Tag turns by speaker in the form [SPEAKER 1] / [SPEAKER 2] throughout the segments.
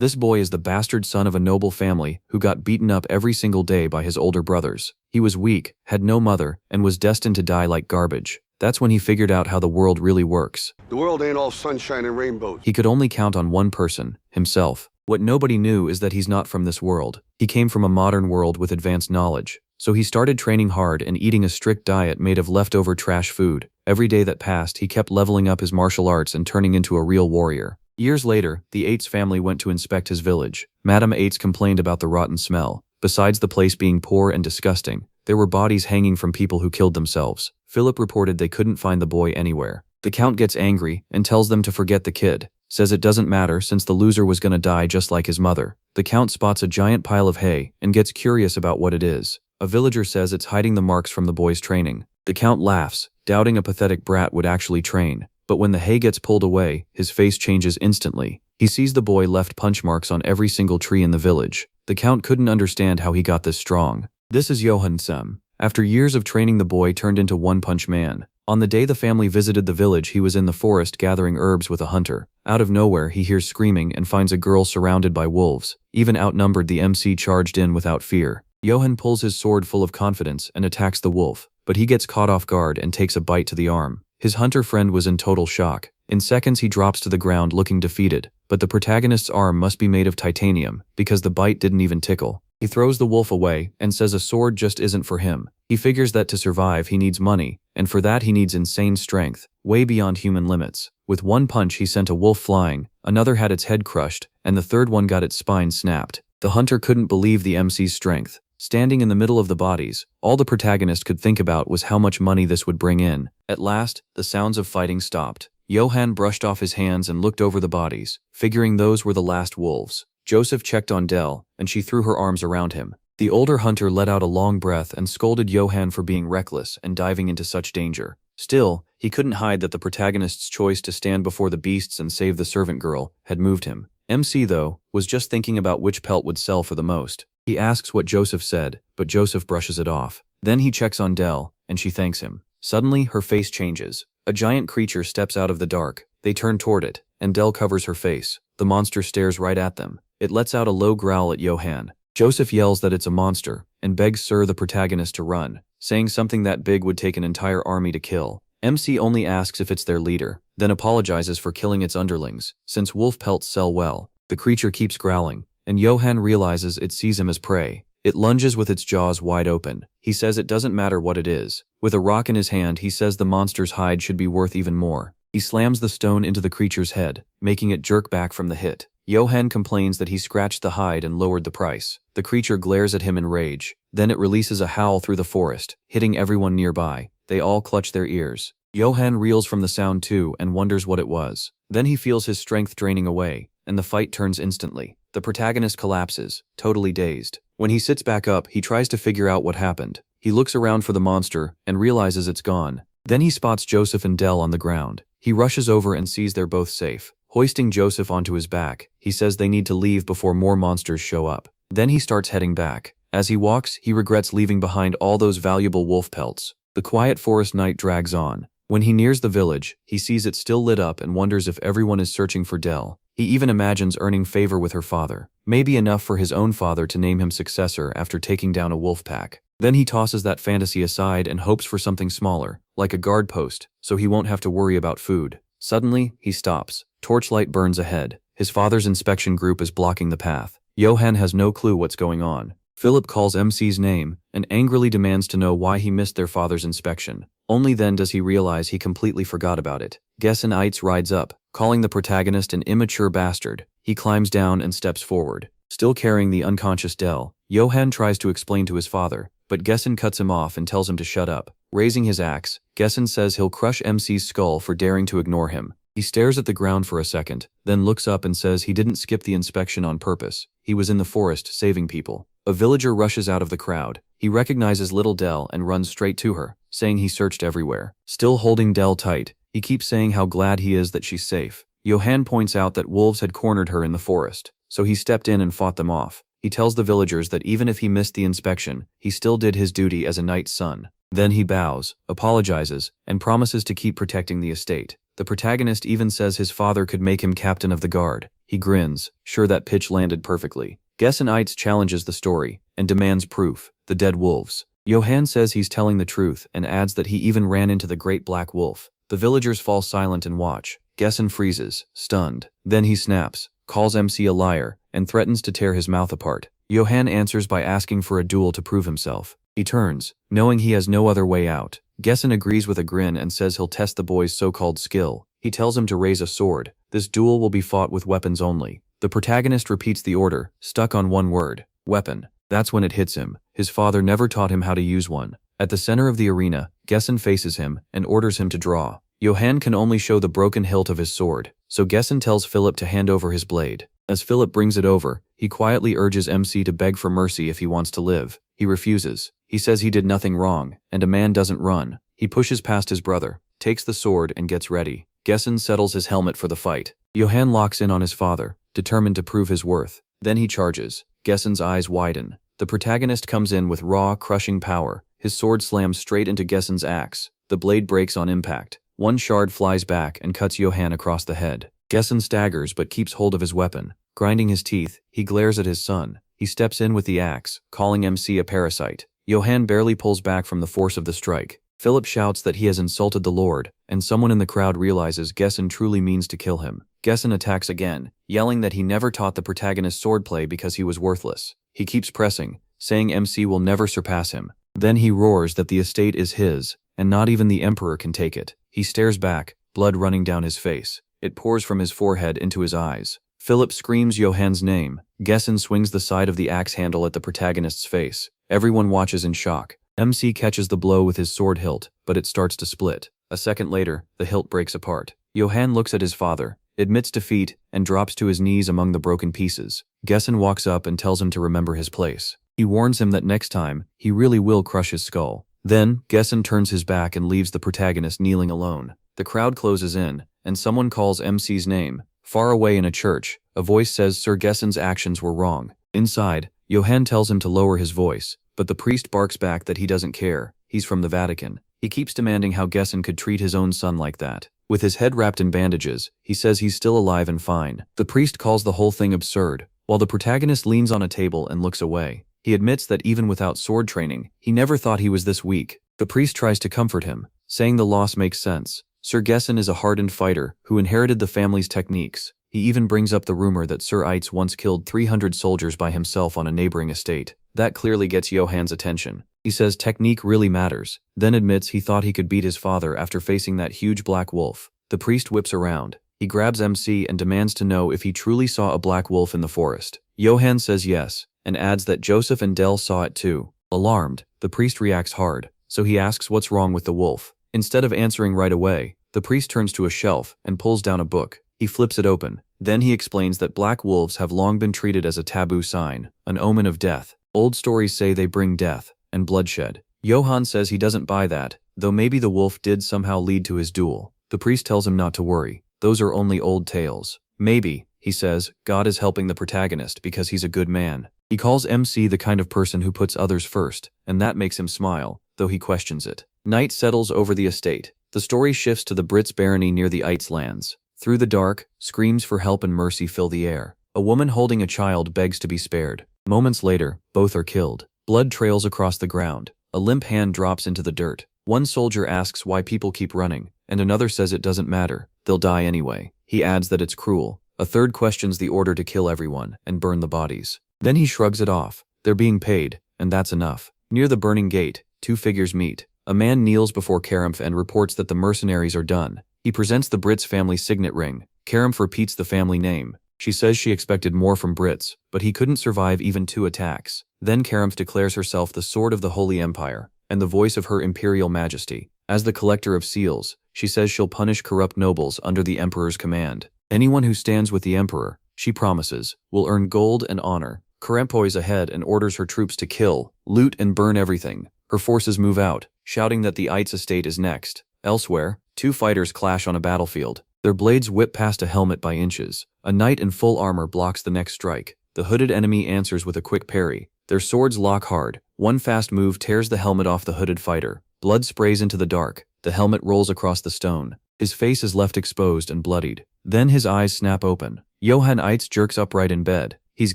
[SPEAKER 1] This boy is the bastard son of a noble family who got beaten up every single day by his older brothers. He was weak, had no mother, and was destined to die like garbage. That's when he figured out how the world really works.
[SPEAKER 2] The world ain't all sunshine and rainbows.
[SPEAKER 1] He could only count on one person, himself. What nobody knew is that he's not from this world. He came from a modern world with advanced knowledge. So he started training hard and eating a strict diet made of leftover trash food. Every day that passed, he kept leveling up his martial arts and turning into a real warrior. Years later, the Eights family went to inspect his village. Madame Eights complained about the rotten smell. Besides the place being poor and disgusting, there were bodies hanging from people who killed themselves. Philip reported they couldn't find the boy anywhere. The Count gets angry and tells them to forget the kid. Says it doesn't matter since the loser was gonna die just like his mother. The Count spots a giant pile of hay and gets curious about what it is. A villager says it's hiding the marks from the boy's training. The Count laughs, doubting a pathetic brat would actually train. But when the hay gets pulled away, his face changes instantly. He sees the boy left punch marks on every single tree in the village. The Count couldn't understand how he got this strong. This is Johann Sem. After years of training, the boy turned into One-Punch Man. On the day the family visited the village, he was in the forest gathering herbs with a hunter. Out of nowhere, he hears screaming and finds a girl surrounded by wolves. Even outnumbered, the MC charged in without fear. Johann pulls his sword full of confidence and attacks the wolf, but he gets caught off guard and takes a bite to the arm. His hunter friend was in total shock. In seconds, he drops to the ground looking defeated, but the protagonist's arm must be made of titanium because the bite didn't even tickle. He throws the wolf away and says a sword just isn't for him. He figures that to survive he needs money, and for that he needs insane strength, way beyond human limits. With one punch he sent a wolf flying, another had its head crushed, and the third one got its spine snapped. The hunter couldn't believe the MC's strength. Standing in the middle of the bodies, all the protagonist could think about was how much money this would bring in. At last, the sounds of fighting stopped. Johann brushed off his hands and looked over the bodies, figuring those were the last wolves. Joseph checked on Dell, and she threw her arms around him. The older hunter let out a long breath and scolded Johann for being reckless and diving into such danger. Still, he couldn't hide that the protagonist's choice to stand before the beasts and save the servant girl had moved him. MC, though, was just thinking about which pelt would sell for the most. He asks what Joseph said, but Joseph brushes it off. Then he checks on Dell, and she thanks him. Suddenly, her face changes. A giant creature steps out of the dark. They turn toward it, and Dell covers her face. The monster stares right at them. It lets out a low growl at Johann. Joseph yells that it's a monster, and begs Sir the protagonist to run, saying something that big would take an entire army to kill. MC only asks if it's their leader, then apologizes for killing its underlings, since wolf pelts sell well. The creature keeps growling, and Johann realizes it sees him as prey. It lunges with its jaws wide open. He says it doesn't matter what it is. With a rock in his hand, he says the monster's hide should be worth even more. He slams the stone into the creature's head, making it jerk back from the hit. Johann complains that he scratched the hide and lowered the price. The creature glares at him in rage. Then it releases a howl through the forest, hitting everyone nearby. They all clutch their ears. Johann reels from the sound too and wonders what it was. Then he feels his strength draining away, and the fight turns instantly. The protagonist collapses, totally dazed. When he sits back up, he tries to figure out what happened. He looks around for the monster and realizes it's gone. Then he spots Joseph and Dell on the ground. He rushes over and sees they're both safe. Hoisting Joseph onto his back, he says they need to leave before more monsters show up. Then he starts heading back. As he walks, he regrets leaving behind all those valuable wolf pelts. The quiet forest night drags on. When he nears the village, he sees it still lit up and wonders if everyone is searching for Dell. He even imagines earning favor with her father, maybe enough for his own father to name him successor after taking down a wolf pack. Then he tosses that fantasy aside and hopes for something smaller, like a guard post, so he won't have to worry about food. Suddenly, he stops. Torchlight burns ahead. His father's inspection group is blocking the path. Johann has no clue what's going on. Philip calls MC's name and angrily demands to know why he missed their father's inspection. Only then does he realize he completely forgot about it. Gessen Eitz rides up, calling the protagonist an immature bastard. He climbs down and steps forward. Still carrying the unconscious Dell, Johann tries to explain to his father, but Gessen cuts him off and tells him to shut up. Raising his axe, Gessen says he'll crush MC's skull for daring to ignore him. He stares at the ground for a second, then looks up and says he didn't skip the inspection on purpose. He was in the forest saving people. A villager rushes out of the crowd. He recognizes little Dell and runs straight to her, saying he searched everywhere. Still holding Dell tight, he keeps saying how glad he is that she's safe. Johann points out that wolves had cornered her in the forest, so he stepped in and fought them off. He tells the villagers that even if he missed the inspection, he still did his duty as a knight's son. Then he bows, apologizes, and promises to keep protecting the estate. The protagonist even says his father could make him captain of the guard. He grins, sure that pitch landed perfectly. Gessenites challenges the story and demands proof, the dead wolves. Johan says he's telling the truth and adds that he even ran into the great black wolf. The villagers fall silent and watch. Gessen freezes, stunned. Then he snaps, calls MC a liar, and threatens to tear his mouth apart. Johan answers by asking for a duel to prove himself. He turns, knowing he has no other way out. Gessen agrees with a grin and says he'll test the boy's so-called skill. He tells him to raise a sword. This duel will be fought with weapons only. The protagonist repeats the order, stuck on one word, weapon. That's when it hits him. His father never taught him how to use one. At the center of the arena, Gessen faces him and orders him to draw. Johan can only show the broken hilt of his sword, so Gessen tells Philip to hand over his blade. As Philip brings it over, he quietly urges MC to beg for mercy if he wants to live. He refuses. He says he did nothing wrong, and a man doesn't run. He pushes past his brother, takes the sword and gets ready. Gessen settles his helmet for the fight. Johan locks in on his father, determined to prove his worth. Then he charges. Gessen's eyes widen. The protagonist comes in with raw, crushing power. His sword slams straight into Gessen's axe. The blade breaks on impact. One shard flies back and cuts Johan across the head. Gessen staggers but keeps hold of his weapon. Grinding his teeth, he glares at his son. He steps in with the axe, calling MC a parasite. Johan barely pulls back from the force of the strike. Philip shouts that he has insulted the Lord, and someone in the crowd realizes Gessen truly means to kill him. Gessen attacks again, yelling that he never taught the protagonist swordplay because he was worthless. He keeps pressing, saying MC will never surpass him. Then he roars that the estate is his, and not even the Emperor can take it. He stares back, blood running down his face. It pours from his forehead into his eyes. Philip screams Johan's name. Gessen swings the side of the axe handle at the protagonist's face. Everyone watches in shock. MC catches the blow with his sword hilt, but it starts to split. A second later, the hilt breaks apart. Johan looks at his father, admits defeat, and drops to his knees among the broken pieces. Gessen walks up and tells him to remember his place. He warns him that next time, he really will crush his skull. Then, Gessen turns his back and leaves the protagonist kneeling alone. The crowd closes in, and someone calls MC's name. Far away in a church, a voice says Sir Gessen's actions were wrong. Inside, Johan tells him to lower his voice, but the priest barks back that he doesn't care. He's from the Vatican. He keeps demanding how Gessen could treat his own son like that. With his head wrapped in bandages, he says he's still alive and fine. The priest calls the whole thing absurd, while the protagonist leans on a table and looks away. He admits that even without sword training, he never thought he was this weak. The priest tries to comfort him, saying the loss makes sense. Sir Gessen is a hardened fighter who inherited the family's techniques. He even brings up the rumor that Sir Eitz once killed 300 soldiers by himself on a neighboring estate. That clearly gets Johan's attention. He says technique really matters, then admits he thought he could beat his father after facing that huge black wolf. The priest whips around. He grabs MC and demands to know if he truly saw a black wolf in the forest. Johan says yes, and adds that Joseph and Dell saw it too. Alarmed, the priest reacts hard, so he asks what's wrong with the wolf. Instead of answering right away, the priest turns to a shelf and pulls down a book. He flips it open. Then he explains that black wolves have long been treated as a taboo sign, an omen of death. Old stories say they bring death and bloodshed. Johan says he doesn't buy that, though maybe the wolf did somehow lead to his duel. The priest tells him not to worry. Those are only old tales. Maybe, he says, God is helping the protagonist because he's a good man. He calls MC the kind of person who puts others first, and that makes him smile, though he questions it. Night settles over the estate. The story shifts to the Brits barony near the Eitz lands. Through the dark, screams for help and mercy fill the air. A woman holding a child begs to be spared. Moments later, both are killed. Blood trails across the ground. A limp hand drops into the dirt. One soldier asks why people keep running, and another says it doesn't matter, they'll die anyway. He adds that it's cruel. A third questions the order to kill everyone and burn the bodies. Then he shrugs it off. They're being paid, and that's enough. Near the burning gate, two figures meet. A man kneels before Karamf and reports that the mercenaries are done. He presents the Brits family signet ring. Karamf repeats the family name. She says she expected more from Brits, but he couldn't survive even 2 attacks. Then Karamf declares herself the sword of the Holy Empire, and the voice of her Imperial Majesty. As the collector of seals, she says she'll punish corrupt nobles under the Emperor's command. Anyone who stands with the Emperor, she promises, will earn gold and honor. Karamf is ahead and orders her troops to kill, loot and burn everything. Her forces move out, shouting that the Eitz estate is next. Elsewhere, 2 fighters clash on a battlefield. Their blades whip past a helmet by inches. A knight in full armor blocks the next strike. The hooded enemy answers with a quick parry. Their swords lock hard. One fast move tears the helmet off the hooded fighter. Blood sprays into the dark. The helmet rolls across the stone. His face is left exposed and bloodied. Then his eyes snap open. Johan Eitz jerks upright in bed. He's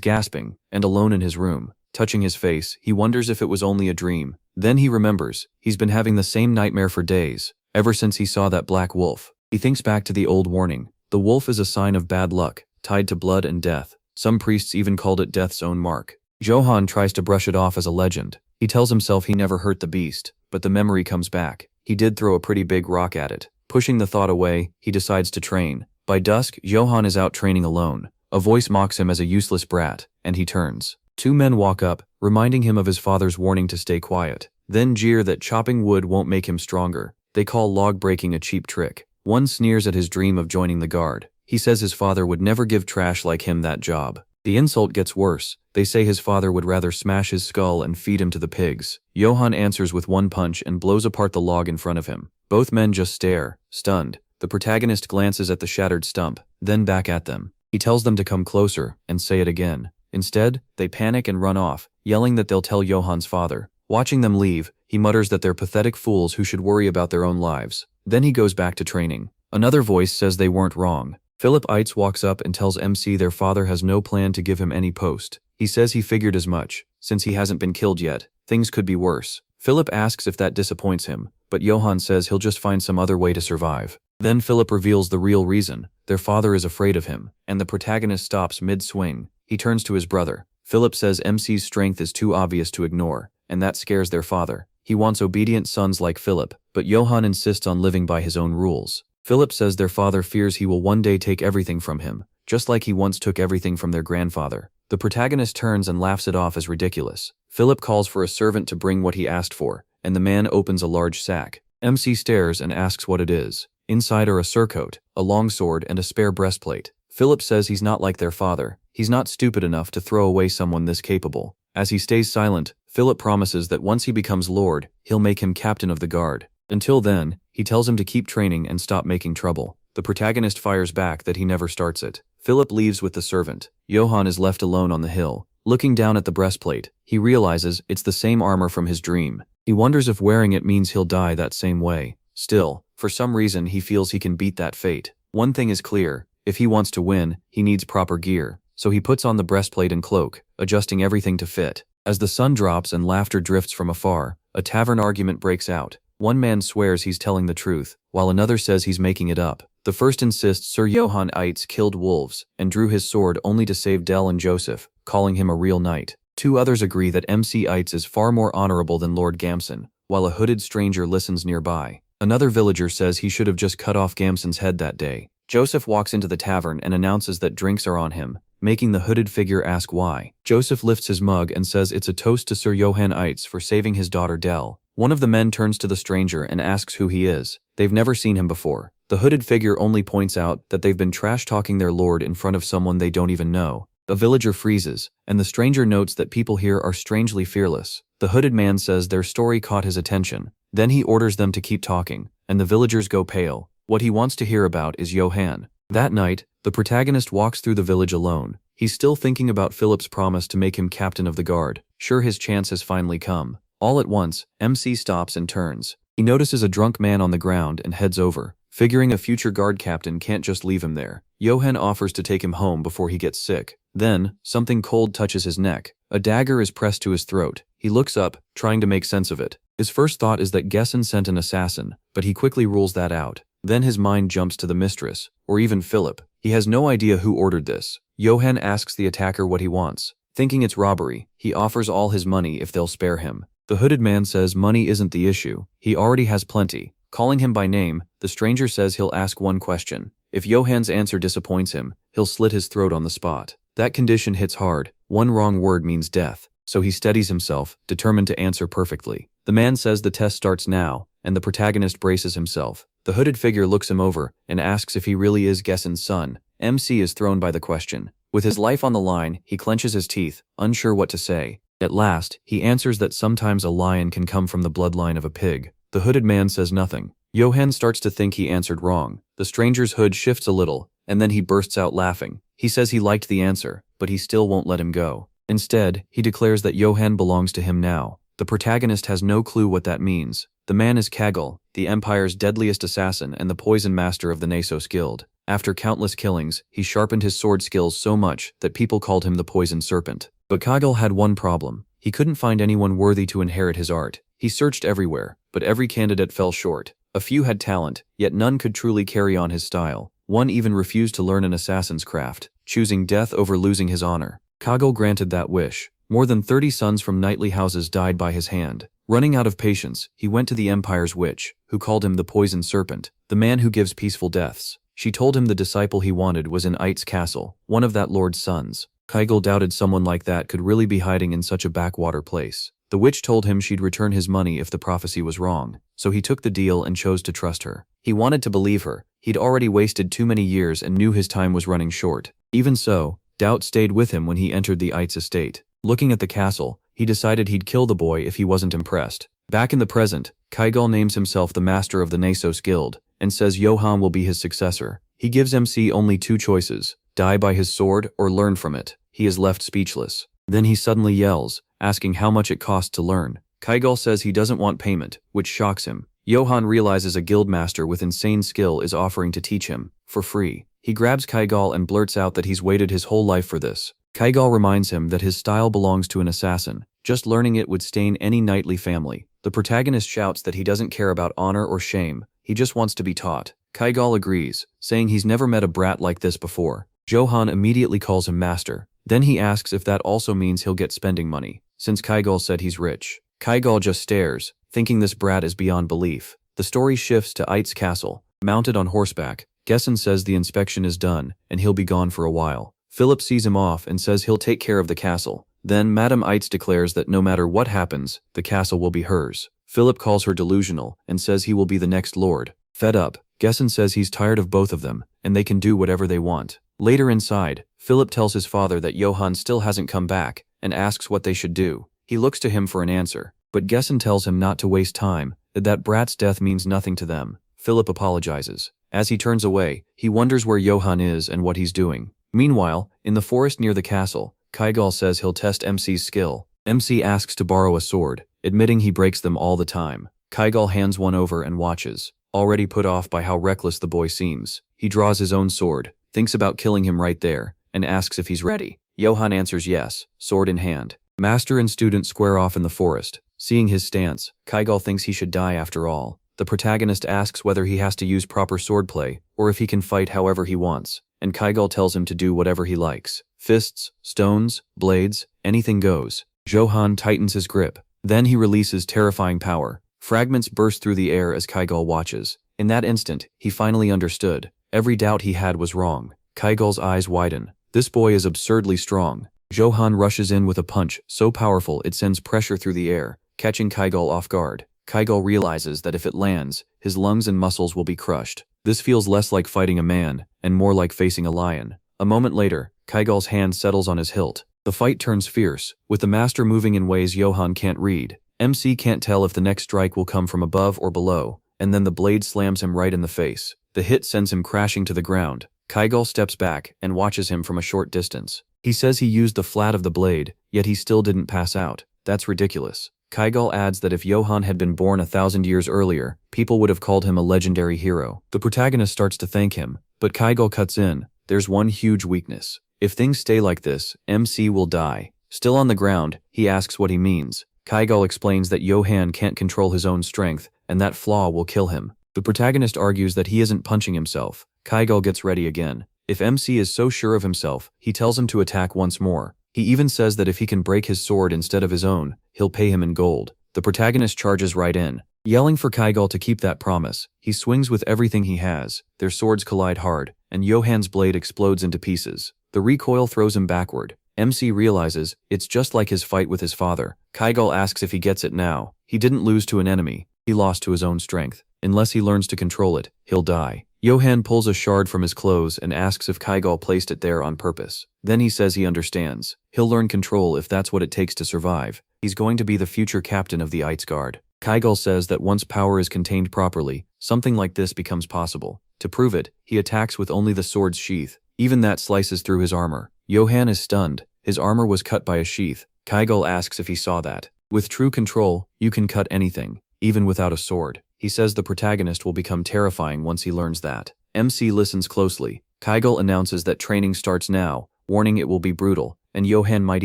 [SPEAKER 1] gasping, and alone in his room. Touching his face, he wonders if it was only a dream. Then he remembers, he's been having the same nightmare for days, ever since he saw that black wolf. He thinks back to the old warning. The wolf is a sign of bad luck, tied to blood and death. Some priests even called it death's own mark. Johan tries to brush it off as a legend. He tells himself he never hurt the beast, but the memory comes back. He did throw a pretty big rock at it. Pushing the thought away, he decides to train. By dusk, Johan is out training alone. A voice mocks him as a useless brat, and he turns. Two men walk up, reminding him of his father's warning to stay quiet. Then jeer that chopping wood won't make him stronger. They call log breaking a cheap trick. One sneers at his dream of joining the guard. He says his father would never give trash like him that job. The insult gets worse. They say his father would rather smash his skull and feed him to the pigs. Johan answers with one punch and blows apart the log in front of him. Both men just stare, stunned. The protagonist glances at the shattered stump, then back at them. He tells them to come closer and say it again. Instead, they panic and run off, yelling that they'll tell Johan's father. Watching them leave, he mutters that they're pathetic fools who should worry about their own lives. Then he goes back to training. Another voice says they weren't wrong. Philip Eitz walks up and tells MC their father has no plan to give him any post. He says he figured as much. Since he hasn't been killed yet, things could be worse. Philip asks if that disappoints him, but Johan says he'll just find some other way to survive. Then Philip reveals the real reason. Their father is afraid of him, and the protagonist stops mid-swing. He turns to his brother. Philip says MC's strength is too obvious to ignore, and that scares their father. He wants obedient sons like Philip, but Johan insists on living by his own rules. Philip says their father fears he will one day take everything from him, just like he once took everything from their grandfather. The protagonist turns and laughs it off as ridiculous. Philip calls for a servant to bring what he asked for, and the man opens a large sack. MC stares and asks what it is. Inside are a surcoat, a longsword, and a spare breastplate. Philip says he's not like their father. He's not stupid enough to throw away someone this capable. As he stays silent, Philip promises that once he becomes Lord, he'll make him captain of the guard. Until then, he tells him to keep training and stop making trouble. The protagonist fires back that he never starts it. Philip leaves with the servant. Johan is left alone on the hill. Looking down at the breastplate, he realizes it's the same armor from his dream. He wonders if wearing it means he'll die that same way. Still, for some reason he feels he can beat that fate. One thing is clear, if he wants to win, he needs proper gear. So he puts on the breastplate and cloak, adjusting everything to fit. As the sun drops and laughter drifts from afar, a tavern argument breaks out. One man swears he's telling the truth, while another says he's making it up. The first insists Sir Johan Eitz killed wolves and drew his sword only to save Del and Joseph, calling him a real knight. Two others agree that MC Eitz is far more honorable than Lord Gamson, while a hooded stranger listens nearby. Another villager says he should have just cut off Gamson's head that day. Joseph walks into the tavern and announces that drinks are on him, making the hooded figure ask why. Joseph lifts his mug and says it's a toast to Sir Johan Eitz for saving his daughter Del. One of the men turns to the stranger and asks who he is. They've never seen him before. The hooded figure only points out that they've been trash-talking their lord in front of someone they don't even know. The villager freezes, and the stranger notes that people here are strangely fearless. The hooded man says their story caught his attention. Then he orders them to keep talking, and the villagers go pale. What he wants to hear about is Johan. That night, the protagonist walks through the village alone. He's still thinking about Philip's promise to make him captain of the guard. Sure, his chance has finally come. All at once, MC stops and turns. He notices a drunk man on the ground and heads over. Figuring a future guard captain can't just leave him there, Johan offers to take him home before he gets sick. Then, something cold touches his neck. A dagger is pressed to his throat. He looks up, trying to make sense of it. His first thought is that Gesson sent an assassin, but he quickly rules that out. Then his mind jumps to the mistress, or even Philip. He has no idea who ordered this. Johan asks the attacker what he wants. Thinking it's robbery, he offers all his money if they'll spare him. The hooded man says money isn't the issue. He already has plenty. Calling him by name, the stranger says he'll ask one question. If Johan's answer disappoints him, he'll slit his throat on the spot. That condition hits hard. One wrong word means death. So he steadies himself, determined to answer perfectly. The man says the test starts now, and the protagonist braces himself. The hooded figure looks him over and asks if he really is Gesson's son. MC is thrown by the question. With his life on the line, he clenches his teeth, unsure what to say. At last, he answers that sometimes a lion can come from the bloodline of a pig. The hooded man says nothing. Johan starts to think he answered wrong. The stranger's hood shifts a little, and then he bursts out laughing. He says he liked the answer, but he still won't let him go. Instead, he declares that Johan belongs to him now. The protagonist has no clue what that means. The man is Kaggle, the Empire's deadliest assassin and the poison master of the Nasos Guild. After countless killings, he sharpened his sword skills so much that people called him the Poison Serpent. But Kaggle had one problem. He couldn't find anyone worthy to inherit his art. He searched everywhere, but every candidate fell short. A few had talent, yet none could truly carry on his style. One even refused to learn an assassin's craft, choosing death over losing his honor. Kaggle granted that wish. More than 30 sons from knightly houses died by his hand. Running out of patience, he went to the Empire's witch, who called him the Poison Serpent, the man who gives peaceful deaths. She told him the disciple he wanted was in Ait's castle, one of that lord's sons. Kaggle doubted someone like that could really be hiding in such a backwater place. The witch told him she'd return his money if the prophecy was wrong, so he took the deal and chose to trust her. He wanted to believe her. He'd already wasted too many years and knew his time was running short. Even so, doubt stayed with him when he entered the Ait's estate. Looking at the castle, he decided he'd kill the boy if he wasn't impressed. Back in the present, Kaggle names himself the master of the Nasos Guild, and says Johan will be his successor. He gives MC only two choices: die by his sword or learn from it. He is left speechless. Then he suddenly yells, asking how much it costs to learn. Kaggle says he doesn't want payment, which shocks him. Johan realizes a guildmaster with insane skill is offering to teach him, for free. He grabs Kaggle and blurts out that he's waited his whole life for this. Kaggle reminds him that his style belongs to an assassin. Just learning it would stain any knightly family. The protagonist shouts that he doesn't care about honor or shame, he just wants to be taught. Kaggle agrees, saying he's never met a brat like this before. Johan immediately calls him master. Then he asks if that also means he'll get spending money, since Kaggle said he's rich. Kaggle just stares, thinking this brat is beyond belief. The story shifts to Ait's castle. Mounted on horseback, Gessen says the inspection is done, and he'll be gone for a while. Philip sees him off and says he'll take care of the castle. Then Madame Aitz declares that no matter what happens, the castle will be hers. Philip calls her delusional and says he will be the next lord. Fed up, Gessen says he's tired of both of them, and they can do whatever they want. Later inside, Philip tells his father that Johan still hasn't come back, and asks what they should do. He looks to him for an answer, but Gessen tells him not to waste time, that brat's death means nothing to them. Philip apologizes. As he turns away, he wonders where Johan is and what he's doing. Meanwhile, in the forest near the castle, Kaggle says he'll test MC's skill. MC asks to borrow a sword, admitting he breaks them all the time. Kaggle hands one over and watches, already put off by how reckless the boy seems. He draws his own sword, thinks about killing him right there, and asks if he's ready. Johan answers yes, sword in hand. Master and student square off in the forest. Seeing his stance, Kaggle thinks he should die after all. The protagonist asks whether he has to use proper swordplay, or if he can fight however he wants, and Kaggle tells him to do whatever he likes. Fists, stones, blades, anything goes. Johan tightens his grip. Then he releases terrifying power. Fragments burst through the air as Kaggle watches. In that instant, he finally understood. Every doubt he had was wrong. Kaggle's eyes widen. This boy is absurdly strong. Johan rushes in with a punch so powerful it sends pressure through the air, catching Kaggle off guard. Kaggle realizes that if it lands, his lungs and muscles will be crushed. This feels less like fighting a man, and more like facing a lion. A moment later, Kaggle's hand settles on his hilt. The fight turns fierce, with the master moving in ways Johan can't read. MC can't tell if the next strike will come from above or below, and then the blade slams him right in the face. The hit sends him crashing to the ground. Kaggle steps back and watches him from a short distance. He says he used the flat of the blade, yet he still didn't pass out. That's ridiculous. Kaggle adds that if Johan had been born 1,000 years earlier, people would have called him a legendary hero. The protagonist starts to thank him, but Kaggle cuts in. There's one huge weakness. If things stay like this, MC will die. Still on the ground, he asks what he means. Kaggle explains that Johan can't control his own strength, and that flaw will kill him. The protagonist argues that he isn't punching himself. Kaggle gets ready again. If MC is so sure of himself, he tells him to attack once more. He even says that if he can break his sword instead of his own, he'll pay him in gold. The protagonist charges right in, yelling for Kaggle to keep that promise. He swings with everything he has. Their swords collide hard, and Johan's blade explodes into pieces. The recoil throws him backward. MC realizes it's just like his fight with his father. Kaggle asks if he gets it now. He didn't lose to an enemy. He lost to his own strength. Unless he learns to control it, he'll die. Johan pulls a shard from his clothes and asks if Kaggle placed it there on purpose. Then he says he understands. He'll learn control if that's what it takes to survive. He's going to be the future captain of the Guard. Kaggle says that once power is contained properly, something like this becomes possible. To prove it, he attacks with only the sword's sheath. Even that slices through his armor. Johan is stunned. His armor was cut by a sheath. Kaggle asks if he saw that. With true control, you can cut anything. even without a sword. He says the protagonist will become terrifying once he learns that. MC listens closely. Kygel announces that training starts now, warning it will be brutal, and Johan might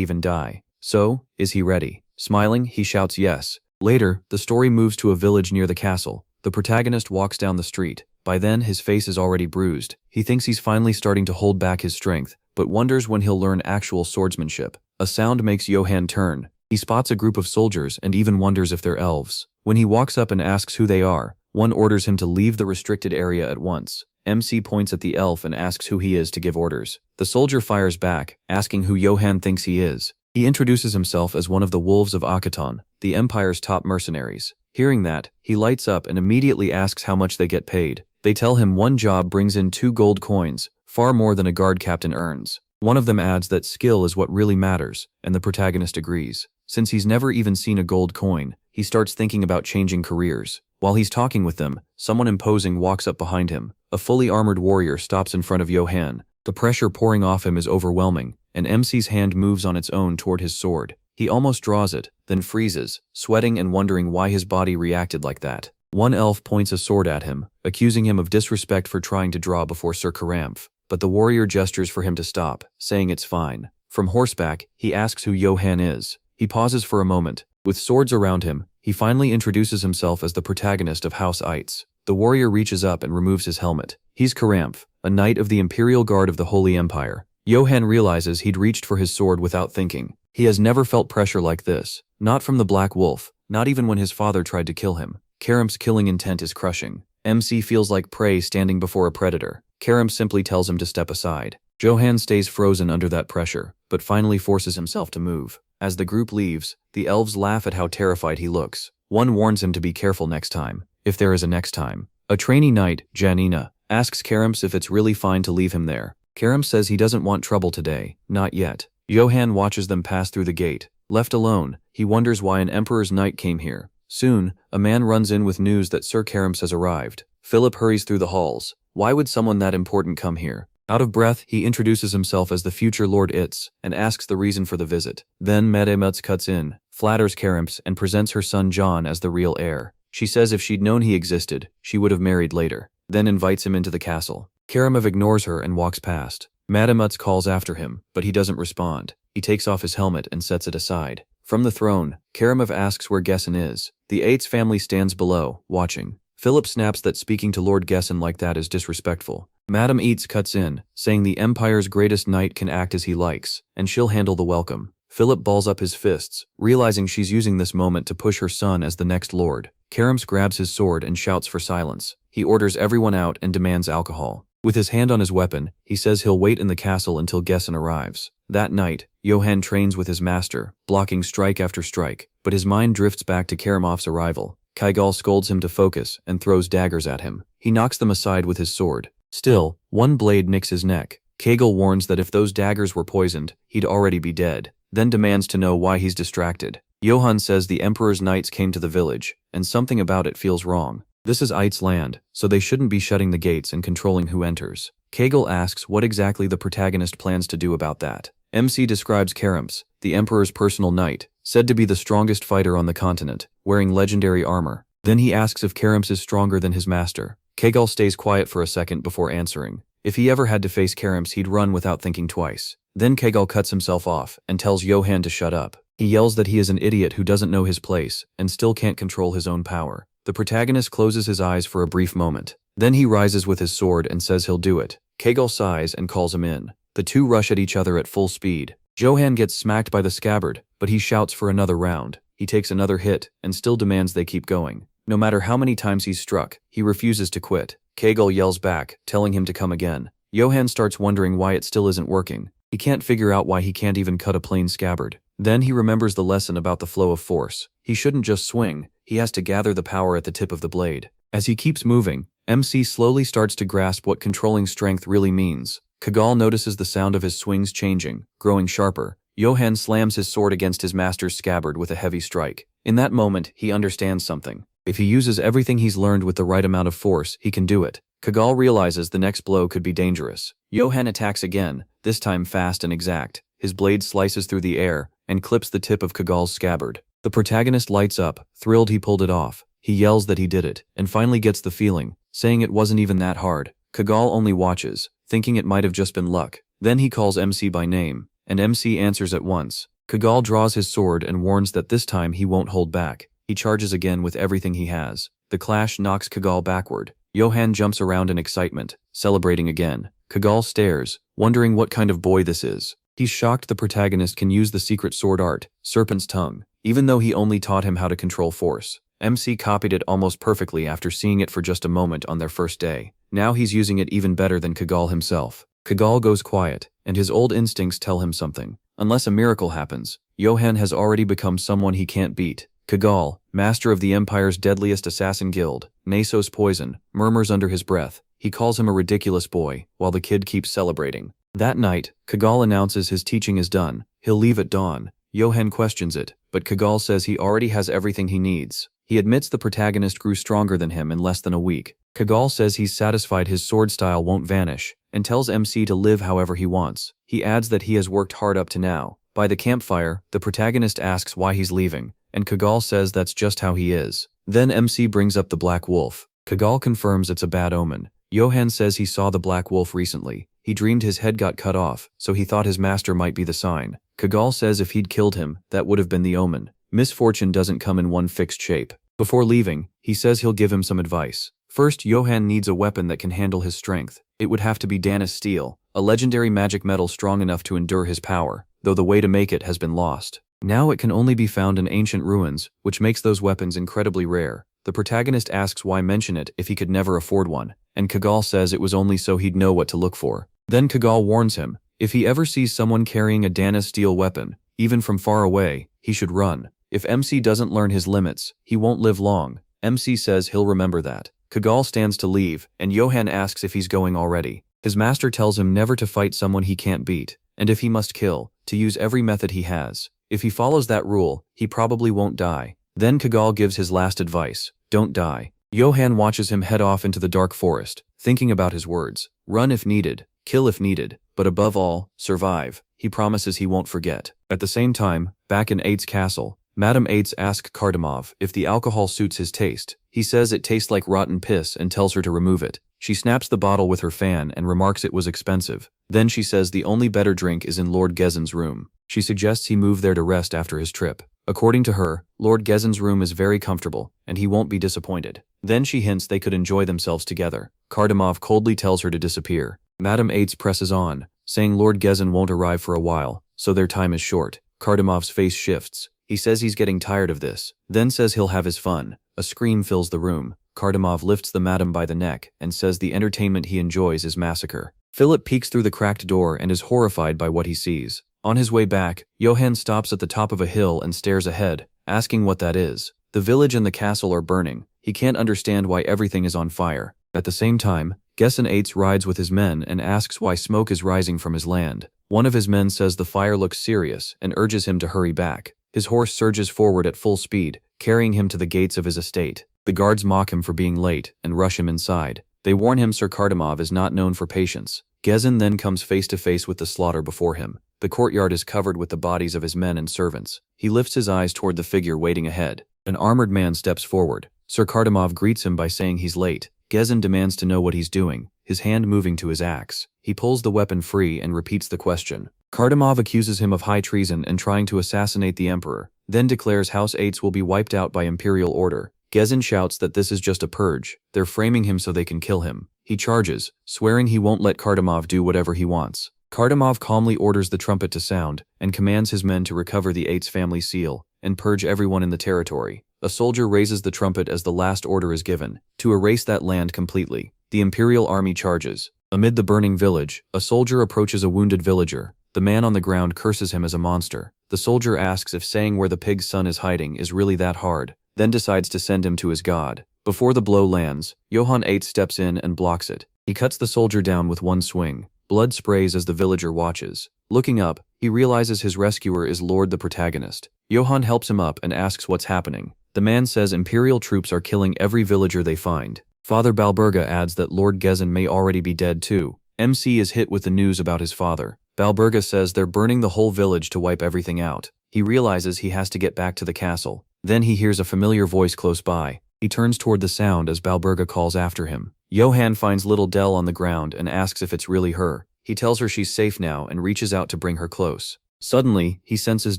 [SPEAKER 1] even die. So, is he ready? Smiling, he shouts yes. Later, the story moves to a village near the castle. The protagonist walks down the street. By then, his face is already bruised. He thinks he's finally starting to hold back his strength, but wonders when he'll learn actual swordsmanship. A sound makes Johan turn. He spots a group of soldiers and even wonders if they're elves. When he walks up and asks who they are, one orders him to leave the restricted area at once. MC points at the elf and asks who he is to give orders. The soldier fires back, asking who Johan thinks he is. He introduces himself as one of the wolves of Akheton, the Empire's top mercenaries. Hearing that, he lights up and immediately asks how much they get paid. They tell him one job brings in 2 gold coins, far more than a guard captain earns. One of them adds that skill is what really matters, and the protagonist agrees. Since he's never even seen a gold coin, he starts thinking about changing careers. While he's talking with them, someone imposing walks up behind him. A fully armored warrior stops in front of Johan. The pressure pouring off him is overwhelming, and MC's hand moves on its own toward his sword. He almost draws it, then freezes, sweating and wondering why his body reacted like that. One elf points a sword at him, accusing him of disrespect for trying to draw before Sir Karamph, but the warrior gestures for him to stop, saying it's fine. From horseback, he asks who Johan is. He pauses for a moment. With swords around him, he finally introduces himself as the protagonist of House Eitz. The warrior reaches up and removes his helmet. He's Karamph, a knight of the Imperial Guard of the Holy Empire. Johan realizes he'd reached for his sword without thinking. He has never felt pressure like this. Not from the Black Wolf, not even when his father tried to kill him. Karamph's killing intent is crushing. MC feels like prey standing before a predator. Karamph simply tells him to step aside. Johan stays frozen under that pressure, but finally forces himself to move. As the group leaves, the elves laugh at how terrified he looks. One warns him to be careful next time, if there is a next time. A trainee knight, Janina, asks Karamph if it's really fine to leave him there. Karamph says he doesn't want trouble today, not yet. Johan watches them pass through the gate. Left alone, he wonders why an emperor's knight came here. Soon, a man runs in with news that Sir Karamph has arrived. Philip hurries through the halls. Why would someone that important come here? Out of breath, he introduces himself as the future Lord Itz and asks the reason for the visit. Then madamada cuts in, flatters Karamph and presents her son John as the real heir. She says if she'd known he existed, she would have married later. Then invites him into the castle. Karamph ignores her and walks past. Madamada calls after him, but he doesn't respond. He takes off his helmet and sets it aside. From the throne, Karamph asks where Gesson is. The Eitz family stands below, watching. Philip snaps that speaking to Lord Gesson like that is disrespectful. Madame Eitz cuts in, saying the Empire's greatest knight can act as he likes, and she'll handle the welcome. Philip balls up his fists, realizing she's using this moment to push her son as the next lord. Karamph grabs his sword and shouts for silence. He orders everyone out and demands alcohol. With his hand on his weapon, he says he'll wait in the castle until Gesson arrives. That night, Johan trains with his master, blocking strike after strike, but his mind drifts back to Karamph's arrival. Kygel scolds him to focus and throws daggers at him. He knocks them aside with his sword. Still, one blade nicks his neck. Kegel warns that if those daggers were poisoned, he'd already be dead, then demands to know why he's distracted. Johan says the Emperor's knights came to the village, and something about it feels wrong. This is Eitz land, so they shouldn't be shutting the gates and controlling who enters. Kegel asks what exactly the protagonist plans to do about that. MC describes Karamph, the Emperor's personal knight, said to be the strongest fighter on the continent, wearing legendary armor. Then he asks if Karamph is stronger than his master. Kegel stays quiet for a second before answering. If he ever had to face Karamph, he'd run without thinking twice. Then Kegel cuts himself off and tells Johan to shut up. He yells that he is an idiot who doesn't know his place and still can't control his own power. The protagonist closes his eyes for a brief moment. Then he rises with his sword and says he'll do it. Kegel sighs and calls him in. The two rush at each other at full speed. Johan gets smacked by the scabbard, but he shouts for another round. He takes another hit and still demands they keep going. No matter how many times he's struck, he refuses to quit. Kegel yells back, telling him to come again. Johan starts wondering why it still isn't working. He can't figure out why he can't even cut a plain scabbard. Then he remembers the lesson about the flow of force. He shouldn't just swing, he has to gather the power at the tip of the blade. As he keeps moving, MC slowly starts to grasp what controlling strength really means. Kegel notices the sound of his swings changing, growing sharper. Johan slams his sword against his master's scabbard with a heavy strike. In that moment, he understands something. If he uses everything he's learned with the right amount of force, he can do it. Kegel realizes the next blow could be dangerous. Johan attacks again, this time fast and exact. His blade slices through the air and clips the tip of Kegel's scabbard. The protagonist lights up, thrilled he pulled it off. He yells that he did it, and finally gets the feeling, saying it wasn't even that hard. Cagal only watches, thinking it might have just been luck. Then he calls MC by name, and MC answers at once. Cagal draws his sword and warns that this time he won't hold back. He charges again with everything he has. The clash knocks Cagal backward. Johan jumps around in excitement, celebrating again. Cagal stares, wondering what kind of boy this is. He's shocked the protagonist can use the secret sword art, Serpent's Tongue, even though he only taught him how to control force. MC copied it almost perfectly after seeing it for just a moment on their first day. Now he's using it even better than Cagal himself. Cagal goes quiet, and his old instincts tell him something. Unless a miracle happens, Johan has already become someone he can't beat. Cagal, master of the Empire's deadliest assassin guild, Nasos Poison, murmurs under his breath. He calls him a ridiculous boy, while the kid keeps celebrating. That night, Cagal announces his teaching is done. He'll leave at dawn. Johan questions it, but Cagal says he already has everything he needs. He admits the protagonist grew stronger than him in less than a week. Cagal says he's satisfied his sword style won't vanish, and tells MC to live however he wants. He adds that he has worked hard up to now. By the campfire, the protagonist asks why he's leaving, and Cagal says that's just how he is. Then MC brings up the Black Wolf. Cagal confirms it's a bad omen. Johan says he saw the Black Wolf recently. He dreamed his head got cut off, so he thought his master might be the sign. Cagal says if he'd killed him, that would have been the omen. Misfortune doesn't come in one fixed shape. Before leaving, he says he'll give him some advice. First, Johan needs a weapon that can handle his strength. It would have to be Danis Steel, a legendary magic metal strong enough to endure his power, though the way to make it has been lost. Now it can only be found in ancient ruins, which makes those weapons incredibly rare. The protagonist asks why mention it if he could never afford one, and Cagal says it was only so he'd know what to look for. Then Cagal warns him, if he ever sees someone carrying a Danis Steel weapon, even from far away, he should run. If MC doesn't learn his limits, he won't live long. MC says he'll remember that. Cagal stands to leave, and Johan asks if he's going already. His master tells him never to fight someone he can't beat, and if he must kill, to use every method he has. If he follows that rule, he probably won't die. Then Cagal gives his last advice, don't die. Johan watches him head off into the dark forest, thinking about his words. Run if needed, kill if needed, but above all, survive. He promises he won't forget. At the same time, back in Aid's castle, Madame Aid's asks Kardamov if the alcohol suits his taste. He says it tastes like rotten piss and tells her to remove it. She snaps the bottle with her fan and remarks it was expensive. Then she says the only better drink is in Lord Gezen's room. She suggests he move there to rest after his trip. According to her, Lord Gezen's room is very comfortable, and he won't be disappointed. Then she hints they could enjoy themselves together. Kardamov coldly tells her to disappear. Madame Aid's presses on, saying Lord Gezen won't arrive for a while, so their time is short. Kardamov's face shifts. He says he's getting tired of this, then says he'll have his fun. A scream fills the room. Kardamov lifts the madam by the neck and says the entertainment he enjoys is massacre. Philip peeks through the cracked door and is horrified by what he sees. On his way back, Johan stops at the top of a hill and stares ahead, asking what that is. The village and the castle are burning. He can't understand why everything is on fire. At the same time, Gessen Eitz rides with his men and asks why smoke is rising from his land. One of his men says the fire looks serious and urges him to hurry back. His horse surges forward at full speed, carrying him to the gates of his estate. The guards mock him for being late and rush him inside. They warn him Sir Kardamov is not known for patience. Gezen then comes face to face with the slaughter before him. The courtyard is covered with the bodies of his men and servants. He lifts his eyes toward the figure waiting ahead. An armored man steps forward. Sir Kardamov greets him by saying he's late. Gezen demands to know what he's doing, his hand moving to his axe. He pulls the weapon free and repeats the question. Kardamov accuses him of high treason and trying to assassinate the emperor, then declares House Eitz will be wiped out by imperial order. Gezen shouts that this is just a purge. They're framing him so they can kill him. He charges, swearing he won't let Kardamov do whatever he wants. Kardamov calmly orders the trumpet to sound and commands his men to recover the Eitz family seal and purge everyone in the territory. A soldier raises the trumpet as the last order is given, to erase that land completely. The imperial army charges. Amid the burning village, a soldier approaches a wounded villager. The man on the ground curses him as a monster. The soldier asks if saying where the pig's son is hiding is really that hard, then decides to send him to his god. Before the blow lands, Johan Eitz steps in and blocks it. He cuts the soldier down with one swing. Blood sprays as the villager watches. Looking up, he realizes his rescuer is Lord the protagonist. Johan helps him up and asks what's happening. The man says imperial troops are killing every villager they find. Father Balberga adds that Lord Gezen may already be dead too. MC is hit with the news about his father. Balberga says they're burning the whole village to wipe everything out. He realizes he has to get back to the castle. Then he hears a familiar voice close by. He turns toward the sound as Balburga calls after him. Johan finds little Dell on the ground and asks if it's really her. He tells her she's safe now and reaches out to bring her close. Suddenly, he senses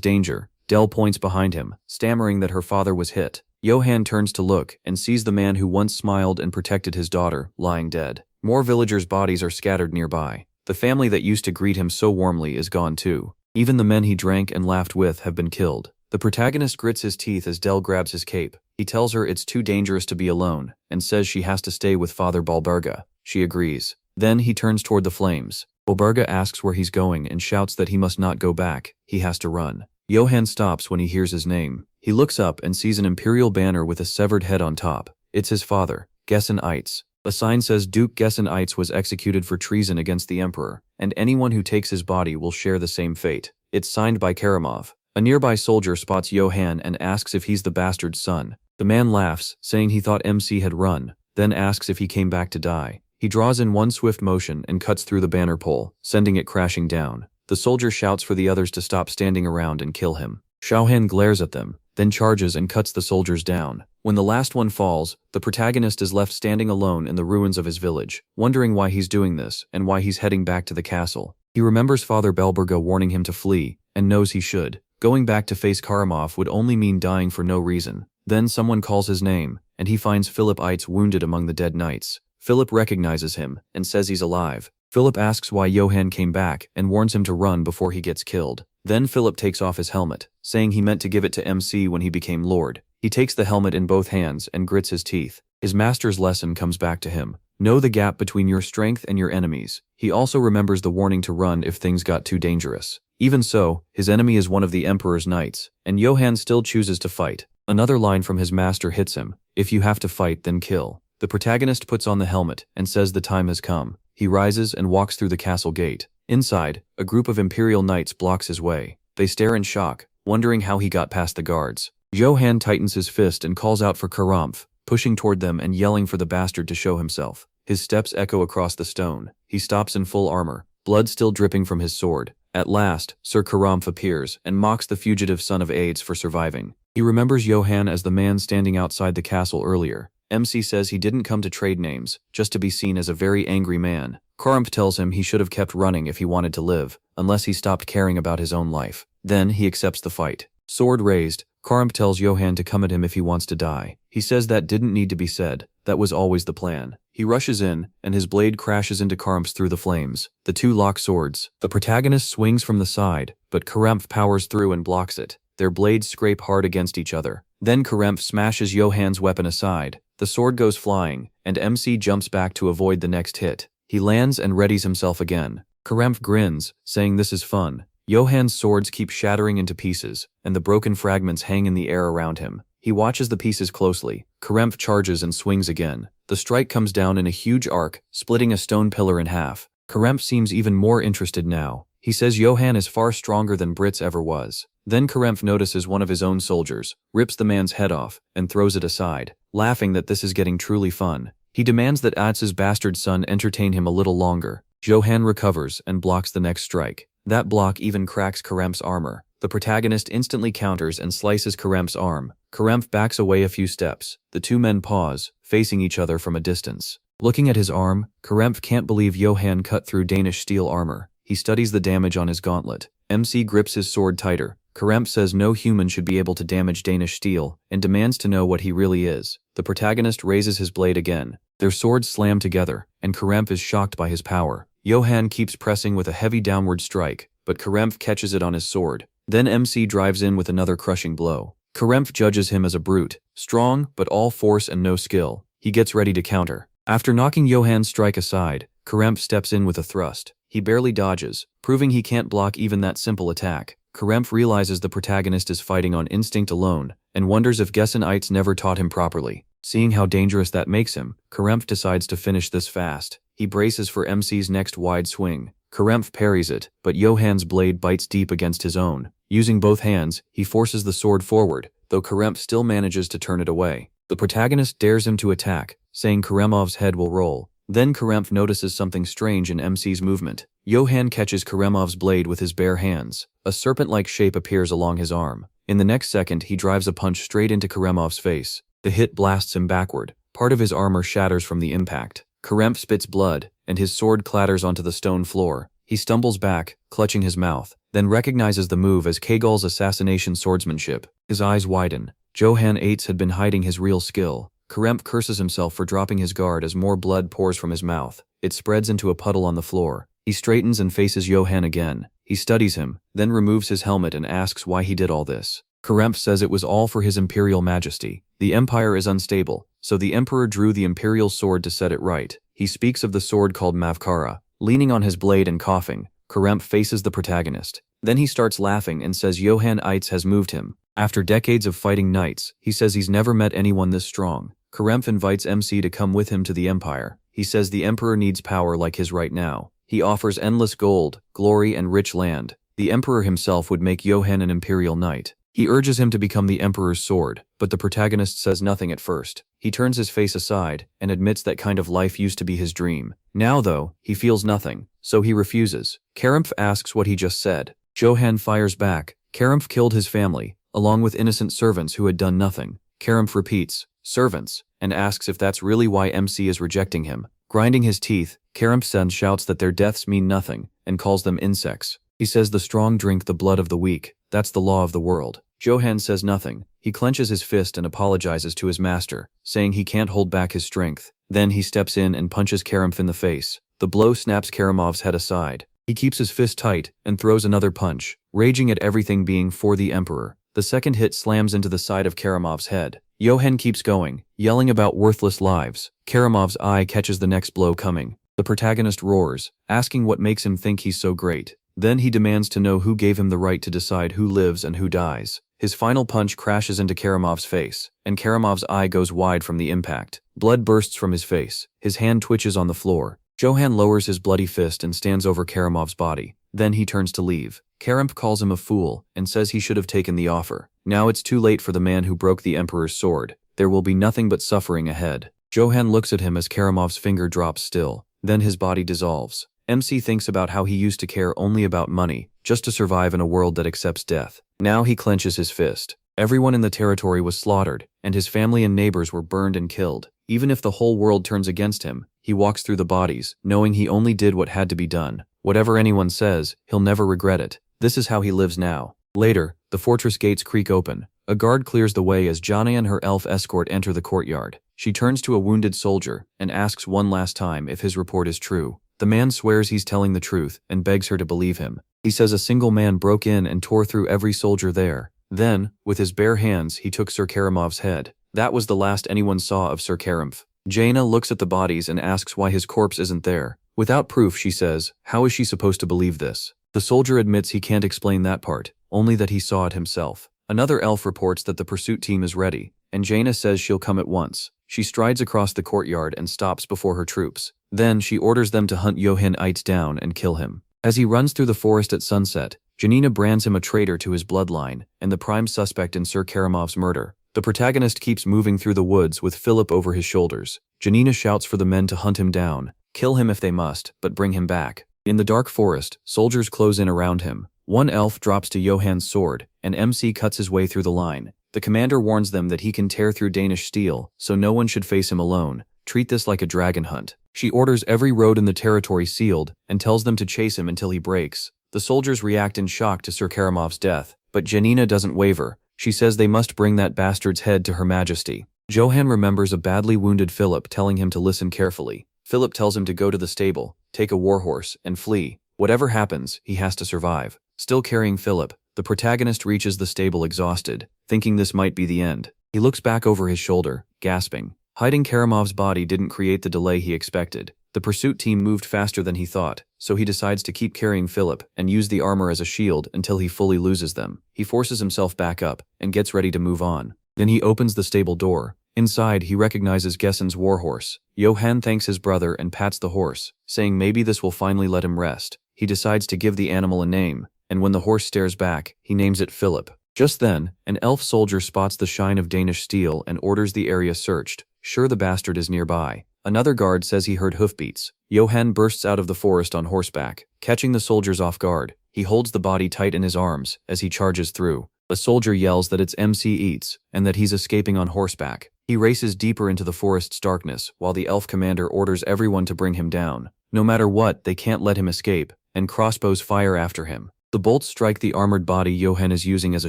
[SPEAKER 1] danger. Dell points behind him, stammering that her father was hit. Johan turns to look and sees the man who once smiled and protected his daughter, lying dead. More villagers' bodies are scattered nearby. The family that used to greet him so warmly is gone too. Even the men he drank and laughed with have been killed. The protagonist grits his teeth as Dell grabs his cape. He tells her it's too dangerous to be alone, and says she has to stay with Father Balburga. She agrees. Then he turns toward the flames. Balburga asks where he's going and shouts that he must not go back, he has to run. Johan stops when he hears his name. He looks up and sees an imperial banner with a severed head on top. It's his father, Gessen Eitz. A sign says Duke Gessen Eitz was executed for treason against the emperor, and anyone who takes his body will share the same fate. It's signed by Karamov. A nearby soldier spots Johan and asks if he's the bastard's son. The man laughs, saying he thought MC had run, then asks if he came back to die. He draws in one swift motion and cuts through the banner pole, sending it crashing down. The soldier shouts for the others to stop standing around and kill him. Xiaohan glares at them, then charges and cuts the soldiers down. When the last one falls, the protagonist is left standing alone in the ruins of his village, wondering why he's doing this and why he's heading back to the castle. He remembers Father Balburga warning him to flee, and knows he should. Going back to face Karamov would only mean dying for no reason. Then someone calls his name, and he finds Philip Eitz wounded among the dead knights. Philip recognizes him and says he's alive. Philip asks why Johan came back and warns him to run before he gets killed. Then Philip takes off his helmet, saying he meant to give it to MC when he became Lord. He takes the helmet in both hands and grits his teeth. His master's lesson comes back to him. Know the gap between your strength and your enemies. He also remembers the warning to run if things got too dangerous. Even so, his enemy is one of the Emperor's knights, and Johan still chooses to fight. Another line from his master hits him. If you have to fight, then kill. The protagonist puts on the helmet and says the time has come. He rises and walks through the castle gate. Inside, a group of Imperial knights blocks his way. They stare in shock, wondering how he got past the guards. Johan tightens his fist and calls out for Karamf, pushing toward them and yelling for the bastard to show himself. His steps echo across the stone. He stops in full armor, blood still dripping from his sword. At last, Sir Karamf appears and mocks the fugitive son of Aides for surviving. He remembers Johan as the man standing outside the castle earlier. MC says he didn't come to trade names, just to be seen as a very angry man. Karamf tells him he should have kept running if he wanted to live, unless he stopped caring about his own life. Then he accepts the fight. Sword raised, Karamf tells Johan to come at him if he wants to die. He says that didn't need to be said. That was always the plan. He rushes in, and his blade crashes into Karamf's through the flames. The two lock swords. The protagonist swings from the side, but Karamf powers through and blocks it. Their blades scrape hard against each other. Then Karamf smashes Johan's weapon aside. The sword goes flying, and MC jumps back to avoid the next hit. He lands and readies himself again. Karamf grins, saying this is fun. Johan's swords keep shattering into pieces, and the broken fragments hang in the air around him. He watches the pieces closely. Karamf charges and swings again. The strike comes down in a huge arc, splitting a stone pillar in half. Karamf seems even more interested now. He says Johan is far stronger than Brits ever was. Then Karamf notices one of his own soldiers, rips the man's head off, and throws it aside, laughing that this is getting truly fun. He demands that Atz's bastard son entertain him a little longer. Johan recovers and blocks the next strike. That block even cracks Karamf's armor. The protagonist instantly counters and slices Karamf's arm. Karamf backs away a few steps. The two men pause, facing each other from a distance. Looking at his arm, Karamf can't believe Johan cut through Danish steel armor. He studies the damage on his gauntlet. MC grips his sword tighter. Karamf says no human should be able to damage Danish steel, and demands to know what he really is. The protagonist raises his blade again. Their swords slam together, and Karamf is shocked by his power. Johan keeps pressing with a heavy downward strike, but Karamf catches it on his sword. Then MC drives in with another crushing blow. Karamf judges him as a brute, strong but all force and no skill. He gets ready to counter. After knocking Johan's strike aside, Karamf steps in with a thrust. He barely dodges, proving he can't block even that simple attack. Karamf realizes the protagonist is fighting on instinct alone, and wonders if Gessen Eitz never taught him properly. Seeing how dangerous that makes him, Karamf decides to finish this fast. He braces for MC's next wide swing. Karamf parries it, but Johan's blade bites deep against his own. Using both hands, he forces the sword forward, though Karamf still manages to turn it away. The protagonist dares him to attack, saying Karamov's head will roll. Then Karamf notices something strange in MC's movement. Johan catches Karamov's blade with his bare hands. A serpent-like shape appears along his arm. In the next second, he drives a punch straight into Karamov's face. The hit blasts him backward. Part of his armor shatters from the impact. Karemph spits blood, and his sword clatters onto the stone floor. He stumbles back, clutching his mouth, then recognizes the move as Kagol's assassination swordsmanship. His eyes widen. Johan Ates had been hiding his real skill. Karemph curses himself for dropping his guard as more blood pours from his mouth. It spreads into a puddle on the floor. He straightens and faces Johan again. He studies him, then removes his helmet and asks why he did all this. Karemph says it was all for his imperial majesty. The empire is unstable, so the emperor drew the imperial sword to set it right. He speaks of the sword called Mavkara. Leaning on his blade and coughing, Karemph faces the protagonist. Then he starts laughing and says Johan Ates has moved him. After decades of fighting knights, he says he's never met anyone this strong. Karemph invites MC to come with him to the empire. He says the emperor needs power like his right now. He offers endless gold, glory, and rich land. The emperor himself would make Johan an imperial knight. He urges him to become the emperor's sword, but the protagonist says nothing at first. He turns his face aside and admits that kind of life used to be his dream. Now though, he feels nothing, so he refuses. Karemph asks what he just said. Johan fires back. Karemph killed his family, along with innocent servants who had done nothing. Karemph repeats, servants, and asks if that's really why MC is rejecting him. Grinding his teeth, Karemph then shouts that their deaths mean nothing, and calls them insects. He says the strong drink the blood of the weak. That's the law of the world. Johan says nothing. He clenches his fist and apologizes to his master, saying he can't hold back his strength. Then he steps in and punches Karemph in the face. The blow snaps Karamov's head aside. He keeps his fist tight and throws another punch, raging at everything being for the emperor. The second hit slams into the side of Karamov's head. Johan keeps going, yelling about worthless lives. Karamov's eye catches the next blow coming. The protagonist roars, asking what makes him think he's so great. Then he demands to know who gave him the right to decide who lives and who dies. His final punch crashes into Karamov's face, and Karamov's eye goes wide from the impact. Blood bursts from his face. His hand twitches on the floor. Johan lowers his bloody fist and stands over Karamov's body. Then he turns to leave. Karemph calls him a fool and says he should have taken the offer. Now it's too late for the man who broke the emperor's sword. There will be nothing but suffering ahead. Johan looks at him as Karamov's finger drops still. Then his body dissolves. MC thinks about how he used to care only about money, just to survive in a world that accepts death. Now he clenches his fist. Everyone in the territory was slaughtered, and his family and neighbors were burned and killed. Even if the whole world turns against him, he walks through the bodies, knowing he only did what had to be done. Whatever anyone says, he'll never regret it. This is how he lives now. Later, the fortress gates creak open. A guard clears the way as Jana and her elf escort enter the courtyard. She turns to a wounded soldier and asks one last time if his report is true. The man swears he's telling the truth and begs her to believe him. He says a single man broke in and tore through every soldier there. Then, with his bare hands, he took Sir Karamov's head. That was the last anyone saw of Sir Karemph. Jaina looks at the bodies and asks why his corpse isn't there. Without proof, she says, how is she supposed to believe this? The soldier admits he can't explain that part, only that he saw it himself. Another elf reports that the pursuit team is ready, and Jaina says she'll come at once. She strides across the courtyard and stops before her troops. Then she orders them to hunt Johan Ates down and kill him. As he runs through the forest at sunset, Janina brands him a traitor to his bloodline and the prime suspect in Sir Karamov's murder. The protagonist keeps moving through the woods with Philip over his shoulders. Janina shouts for the men to hunt him down, kill him if they must, but bring him back. In the dark forest, soldiers close in around him. One elf drops to Johan's sword, and MC cuts his way through the line. The commander warns them that he can tear through Danish steel, so no one should face him alone. Treat this like a dragon hunt. She orders every road in the territory sealed and tells them to chase him until he breaks. The soldiers react in shock to Sir Karamov's death, but Janina doesn't waver. She says they must bring that bastard's head to Her Majesty. Johan remembers a badly wounded Philip telling him to listen carefully. Philip tells him to go to the stable, take a warhorse, and flee. Whatever happens, he has to survive. Still carrying Philip, the protagonist reaches the stable exhausted, thinking this might be the end. He looks back over his shoulder, gasping. Hiding Karamov's body didn't create the delay he expected. The pursuit team moved faster than he thought, so he decides to keep carrying Philip and use the armor as a shield until he fully loses them. He forces himself back up and gets ready to move on. Then he opens the stable door. Inside, he recognizes Gessen's warhorse. Johan thanks his brother and pats the horse, saying maybe this will finally let him rest. He decides to give the animal a name, and when the horse stares back, he names it Philip. Just then, an elf soldier spots the shine of Danish steel and orders the area searched, sure the bastard is nearby. Another guard says he heard hoofbeats. Johan bursts out of the forest on horseback, catching the soldiers off guard. He holds the body tight in his arms as he charges through. A soldier yells that it's MC Eats and that he's escaping on horseback. He races deeper into the forest's darkness while the elf commander orders everyone to bring him down. No matter what, they can't let him escape, and crossbows fire after him. The bolts strike the armored body Johan is using as a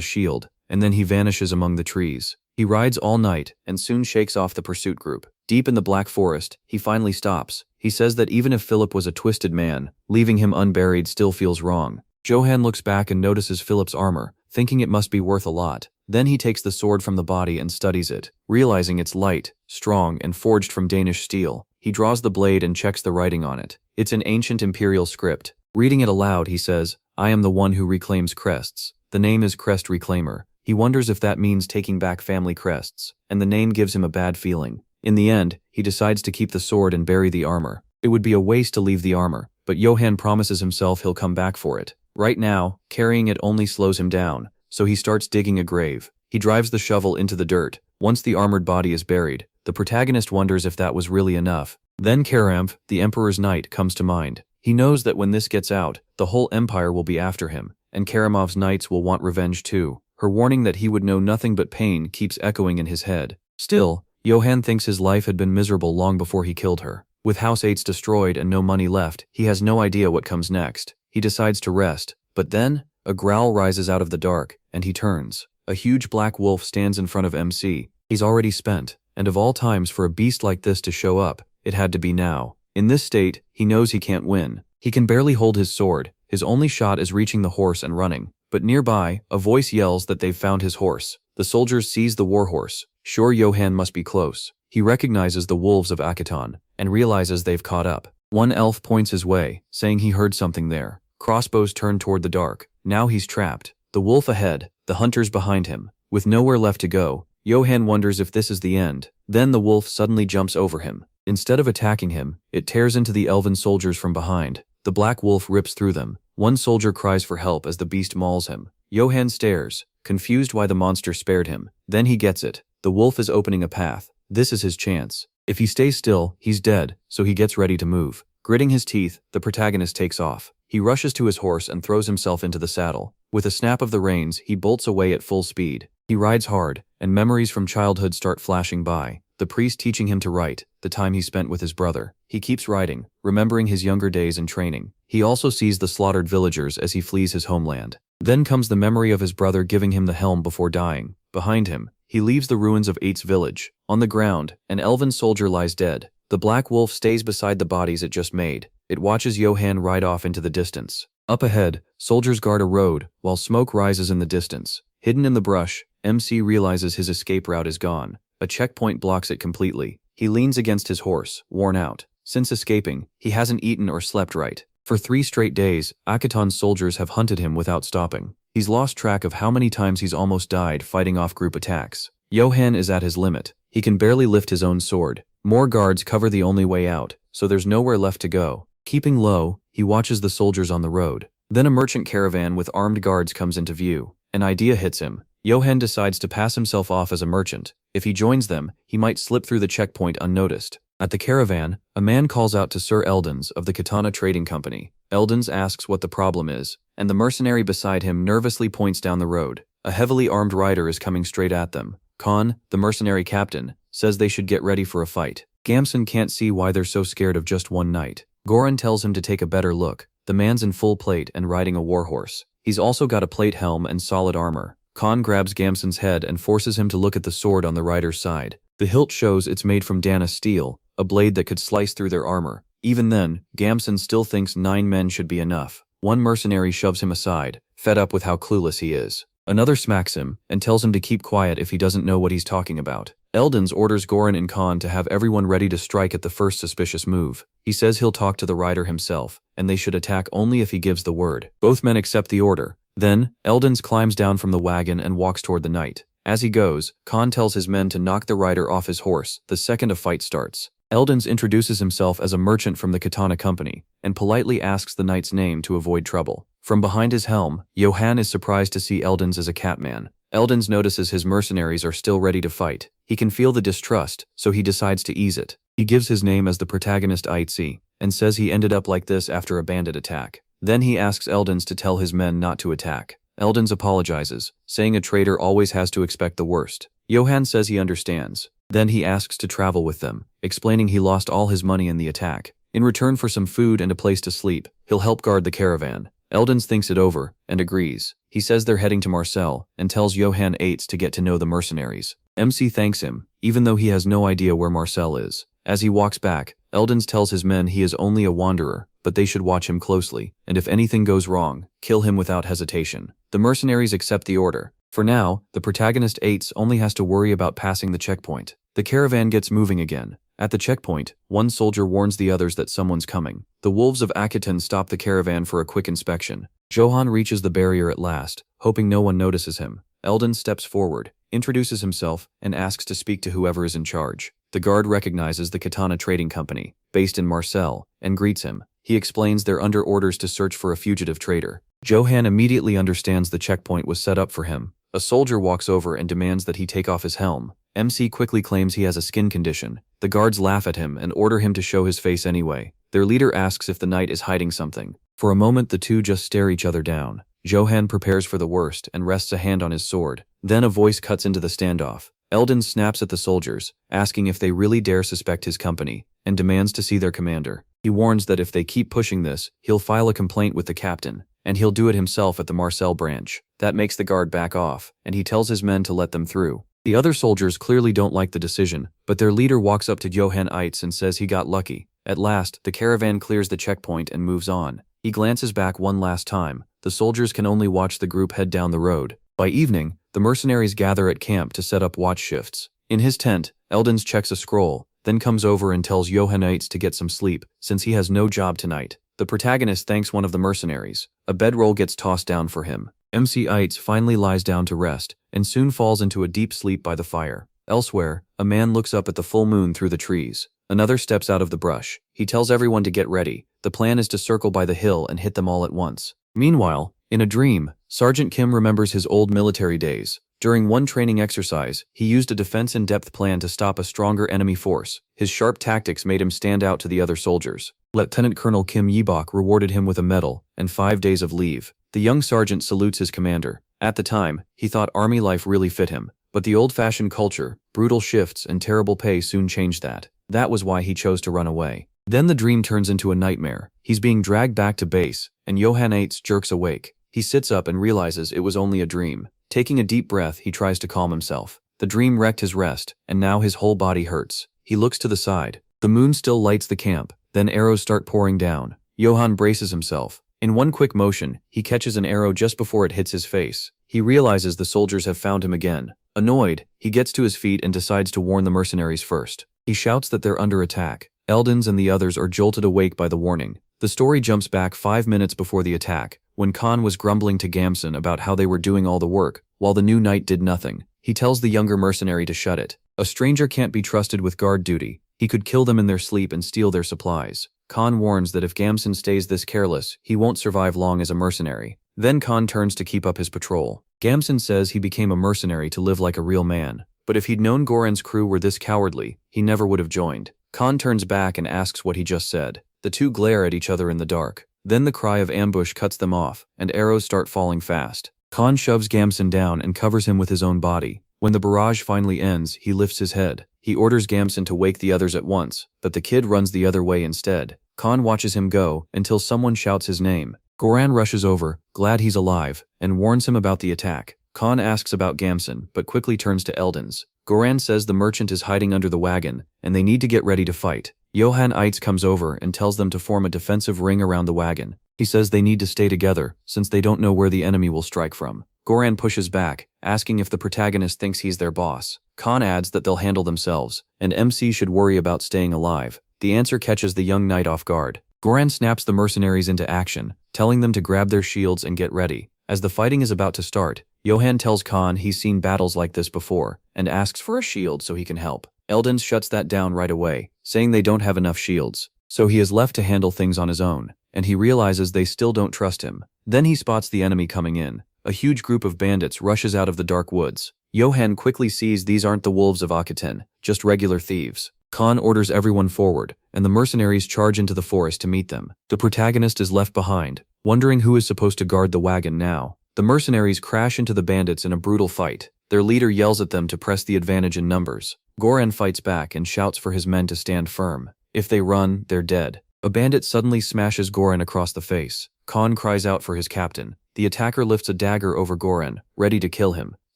[SPEAKER 1] shield, and then he vanishes among the trees. He rides all night and soon shakes off the pursuit group. Deep in the Black Forest, he finally stops. He says that even if Philip was a twisted man, leaving him unburied still feels wrong. Johan looks back and notices Philip's armor, thinking it must be worth a lot. Then he takes the sword from the body and studies it, realizing it's light, strong, and forged from Danish steel. He draws the blade and checks the writing on it. It's an ancient imperial script. Reading it aloud, he says, "I am the one who reclaims crests." The name is Crest Reclaimer. He wonders if that means taking back family crests, and the name gives him a bad feeling. In the end, he decides to keep the sword and bury the armor. It would be a waste to leave the armor, but Johan promises himself he'll come back for it. Right now, carrying it only slows him down, so he starts digging a grave. He drives the shovel into the dirt. Once the armored body is buried, the protagonist wonders if that was really enough. Then Karamv, the Emperor's knight, comes to mind. He knows that when this gets out, the whole empire will be after him, and Karamov's knights will want revenge too. Her warning that he would know nothing but pain keeps echoing in his head. Still, Johan thinks his life had been miserable long before he killed her. With House 8's destroyed and no money left, he has no idea what comes next. He decides to rest, but then, a growl rises out of the dark, and he turns. A huge black wolf stands in front of MC. He's already spent, and of all times for a beast like this to show up, it had to be now. In this state, he knows he can't win. He can barely hold his sword. His only shot is reaching the horse and running. But nearby, a voice yells that they've found his horse. The soldiers seize the warhorse. Sure, Johan must be close. He recognizes the wolves of Akiton, and realizes they've caught up. One elf points his way, saying he heard something there. Crossbows turn toward the dark. Now he's trapped. The wolf ahead, the hunters behind him. With nowhere left to go, Johan wonders if this is the end. Then the wolf suddenly jumps over him. Instead of attacking him, it tears into the elven soldiers from behind. The black wolf rips through them. One soldier cries for help as the beast mauls him. Johan stares, confused why the monster spared him. Then he gets it. The wolf is opening a path. This is his chance. If he stays still, he's dead, so he gets ready to move. Gritting his teeth, the protagonist takes off. He rushes to his horse and throws himself into the saddle. With a snap of the reins, he bolts away at full speed. He rides hard, and memories from childhood start flashing by. The priest teaching him to write, the time he spent with his brother. He keeps riding, remembering his younger days and training. He also sees the slaughtered villagers as he flees his homeland. Then comes the memory of his brother giving him the helm before dying. Behind him, he leaves the ruins of Eight's village. On the ground, an elven soldier lies dead. The black wolf stays beside the bodies it just made. It watches Johan ride off into the distance. Up ahead, soldiers guard a road, while smoke rises in the distance. Hidden in the brush, MC realizes his escape route is gone. A checkpoint blocks it completely. He leans against his horse, worn out. Since escaping, he hasn't eaten or slept right. For 3 straight days, Akiton's soldiers have hunted him without stopping. He's lost track of how many times he's almost died fighting off group attacks. Johan is at his limit. He can barely lift his own sword. More guards cover the only way out, so there's nowhere left to go. Keeping low, he watches the soldiers on the road. Then a merchant caravan with armed guards comes into view. An idea hits him. Johan decides to pass himself off as a merchant. If he joins them, he might slip through the checkpoint unnoticed. At the caravan, a man calls out to Sir Eldons of the Katana Trading Company. Eldons asks what the problem is, and the mercenary beside him nervously points down the road. A heavily armed rider is coming straight at them. Khan, the mercenary captain, says they should get ready for a fight. Gamson can't see why they're so scared of just one knight. Goran tells him to take a better look. The man's in full plate and riding a warhorse. He's also got a plate helm and solid armor. Khan grabs Gamson's head and forces him to look at the sword on the rider's side. The hilt shows it's made from Dana steel, a blade that could slice through their armor. Even then, Gamson still thinks 9 men should be enough. One mercenary shoves him aside, fed up with how clueless he is. Another smacks him and tells him to keep quiet if he doesn't know what he's talking about. Eldons orders Goran and Khan to have everyone ready to strike at the first suspicious move. He says he'll talk to the rider himself, and they should attack only if he gives the word. Both men accept the order. Then, Eldons climbs down from the wagon and walks toward the knight. As he goes, Khan tells his men to knock the rider off his horse the second a fight starts. Eldons introduces himself as a merchant from the Katana Company, and politely asks the knight's name to avoid trouble. From behind his helm, Johan is surprised to see Eldons as a catman. Eldons notices his mercenaries are still ready to fight. He can feel the distrust, so he decides to ease it. He gives his name as the protagonist Aitzi, and says he ended up like this after a bandit attack. Then he asks Eldons to tell his men not to attack. Eldons apologizes, saying a traitor always has to expect the worst. Johan says he understands. Then he asks to travel with them, explaining he lost all his money in the attack. In return for some food and a place to sleep, he'll help guard the caravan. Eldens thinks it over and agrees. He says they're heading to Marcel and tells Johan Eitz to get to know the mercenaries. MC thanks him, even though he has no idea where Marcel is. As he walks back, Eldens tells his men he is only a wanderer, but they should watch him closely, and if anything goes wrong, kill him without hesitation. The mercenaries accept the order. For now, the protagonist Eitz only has to worry about passing the checkpoint. The caravan gets moving again. At the checkpoint, one soldier warns the others that someone's coming. The wolves of Akiton stop the caravan for a quick inspection. Johan reaches the barrier at last, hoping no one notices him. Eldon steps forward, introduces himself, and asks to speak to whoever is in charge. The guard recognizes the Katana Trading Company, based in Marcel, and greets him. He explains they're under orders to search for a fugitive trader. Johan immediately understands the checkpoint was set up for him. A soldier walks over and demands that he take off his helm. MC quickly claims he has a skin condition. The guards laugh at him and order him to show his face anyway. Their leader asks if the knight is hiding something. For a moment the two just stare each other down. Johan prepares for the worst and rests a hand on his sword. Then a voice cuts into the standoff. Eldon snaps at the soldiers, asking if they really dare suspect his company, and demands to see their commander. He warns that if they keep pushing this, he'll file a complaint with the captain, and he'll do it himself at the Marcel branch. That makes the guard back off, and he tells his men to let them through. The other soldiers clearly don't like the decision, but their leader walks up to Johan Eitz and says he got lucky. At last, the caravan clears the checkpoint and moves on. He glances back one last time. The soldiers can only watch the group head down the road. By evening, the mercenaries gather at camp to set up watch shifts. In his tent, Eldens checks a scroll, then comes over and tells Johan Eitz to get some sleep, since he has no job tonight. The protagonist thanks one of the mercenaries. A bedroll gets tossed down for him. MC Eitz finally lies down to rest, and soon falls into a deep sleep by the fire. Elsewhere, a man looks up at the full moon through the trees. Another steps out of the brush. He tells everyone to get ready. The plan is to circle by the hill and hit them all at once. Meanwhile, in a dream, Sergeant Kim remembers his old military days. During one training exercise, he used a defense-in-depth plan to stop a stronger enemy force. His sharp tactics made him stand out to the other soldiers. Lieutenant Colonel Kim Yibok rewarded him with a medal and 5 days of leave. The young sergeant salutes his commander. At the time, he thought army life really fit him, but the old-fashioned culture, brutal shifts, and terrible pay soon changed that. That was why he chose to run away. Then the dream turns into a nightmare. He's being dragged back to base, and Johan Eitz jerks awake. He sits up and realizes it was only a dream. Taking a deep breath, he tries to calm himself. The dream wrecked his rest, and now his whole body hurts. He looks to the side. The moon still lights the camp, then arrows start pouring down. Johan braces himself. In one quick motion, he catches an arrow just before it hits his face. He realizes the soldiers have found him again. Annoyed, he gets to his feet and decides to warn the mercenaries first. He shouts that they're under attack. Eldens and the others are jolted awake by the warning. The story jumps back 5 minutes before the attack, when Khan was grumbling to Gamson about how they were doing all the work, while the new knight did nothing. He tells the younger mercenary to shut it. A stranger can't be trusted with guard duty. He could kill them in their sleep and steal their supplies. Khan warns that if Gamson stays this careless, he won't survive long as a mercenary. Then Khan turns to keep up his patrol. Gamson says he became a mercenary to live like a real man, but if he'd known Goran's crew were this cowardly, he never would have joined. Khan turns back and asks what he just said. The two glare at each other in the dark. Then the cry of ambush cuts them off, and arrows start falling fast. Khan shoves Gamson down and covers him with his own body. When the barrage finally ends, he lifts his head. He orders Gamson to wake the others at once, but the kid runs the other way instead. Khan watches him go until someone shouts his name. Goran rushes over, glad he's alive, and warns him about the attack. Khan asks about Gamson, but quickly turns to Eldens. Goran says the merchant is hiding under the wagon, and they need to get ready to fight. Johan Eitz comes over and tells them to form a defensive ring around the wagon. He says they need to stay together, since they don't know where the enemy will strike from. Goran pushes back, asking if the protagonist thinks he's their boss. Khan adds that they'll handle themselves, and MC should worry about staying alive. The answer catches the young knight off guard. Goran snaps the mercenaries into action, telling them to grab their shields and get ready. As the fighting is about to start, Johan tells Khan he's seen battles like this before, and asks for a shield so he can help. Eldens shuts that down right away, saying they don't have enough shields. So he is left to handle things on his own, and he realizes they still don't trust him. Then he spots the enemy coming in. A huge group of bandits rushes out of the dark woods. Johan quickly sees these aren't the wolves of Akiton, just regular thieves. Khan orders everyone forward, and the mercenaries charge into the forest to meet them. The protagonist is left behind, wondering who is supposed to guard the wagon now. The mercenaries crash into the bandits in a brutal fight. Their leader yells at them to press the advantage in numbers. Goran fights back and shouts for his men to stand firm. If they run, they're dead. A bandit suddenly smashes Goran across the face. Khan cries out for his captain. The attacker lifts a dagger over Goran, ready to kill him.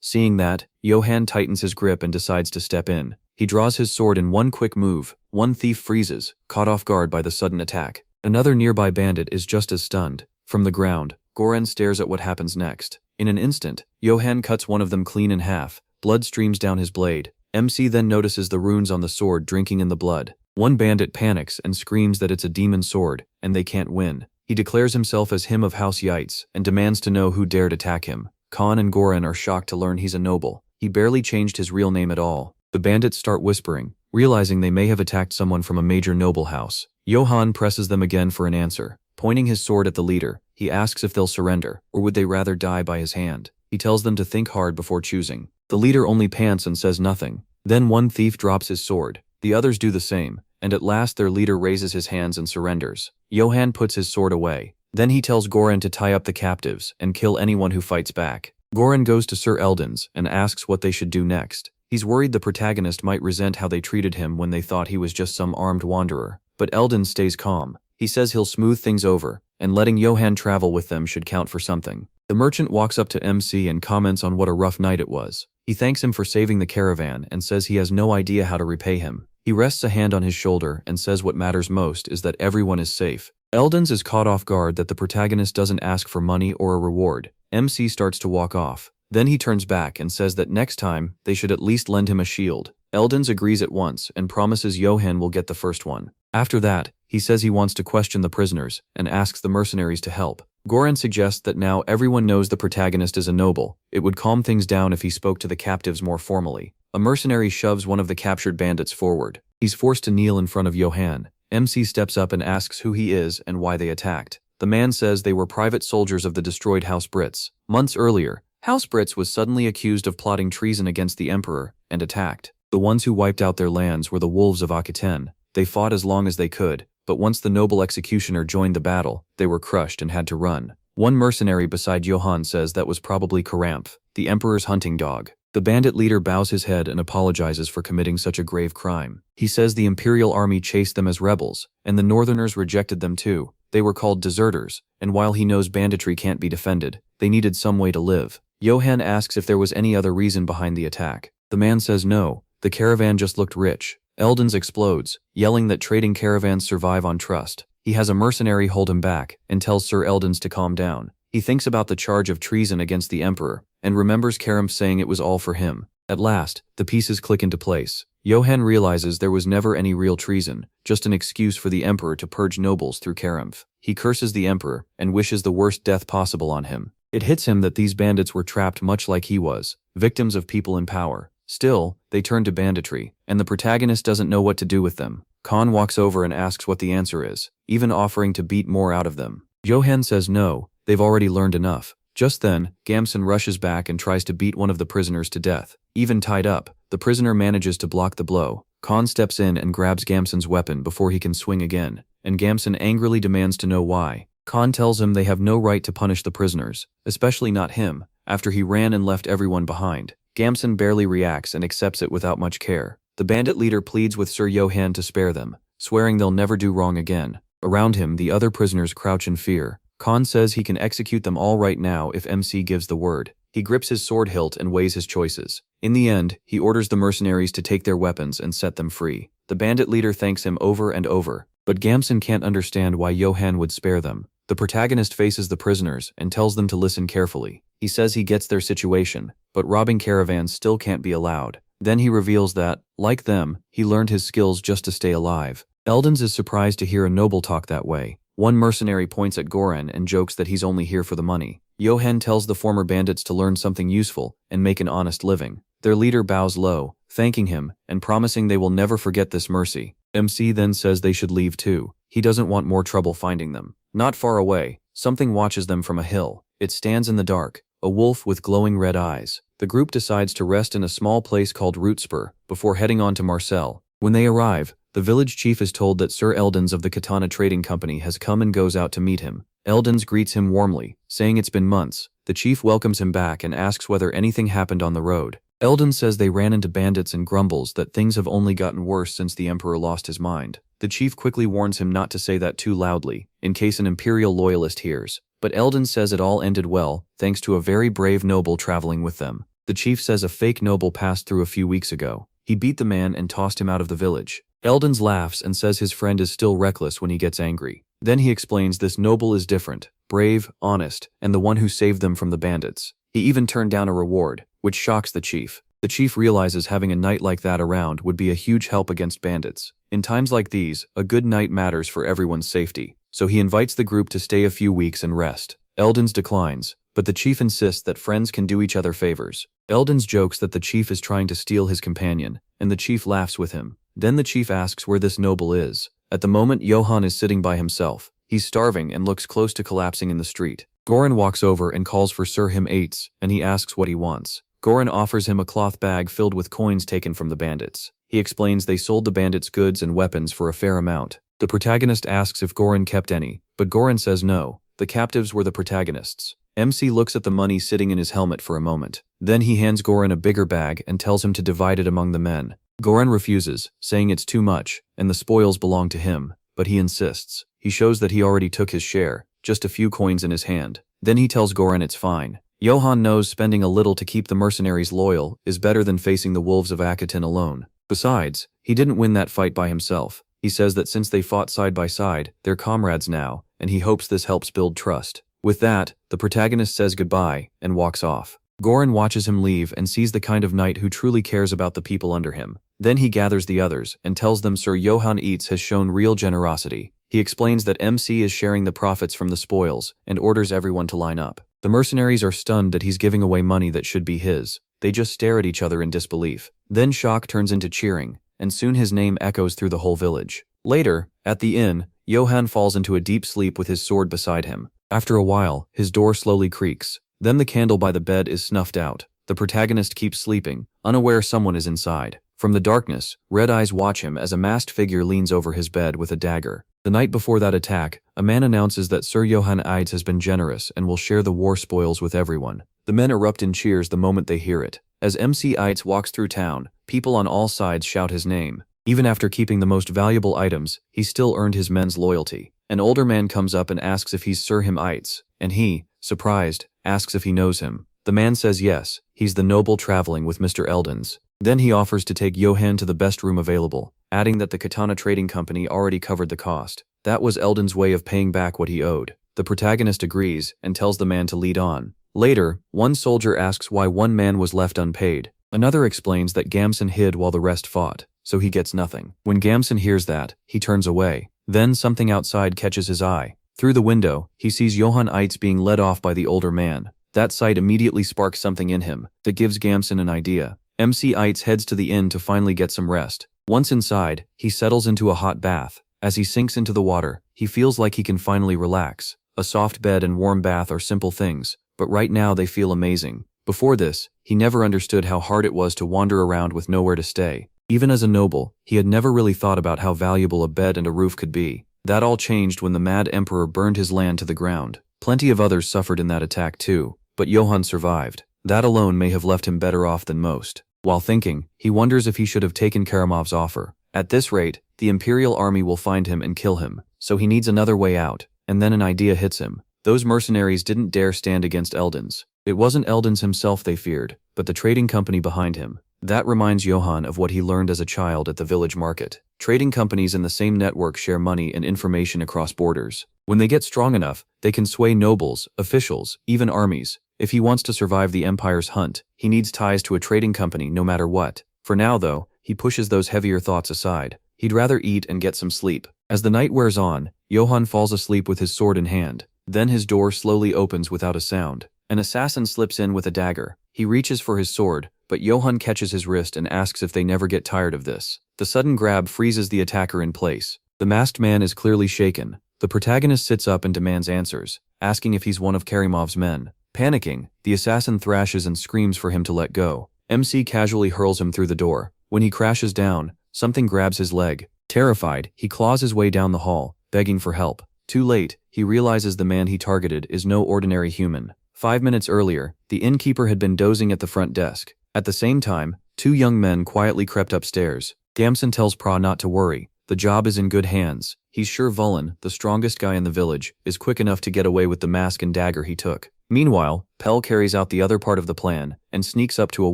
[SPEAKER 1] Seeing that, Johan tightens his grip and decides to step in. He draws his sword in one quick move. One thief freezes, caught off guard by the sudden attack. Another nearby bandit is just as stunned. From the ground, Goran stares at what happens next. In an instant, Johan cuts one of them clean in half. Blood streams down his blade. MC then notices the runes on the sword drinking in the blood. One bandit panics and screams that it's a demon sword, and they can't win. He declares himself as him of House Yates and demands to know who dared attack him. Khan and Goran are shocked to learn he's a noble. He barely changed his real name at all. The bandits start whispering, realizing they may have attacked someone from a major noble house. Johan presses them again for an answer. Pointing his sword at the leader, he asks if they'll surrender, or would they rather die by his hand. He tells them to think hard before choosing. The leader only pants and says nothing. Then one thief drops his sword. The others do the same, and at last their leader raises his hands and surrenders. Johan puts his sword away. Then he tells Goran to tie up the captives and kill anyone who fights back. Goran goes to Sir Eldon's and asks what they should do next. He's worried the protagonist might resent how they treated him when they thought he was just some armed wanderer. But Eldon stays calm. He says he'll smooth things over, and letting Johan travel with them should count for something. The merchant walks up to MC and comments on what a rough night it was. He thanks him for saving the caravan and says he has no idea how to repay him. He rests a hand on his shoulder and says what matters most is that everyone is safe. Eldon's is caught off guard that the protagonist doesn't ask for money or a reward. MC starts to walk off. Then he turns back and says that next time, they should at least lend him a shield. Eldon's agrees at once and promises Johan will get the first one. After that, he says he wants to question the prisoners and asks the mercenaries to help. Goran suggests that now everyone knows the protagonist is a noble. It would calm things down if he spoke to the captives more formally. A mercenary shoves one of the captured bandits forward. He's forced to kneel in front of Johan. MC steps up and asks who he is and why they attacked. The man says they were private soldiers of the destroyed House Brits. Months earlier, House Brits was suddenly accused of plotting treason against the emperor and attacked. The ones who wiped out their lands were the wolves of Aquitaine. They fought as long as they could, but once the noble executioner joined the battle, they were crushed and had to run. One mercenary beside Johan says that was probably Karamph, the emperor's hunting dog. The bandit leader bows his head and apologizes for committing such a grave crime. He says the imperial army chased them as rebels, and the northerners rejected them too. They were called deserters, and while he knows banditry can't be defended, they needed some way to live. Johan asks if there was any other reason behind the attack. The man says no, the caravan just looked rich. Eldon's explodes, yelling that trading caravans survive on trust. He has a mercenary hold him back and tells Sir Eldon's to calm down. He thinks about the charge of treason against the emperor and remembers Karamph saying it was all for him. At last, the pieces click into place. Johan realizes there was never any real treason, just an excuse for the emperor to purge nobles through Karamph. He curses the emperor and wishes the worst death possible on him. It hits him that these bandits were trapped much like he was, victims of people in power. Still, they turn to banditry, and the protagonist doesn't know what to do with them. Khan walks over and asks what the answer is, even offering to beat more out of them. Johan says no, they've already learned enough. Just then, Gamson rushes back and tries to beat one of the prisoners to death. Even tied up, the prisoner manages to block the blow. Khan steps in and grabs Gamson's weapon before he can swing again, and Gamson angrily demands to know why. Khan tells him they have no right to punish the prisoners, especially not him, after he ran and left everyone behind. Gamson barely reacts and accepts it without much care. The bandit leader pleads with Sir Johan to spare them, swearing they'll never do wrong again. Around him, the other prisoners crouch in fear. Khan says he can execute them all right now if MC gives the word. He grips his sword hilt and weighs his choices. In the end, he orders the mercenaries to take their weapons and set them free. The bandit leader thanks him over and over, but Gamson can't understand why Johan would spare them. The protagonist faces the prisoners and tells them to listen carefully. He says he gets their situation, but robbing caravans still can't be allowed. Then he reveals that, like them, he learned his skills just to stay alive. Eldon's is surprised to hear a noble talk that way. One mercenary points at Goran and jokes that he's only here for the money. Johan tells the former bandits to learn something useful and make an honest living. Their leader bows low, thanking him and promising they will never forget this mercy. MC then says they should leave too. He doesn't want more trouble finding them. Not far away, something watches them from a hill. It stands in the dark, a wolf with glowing red eyes. The group decides to rest in a small place called Rootspur before heading on to Marcel. When they arrive, the village chief is told that Sir Eldon's of the Katana Trading Company has come and goes out to meet him. Eldons greets him warmly, saying it's been months. The chief welcomes him back and asks whether anything happened on the road. Eldon says they ran into bandits and grumbles that things have only gotten worse since the emperor lost his mind. The chief quickly warns him not to say that too loudly, in case an imperial loyalist hears. But Eldon says it all ended well, thanks to a very brave noble traveling with them. The chief says a fake noble passed through a few weeks ago. He beat the man and tossed him out of the village. Eldons laughs and says his friend is still reckless when he gets angry. Then he explains this noble is different, brave, honest, and the one who saved them from the bandits. He even turned down a reward, which shocks the chief. The chief realizes having a knight like that around would be a huge help against bandits. In times like these, a good knight matters for everyone's safety, so he invites the group to stay a few weeks and rest. Eldons declines, but the chief insists that friends can do each other favors. Eldons jokes that the chief is trying to steal his companion, and the chief laughs with him. Then the chief asks where this noble is. At the moment, Johann is sitting by himself. He's starving and looks close to collapsing in the street. Goran walks over and calls for Sir Him Eights, and he asks what he wants. Goran offers him a cloth bag filled with coins taken from the bandits. He explains they sold the bandits goods and weapons for a fair amount. The protagonist asks if Goran kept any, but Goran says no. The captives were the protagonists. MC looks at the money sitting in his helmet for a moment. Then he hands Goran a bigger bag and tells him to divide it among the men. Goran refuses, saying it's too much, and the spoils belong to him, but he insists. He shows that he already took his share, just a few coins in his hand. Then he tells Goran it's fine. Johann knows spending a little to keep the mercenaries loyal is better than facing the wolves of Akaton alone. Besides, he didn't win that fight by himself. He says that since they fought side by side, they're comrades now, and he hopes this helps build trust. With that, the protagonist says goodbye and walks off. Goran watches him leave and sees the kind of knight who truly cares about the people under him. Then he gathers the others and tells them Sir Johann Eats has shown real generosity. He explains that MC is sharing the profits from the spoils and orders everyone to line up. The mercenaries are stunned that he's giving away money that should be his. They just stare at each other in disbelief. Then shock turns into cheering, and soon his name echoes through the whole village. Later, at the inn, Johann falls into a deep sleep with his sword beside him. After a while, his door slowly creaks. Then the candle by the bed is snuffed out. The protagonist keeps sleeping, unaware someone is inside. From the darkness, red eyes watch him as a masked figure leans over his bed with a dagger. The night before that attack, a man announces that Sir Johann Eids has been generous and will share the war spoils with everyone. The men erupt in cheers the moment they hear it. As MC Eids walks through town, people on all sides shout his name. Even after keeping the most valuable items, he still earned his men's loyalty. An older man comes up and asks if he's Sir Him Eids, and he, surprised, asks if he knows him. The man says yes, he's the noble traveling with Mr. Eldons. Then he offers to take Johann to the best room available, adding that the Katana Trading Company already covered the cost. That was Eldon's way of paying back what he owed. The protagonist agrees and tells the man to lead on. Later, one soldier asks why one man was left unpaid. Another explains that Gamson hid while the rest fought, so he gets nothing. When Gamson hears that, he turns away. Then something outside catches his eye. Through the window, he sees Johann Eitz being led off by the older man. That sight immediately sparks something in him that gives Gamson an idea. MC Eitz heads to the inn to finally get some rest. Once inside, he settles into a hot bath. As he sinks into the water, he feels like he can finally relax. A soft bed and warm bath are simple things, but right now they feel amazing. Before this, he never understood how hard it was to wander around with nowhere to stay. Even as a noble, he had never really thought about how valuable a bed and a roof could be. That all changed when the Mad Emperor burned his land to the ground. Plenty of others suffered in that attack too, but Johann survived. That alone may have left him better off than most. While thinking, he wonders if he should have taken Karamov's offer. At this rate, the Imperial army will find him and kill him, so he needs another way out, and then an idea hits him. Those mercenaries didn't dare stand against Eldons. It wasn't Eldons himself they feared, but the trading company behind him. That reminds Johann of what he learned as a child at the village market. Trading companies in the same network share money and information across borders. When they get strong enough, they can sway nobles, officials, even armies. If he wants to survive the Empire's hunt, he needs ties to a trading company no matter what. For now though, he pushes those heavier thoughts aside. He'd rather eat and get some sleep. As the night wears on, Johann falls asleep with his sword in hand. Then his door slowly opens without a sound. An assassin slips in with a dagger. He reaches for his sword, but Johann catches his wrist and asks if they never get tired of this. The sudden grab freezes the attacker in place. The masked man is clearly shaken. The protagonist sits up and demands answers, asking if he's one of Karimov's men. Panicking, the assassin thrashes and screams for him to let go. MC casually hurls him through the door. When he crashes down, something grabs his leg. Terrified, he claws his way down the hall, begging for help. Too late, he realizes the man he targeted is no ordinary human. 5 minutes earlier, the innkeeper had been dozing at the front desk. At the same time, 2 young men quietly crept upstairs. Gamson tells Pra not to worry. The job is in good hands. He's sure Vulin, the strongest guy in the village, is quick enough to get away with the mask and dagger he took. Meanwhile, Pell carries out the other part of the plan and sneaks up to a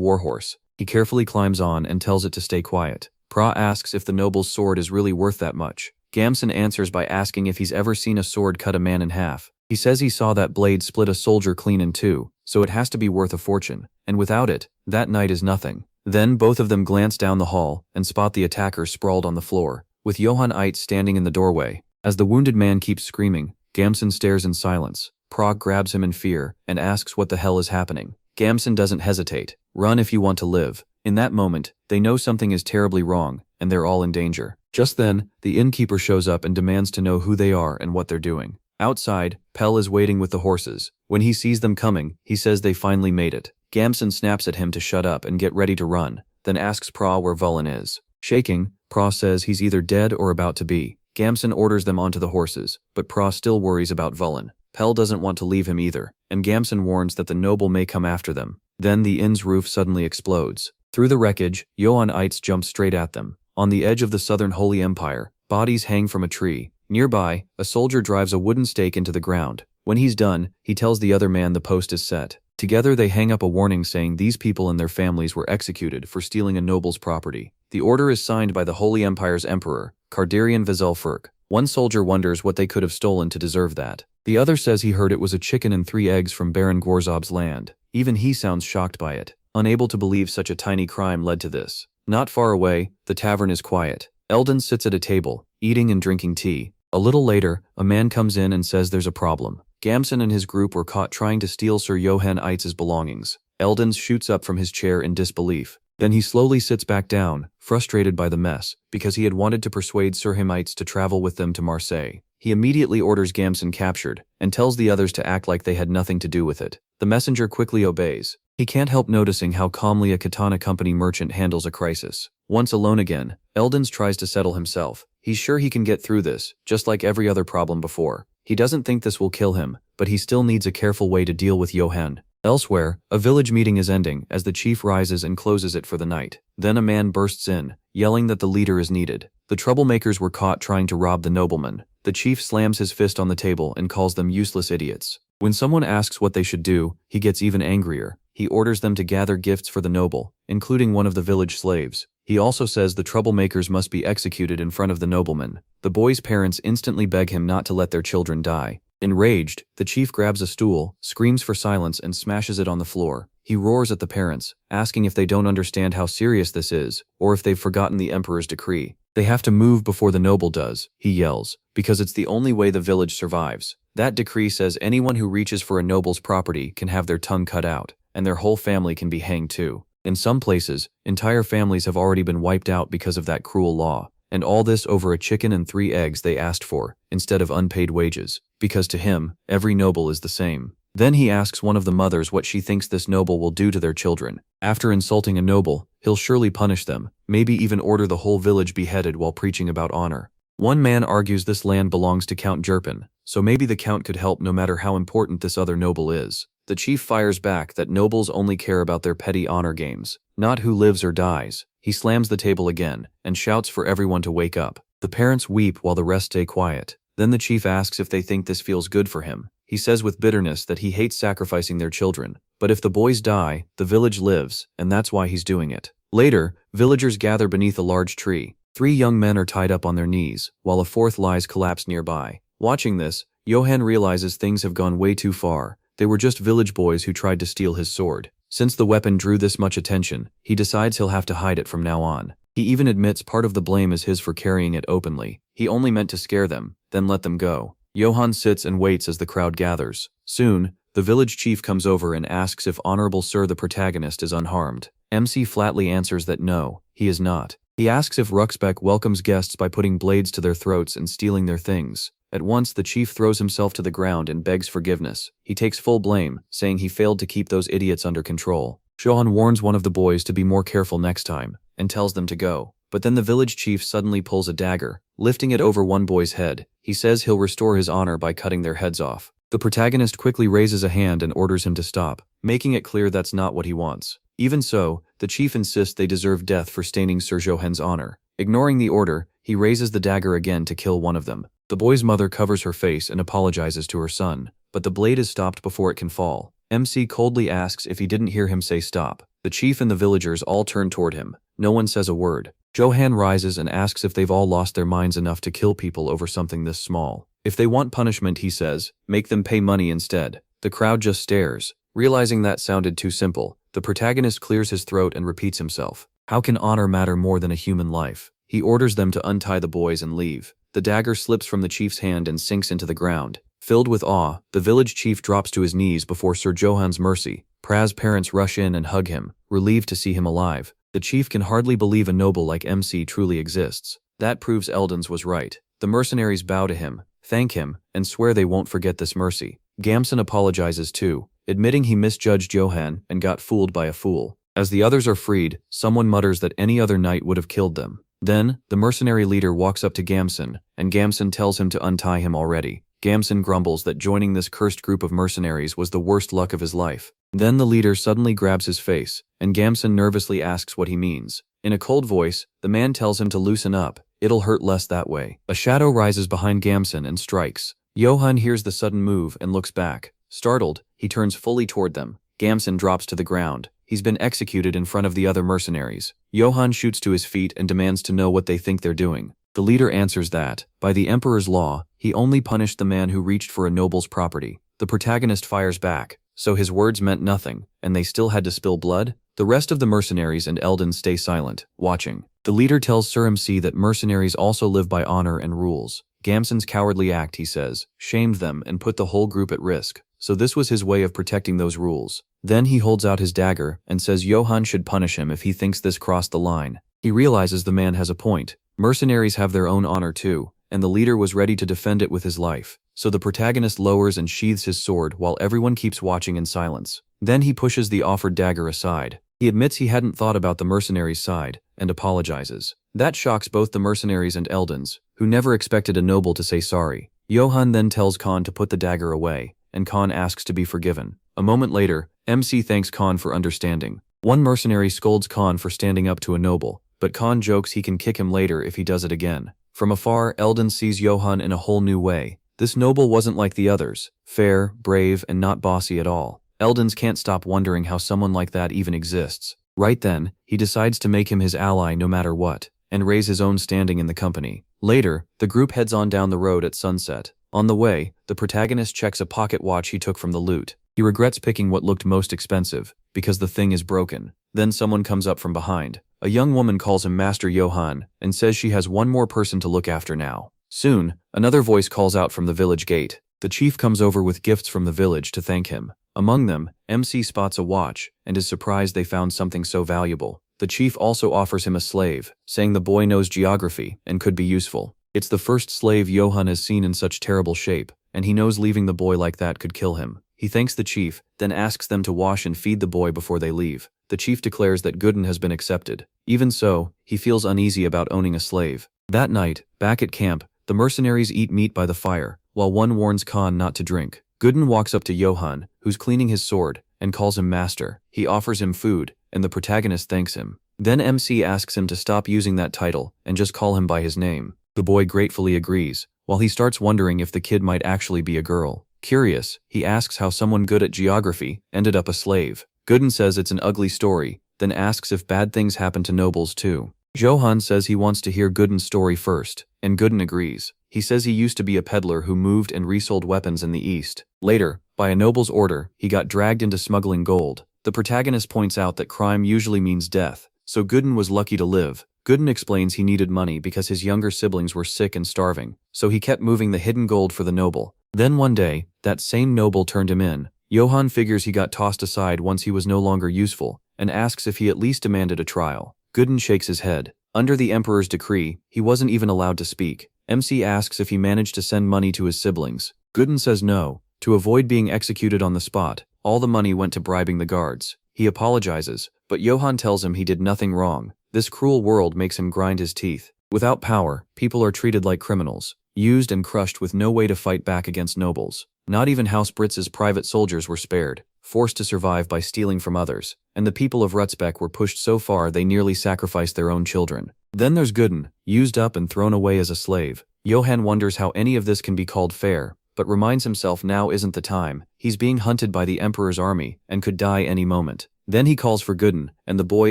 [SPEAKER 1] warhorse. He carefully climbs on and tells it to stay quiet. Pra asks if the noble's sword is really worth that much. Gamson answers by asking if he's ever seen a sword cut a man in half. He says he saw that blade split a soldier clean in two, so it has to be worth a fortune, and without it, that knight is nothing. Then both of them glance down the hall and spot the attacker sprawled on the floor, with Johann Eitz standing in the doorway. As the wounded man keeps screaming, Gamson stares in silence. Prague grabs him in fear and asks what the hell is happening. Gamson doesn't hesitate. Run if you want to live. In that moment, they know something is terribly wrong, and they're all in danger. Just then, the innkeeper shows up and demands to know who they are and what they're doing. Outside, Pell is waiting with the horses. When he sees them coming, he says they finally made it. Gamson snaps at him to shut up and get ready to run, then asks Pra where Vulin is. Shaking, Pra says he's either dead or about to be. Gamson orders them onto the horses, but Pra still worries about Vulin. Pell doesn't want to leave him either, and Gamson warns that the noble may come after them. Then the inn's roof suddenly explodes. Through the wreckage, Johann Eitz jumps straight at them. On the edge of the southern Holy Empire, bodies hang from a tree. Nearby, a soldier drives a wooden stake into the ground. When he's done, he tells the other man the post is set. Together they hang up a warning saying these people and their families were executed for stealing a noble's property. The order is signed by the Holy Empire's emperor, Kardarian Vazelfurk. One soldier wonders what they could have stolen to deserve that. The other says he heard it was a chicken and 3 eggs from Baron Gorzob's land. Even he sounds shocked by it, unable to believe such a tiny crime led to this. Not far away, the tavern is quiet. Eldon sits at a table, eating and drinking tea. A little later, a man comes in and says there's a problem. Gamson and his group were caught trying to steal Sir Johann Eitz's belongings. Eldon shoots up from his chair in disbelief. Then he slowly sits back down, frustrated by the mess, because he had wanted to persuade Sir Johann Eitz to travel with them to Marseille. He immediately orders Gamson captured, and tells the others to act like they had nothing to do with it. The messenger quickly obeys. He can't help noticing how calmly a Katana Company merchant handles a crisis. Once alone again, Eldons tries to settle himself. He's sure he can get through this, just like every other problem before. He doesn't think this will kill him, but he still needs a careful way to deal with Johann. Elsewhere, a village meeting is ending as the chief rises and closes it for the night. Then a man bursts in, yelling that the leader is needed. The troublemakers were caught trying to rob the nobleman. The chief slams his fist on the table and calls them useless idiots. When someone asks what they should do, he gets even angrier. He orders them to gather gifts for the noble, including one of the village slaves. He also says the troublemakers must be executed in front of the nobleman. The boy's parents instantly beg him not to let their children die. Enraged, the chief grabs a stool, screams for silence and smashes it on the floor. He roars at the parents, asking if they don't understand how serious this is, or if they've forgotten the emperor's decree. They have to move before the noble does, he yells, because it's the only way the village survives. That decree says anyone who reaches for a noble's property can have their tongue cut out, and their whole family can be hanged too. In some places, entire families have already been wiped out because of that cruel law. And all this over a chicken and 3 eggs they asked for, instead of unpaid wages, because to him, every noble is the same. Then he asks one of the mothers what she thinks this noble will do to their children. After insulting a noble, he'll surely punish them, maybe even order the whole village beheaded while preaching about honor. One man argues this land belongs to Count Jerpin, so maybe the count could help no matter how important this other noble is. The chief fires back that nobles only care about their petty honor games, not who lives or dies. He slams the table again, and shouts for everyone to wake up. The parents weep while the rest stay quiet. Then the chief asks if they think this feels good for him. He says with bitterness that he hates sacrificing their children, but if the boys die, the village lives, and that's why he's doing it. Later, villagers gather beneath a large tree. 3 young men are tied up on their knees, while a 4th lies collapsed nearby. Watching this, Johann realizes things have gone way too far. They were just village boys who tried to steal his sword. Since the weapon drew this much attention, he decides he'll have to hide it from now on. He even admits part of the blame is his for carrying it openly. He only meant to scare them, then let them go. Johann sits and waits as the crowd gathers. Soon, the village chief comes over and asks if Honorable Sir the protagonist is unharmed. MC flatly answers that no, he is not. He asks if Ruxbeck welcomes guests by putting blades to their throats and stealing their things. At once, the chief throws himself to the ground and begs forgiveness. He takes full blame, saying he failed to keep those idiots under control. Johann warns one of the boys to be more careful next time, and tells them to go. But then the village chief suddenly pulls a dagger, lifting it over one boy's head. He says he'll restore his honor by cutting their heads off. The protagonist quickly raises a hand and orders him to stop, making it clear that's not what he wants. Even so, the chief insists they deserve death for staining Sir Johan's honor. Ignoring the order, he raises the dagger again to kill one of them. The boy's mother covers her face and apologizes to her son, but the blade is stopped before it can fall. MC coldly asks if he didn't hear him say stop. The chief and the villagers all turn toward him. No one says a word. Johan rises and asks if they've all lost their minds enough to kill people over something this small. If they want punishment, he says, make them pay money instead. The crowd just stares. Realizing that sounded too simple, the protagonist clears his throat and repeats himself. How can honor matter more than a human life? He orders them to untie the boys and leave. The dagger slips from the chief's hand and sinks into the ground. Filled with awe, the village chief drops to his knees before Sir Johan's mercy. Praz's parents rush in and hug him, relieved to see him alive. The chief can hardly believe a noble like MC truly exists. That proves Eldons was right. The mercenaries bow to him, thank him, and swear they won't forget this mercy. Gamson apologizes too, admitting he misjudged Johan and got fooled by a fool. As the others are freed, someone mutters that any other knight would have killed them. Then, the mercenary leader walks up to Gamson, and Gamson tells him to untie him already. Gamson grumbles that joining this cursed group of mercenaries was the worst luck of his life. Then the leader suddenly grabs his face, and Gamson nervously asks what he means. In a cold voice, the man tells him to loosen up. It'll hurt less that way. A shadow rises behind Gamson and strikes. Johan hears the sudden move and looks back. Startled, he turns fully toward them. Gamson drops to the ground. He's been executed in front of the other mercenaries. Johan shoots to his feet and demands to know what they think they're doing. The leader answers that, by the Emperor's law, he only punished the man who reached for a noble's property. The protagonist fires back, so his words meant nothing, and they still had to spill blood? The rest of the mercenaries and Eldon stay silent, watching. The leader tells Sir MC that mercenaries also live by honor and rules. Gamson's cowardly act, he says, shamed them and put the whole group at risk, so this was his way of protecting those rules. Then he holds out his dagger and says Johan should punish him if he thinks this crossed the line. He realizes the man has a point. Mercenaries have their own honor too, and the leader was ready to defend it with his life. So the protagonist lowers and sheathes his sword while everyone keeps watching in silence. Then he pushes the offered dagger aside. He admits he hadn't thought about the mercenaries' side, and apologizes. That shocks both the mercenaries and Eldons, who never expected a noble to say sorry. Johan then tells Khan to put the dagger away, and Khan asks to be forgiven. A moment later, MC thanks Khan for understanding. One mercenary scolds Khan for standing up to a noble, but Khan jokes he can kick him later if he does it again. From afar, Eldon sees Johan in a whole new way. This noble wasn't like the others, fair, brave, and not bossy at all. Eldons can't stop wondering how someone like that even exists. Right then, he decides to make him his ally no matter what, and raise his own standing in the company. Later, the group heads on down the road at sunset. On the way, the protagonist checks a pocket watch he took from the loot. He regrets picking what looked most expensive, because the thing is broken. Then someone comes up from behind. A young woman calls him Master Johan, and says she has one more person to look after now. Soon, another voice calls out from the village gate. The chief comes over with gifts from the village to thank him. Among them, MC spots a watch, and is surprised they found something so valuable. The chief also offers him a slave, saying the boy knows geography and could be useful. It's the first slave Johan has seen in such terrible shape, and he knows leaving the boy like that could kill him. He thanks the chief, then asks them to wash and feed the boy before they leave. The chief declares that Gooden has been accepted. Even so, he feels uneasy about owning a slave. That night, back at camp, the mercenaries eat meat by the fire, while one warns Khan not to drink. Gooden walks up to Johan, who's cleaning his sword, and calls him master. He offers him food, and the protagonist thanks him. Then MC asks him to stop using that title and just call him by his name. The boy gratefully agrees, while he starts wondering if the kid might actually be a girl. Curious, he asks how someone good at geography ended up a slave. Gooden says it's an ugly story, then asks if bad things happen to nobles too. Johan says he wants to hear Gooden's story first, and Gooden agrees. He says he used to be a peddler who moved and resold weapons in the east. Later, by a noble's order, he got dragged into smuggling gold. The protagonist points out that crime usually means death, so Gooden was lucky to live. Gooden explains he needed money because his younger siblings were sick and starving, so he kept moving the hidden gold for the noble. Then one day, that same noble turned him in. Johan figures he got tossed aside once he was no longer useful, and asks if he at least demanded a trial. Gooden shakes his head. Under the Emperor's decree, he wasn't even allowed to speak. MC asks if he managed to send money to his siblings. Gooden says no. To avoid being executed on the spot, all the money went to bribing the guards. He apologizes, but Johan tells him he did nothing wrong. This cruel world makes him grind his teeth. Without power, people are treated like criminals, used and crushed with no way to fight back against nobles. Not even House Britz's private soldiers were spared, forced to survive by stealing from others, and the people of Rutzbeck were pushed so far they nearly sacrificed their own children. Then there's Gooden, used up and thrown away as a slave. Johann wonders how any of this can be called fair, but reminds himself now isn't the time. He's being hunted by the Emperor's army and could die any moment. Then he calls for Gooden, and the boy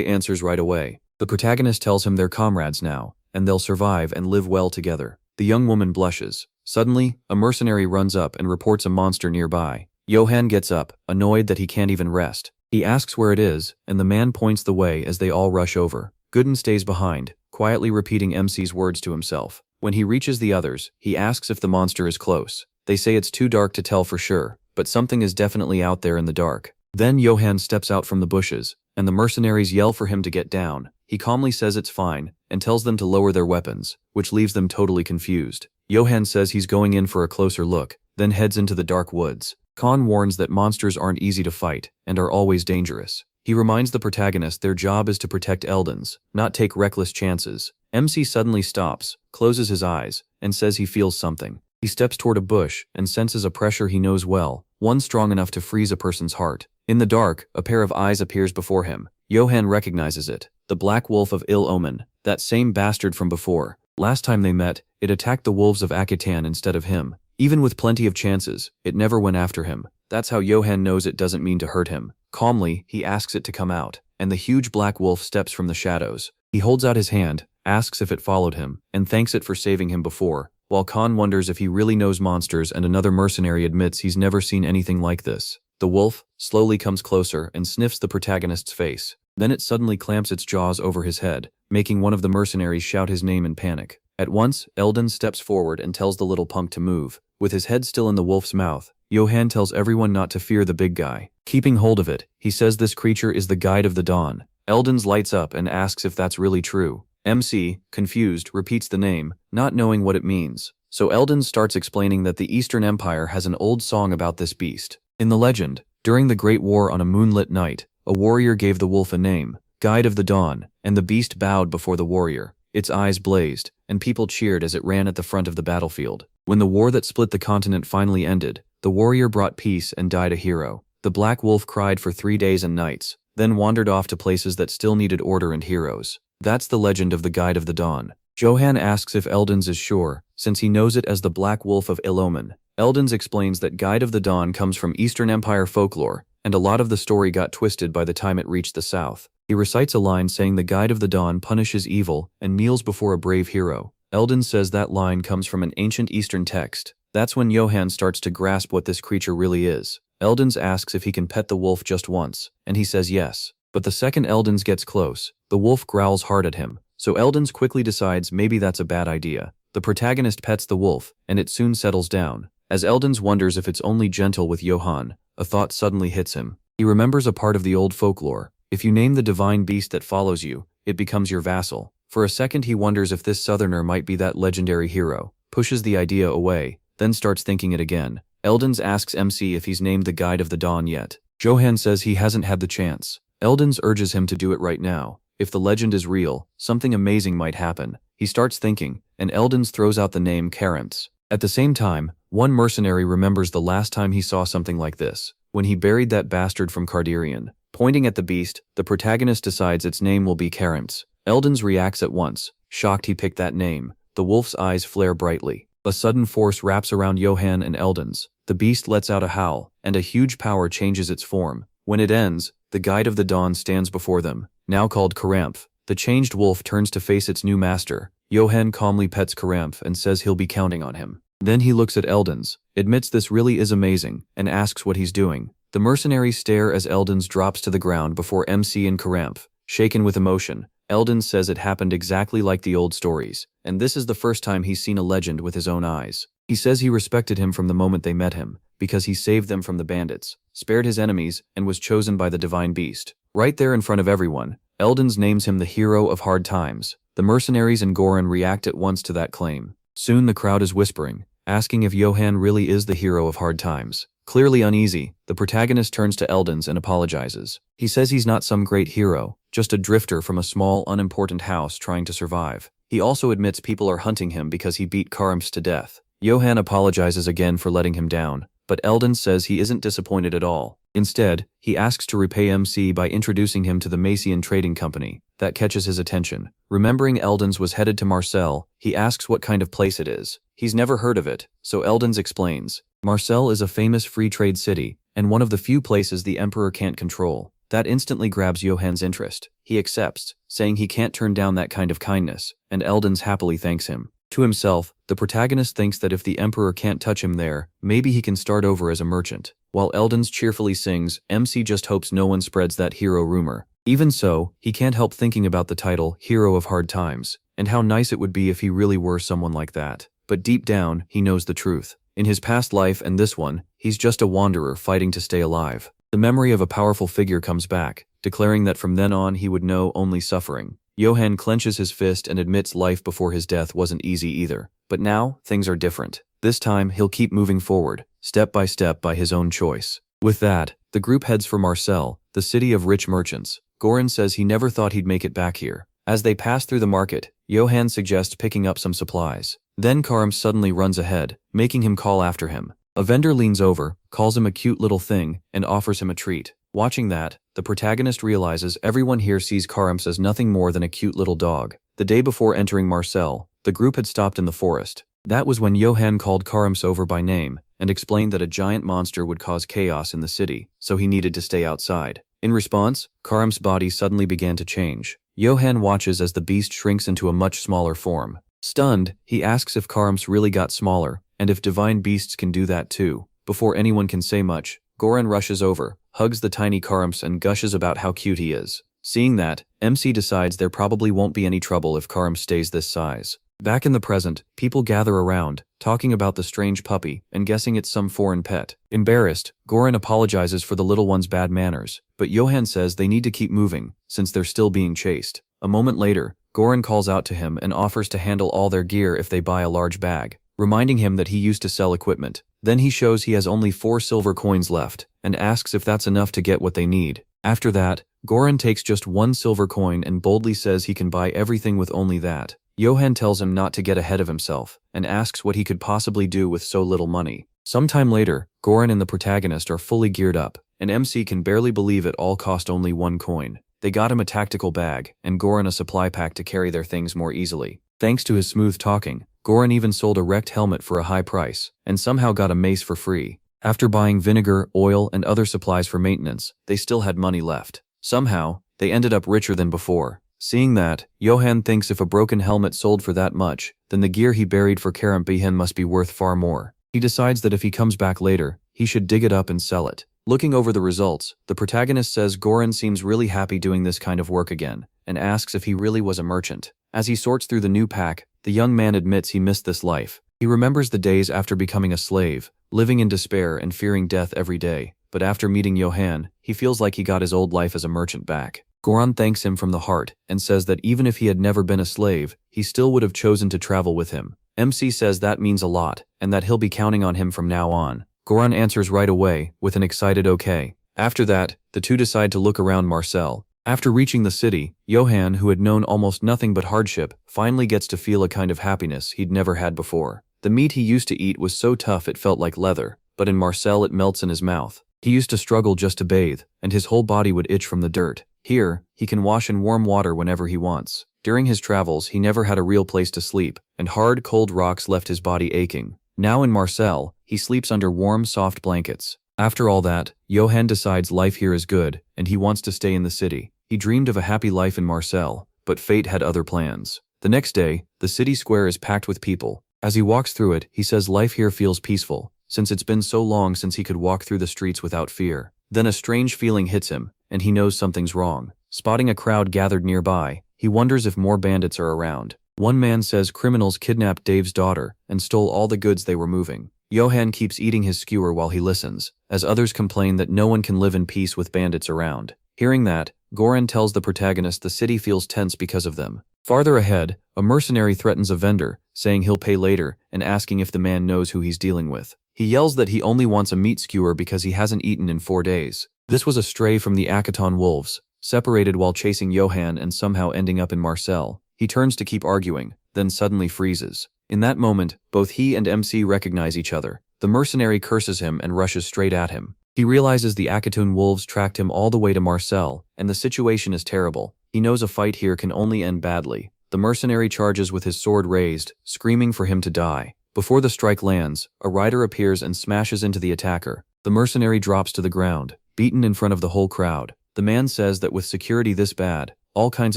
[SPEAKER 1] answers right away. The protagonist tells him they're comrades now, and they'll survive and live well together. The young woman blushes. Suddenly, a mercenary runs up and reports a monster nearby. Johann gets up, annoyed that he can't even rest. He asks where it is, and the man points the way as they all rush over. Gooden stays behind, quietly repeating MC's words to himself. When he reaches the others, he asks if the monster is close. They say it's too dark to tell for sure, but something is definitely out there in the dark. Then Johann steps out from the bushes, and the mercenaries yell for him to get down. He calmly says it's fine, and tells them to lower their weapons, which leaves them totally confused. Johann says he's going in for a closer look, then heads into the dark woods. Khan warns that monsters aren't easy to fight, and are always dangerous. He reminds the protagonist their job is to protect Eldons, not take reckless chances. MC suddenly stops, closes his eyes, and says he feels something. He steps toward a bush and senses a pressure he knows well, one strong enough to freeze a person's heart. In the dark, a pair of eyes appears before him. Johann recognizes it. The Black Wolf of Ill Omen, that same bastard from before. Last time they met, it attacked the wolves of Akitan instead of him. Even with plenty of chances, it never went after him. That's how Johann knows it doesn't mean to hurt him. Calmly, he asks it to come out, and the huge black wolf steps from the shadows. He holds out his hand, asks if it followed him, and thanks it for saving him before, while Khan wonders if he really knows monsters, and another mercenary admits he's never seen anything like this. The wolf slowly comes closer and sniffs the protagonist's face. Then it suddenly clamps its jaws over his head, making one of the mercenaries shout his name in panic. At once, Eldon steps forward and tells the little punk to move. With his head still in the wolf's mouth, Johann tells everyone not to fear the big guy. Keeping hold of it, he says this creature is the Guide of the Dawn. Eldon's lights up and asks if that's really true. MC, confused, repeats the name, not knowing what it means. So Eldon starts explaining that the Eastern Empire has an old song about this beast. In the legend, during the Great War on a moonlit night, a warrior gave the wolf a name, Guide of the Dawn, and the beast bowed before the warrior. Its eyes blazed, and people cheered as it ran at the front of the battlefield. When the war that split the continent finally ended, the warrior brought peace and died a hero. The Black Wolf cried for 3 days and nights, then wandered off to places that still needed order and heroes. That's the legend of the Guide of the Dawn. Johann asks if Eldons is sure, since he knows it as the Black Wolf of Ill Omen. Eldons explains that Guide of the Dawn comes from Eastern Empire folklore, and a lot of the story got twisted by the time it reached the south. He recites a line saying the Guide of the Dawn punishes evil and kneels before a brave hero. Eldon says that line comes from an ancient Eastern text. That's when Johann starts to grasp what this creature really is. Eldons asks if he can pet the wolf just once, and he says yes. But the second Eldons gets close, the wolf growls hard at him, so Eldons quickly decides maybe that's a bad idea. The protagonist pets the wolf, and it soon settles down. As Eldons wonders if it's only gentle with Johann, a thought suddenly hits him. He remembers a part of the old folklore. If you name the divine beast that follows you, it becomes your vassal. For a second he wonders if this southerner might be that legendary hero, pushes the idea away, then starts thinking it again. Eldons asks MC if he's named the Guide of the Dawn yet. Johann says he hasn't had the chance. Eldons urges him to do it right now. If the legend is real, something amazing might happen. He starts thinking, and Eldons throws out the name Karantz. At the same time, one mercenary remembers the last time he saw something like this, when he buried that bastard from Cardirian. Pointing at the beast, the protagonist decides its name will be Karantz. Eldons reacts at once, shocked he picked that name. The wolf's eyes flare brightly. A sudden force wraps around Johann and Eldons. The beast lets out a howl, and a huge power changes its form. When it ends, the Guide of the Dawn stands before them, now called Karamph. The changed wolf turns to face its new master. Johann calmly pets Karamph and says he'll be counting on him. Then he looks at Eldons, admits this really is amazing, and asks what he's doing. The mercenaries stare as Eldons drops to the ground before MC and Karamph. Shaken with emotion, Eldons says it happened exactly like the old stories, and this is the first time he's seen a legend with his own eyes. He says he respected him from the moment they met him, because he saved them from the bandits, spared his enemies, and was chosen by the divine beast. Right there in front of everyone, Eldons names him the hero of hard times. The mercenaries and Goran react at once to that claim. Soon the crowd is whispering, asking if Johann really is the hero of hard times. Clearly uneasy, the protagonist turns to Eldons and apologizes. He says he's not some great hero, just a drifter from a small, unimportant house trying to survive. He also admits people are hunting him because he beat Karamps to death. Johan apologizes again for letting him down, but Eldon says he isn't disappointed at all. Instead, he asks to repay MC by introducing him to the Macian Trading Company. That catches his attention. Remembering Eldon's was headed to Marcel, he asks what kind of place it is. He's never heard of it, so Eldon's explains. Marcel is a famous free trade city, and one of the few places the Emperor can't control. That instantly grabs Johan's interest. He accepts, saying he can't turn down that kind of kindness, and Eldon's happily thanks him. To himself, the protagonist thinks that if the Emperor can't touch him there, maybe he can start over as a merchant. While Eldon's cheerfully sings, MC just hopes no one spreads that hero rumor. Even so, he can't help thinking about the title, Hero of Hard Times, and how nice it would be if he really were someone like that. But deep down, he knows the truth. In his past life and this one, he's just a wanderer fighting to stay alive. The memory of a powerful figure comes back, declaring that from then on he would know only suffering. Johan clenches his fist and admits life before his death wasn't easy either. But now, things are different. This time, he'll keep moving forward, step by his own choice. With that, the group heads for Marcel, the city of rich merchants. Goran says he never thought he'd make it back here. As they pass through the market, Johan suggests picking up some supplies. Then Karam suddenly runs ahead, making him call after him. A vendor leans over, calls him a cute little thing, and offers him a treat. Watching that, the protagonist realizes everyone here sees Karamps as nothing more than a cute little dog. The day before entering Marcel, the group had stopped in the forest. That was when Johan called Karamps over by name, and explained that a giant monster would cause chaos in the city, so he needed to stay outside. In response, Karam's body suddenly began to change. Johan watches as the beast shrinks into a much smaller form. Stunned, he asks if Karamps really got smaller, and if divine beasts can do that too. Before anyone can say much, Goran rushes over, hugs the tiny Karamps and gushes about how cute he is. Seeing that, MC decides there probably won't be any trouble if Karamps stays this size. Back in the present, people gather around, talking about the strange puppy and guessing it's some foreign pet. Embarrassed, Goran apologizes for the little one's bad manners, but Johan says they need to keep moving, since they're still being chased. A moment later, Goran calls out to him and offers to handle all their gear if they buy a large bag, reminding him that he used to sell equipment. Then he shows he has only 4 silver coins left, and asks if that's enough to get what they need. After that, Goran takes just 1 silver coin and boldly says he can buy everything with only that. Johan tells him not to get ahead of himself, and asks what he could possibly do with so little money. Sometime later, Goran and the protagonist are fully geared up, and MC can barely believe it all cost only 1 coin. They got him a tactical bag, and Goran a supply pack to carry their things more easily. Thanks to his smooth talking, Goran even sold a wrecked helmet for a high price, and somehow got a mace for free. After buying vinegar, oil, and other supplies for maintenance, they still had money left. Somehow, they ended up richer than before. Seeing that, Johan thinks if a broken helmet sold for that much, then the gear he buried for Karampihan must be worth far more. He decides that if he comes back later, he should dig it up and sell it. Looking over the results, the protagonist says Goran seems really happy doing this kind of work again, and asks if he really was a merchant. As he sorts through the new pack, the young man admits he missed this life. He remembers the days after becoming a slave, living in despair and fearing death every day. But after meeting Johan, he feels like he got his old life as a merchant back. Goran thanks him from the heart, and says that even if he had never been a slave, he still would have chosen to travel with him. MC says that means a lot, and that he'll be counting on him from now on. Goran answers right away, with an excited okay. After that, the two decide to look around Marcel. After reaching the city, Johan, who had known almost nothing but hardship, finally gets to feel a kind of happiness he'd never had before. The meat he used to eat was so tough it felt like leather, but in Marcel it melts in his mouth. He used to struggle just to bathe, and his whole body would itch from the dirt. Here, he can wash in warm water whenever he wants. During his travels, he never had a real place to sleep, and hard, cold rocks left his body aching. Now in Marcel, he sleeps under warm, soft blankets. After all that, Johan decides life here is good, and he wants to stay in the city. He dreamed of a happy life in Marcel, but fate had other plans. The next day, the city square is packed with people. As he walks through it, he says life here feels peaceful, since it's been so long since he could walk through the streets without fear. Then a strange feeling hits him, and he knows something's wrong. Spotting a crowd gathered nearby, he wonders if more bandits are around. One man says criminals kidnapped Dave's daughter and stole all the goods they were moving. Johan keeps eating his skewer while he listens, as others complain that no one can live in peace with bandits around. Hearing that, Goran tells the protagonist the city feels tense because of them. Farther ahead, a mercenary threatens a vendor, saying he'll pay later and asking if the man knows who he's dealing with. He yells that he only wants a meat skewer because he hasn't eaten in 4 days. This was a stray from the Akaton wolves, separated while chasing Johan and somehow ending up in Marcel. He turns to keep arguing, then suddenly freezes. In that moment, both he and MC recognize each other. The mercenary curses him and rushes straight at him. He realizes the ActionToon wolves tracked him all the way to Marcel, and the situation is terrible. He knows a fight here can only end badly. The mercenary charges with his sword raised, screaming for him to die. Before the strike lands, a rider appears and smashes into the attacker. The mercenary drops to the ground, beaten in front of the whole crowd. The man says that with security this bad, all kinds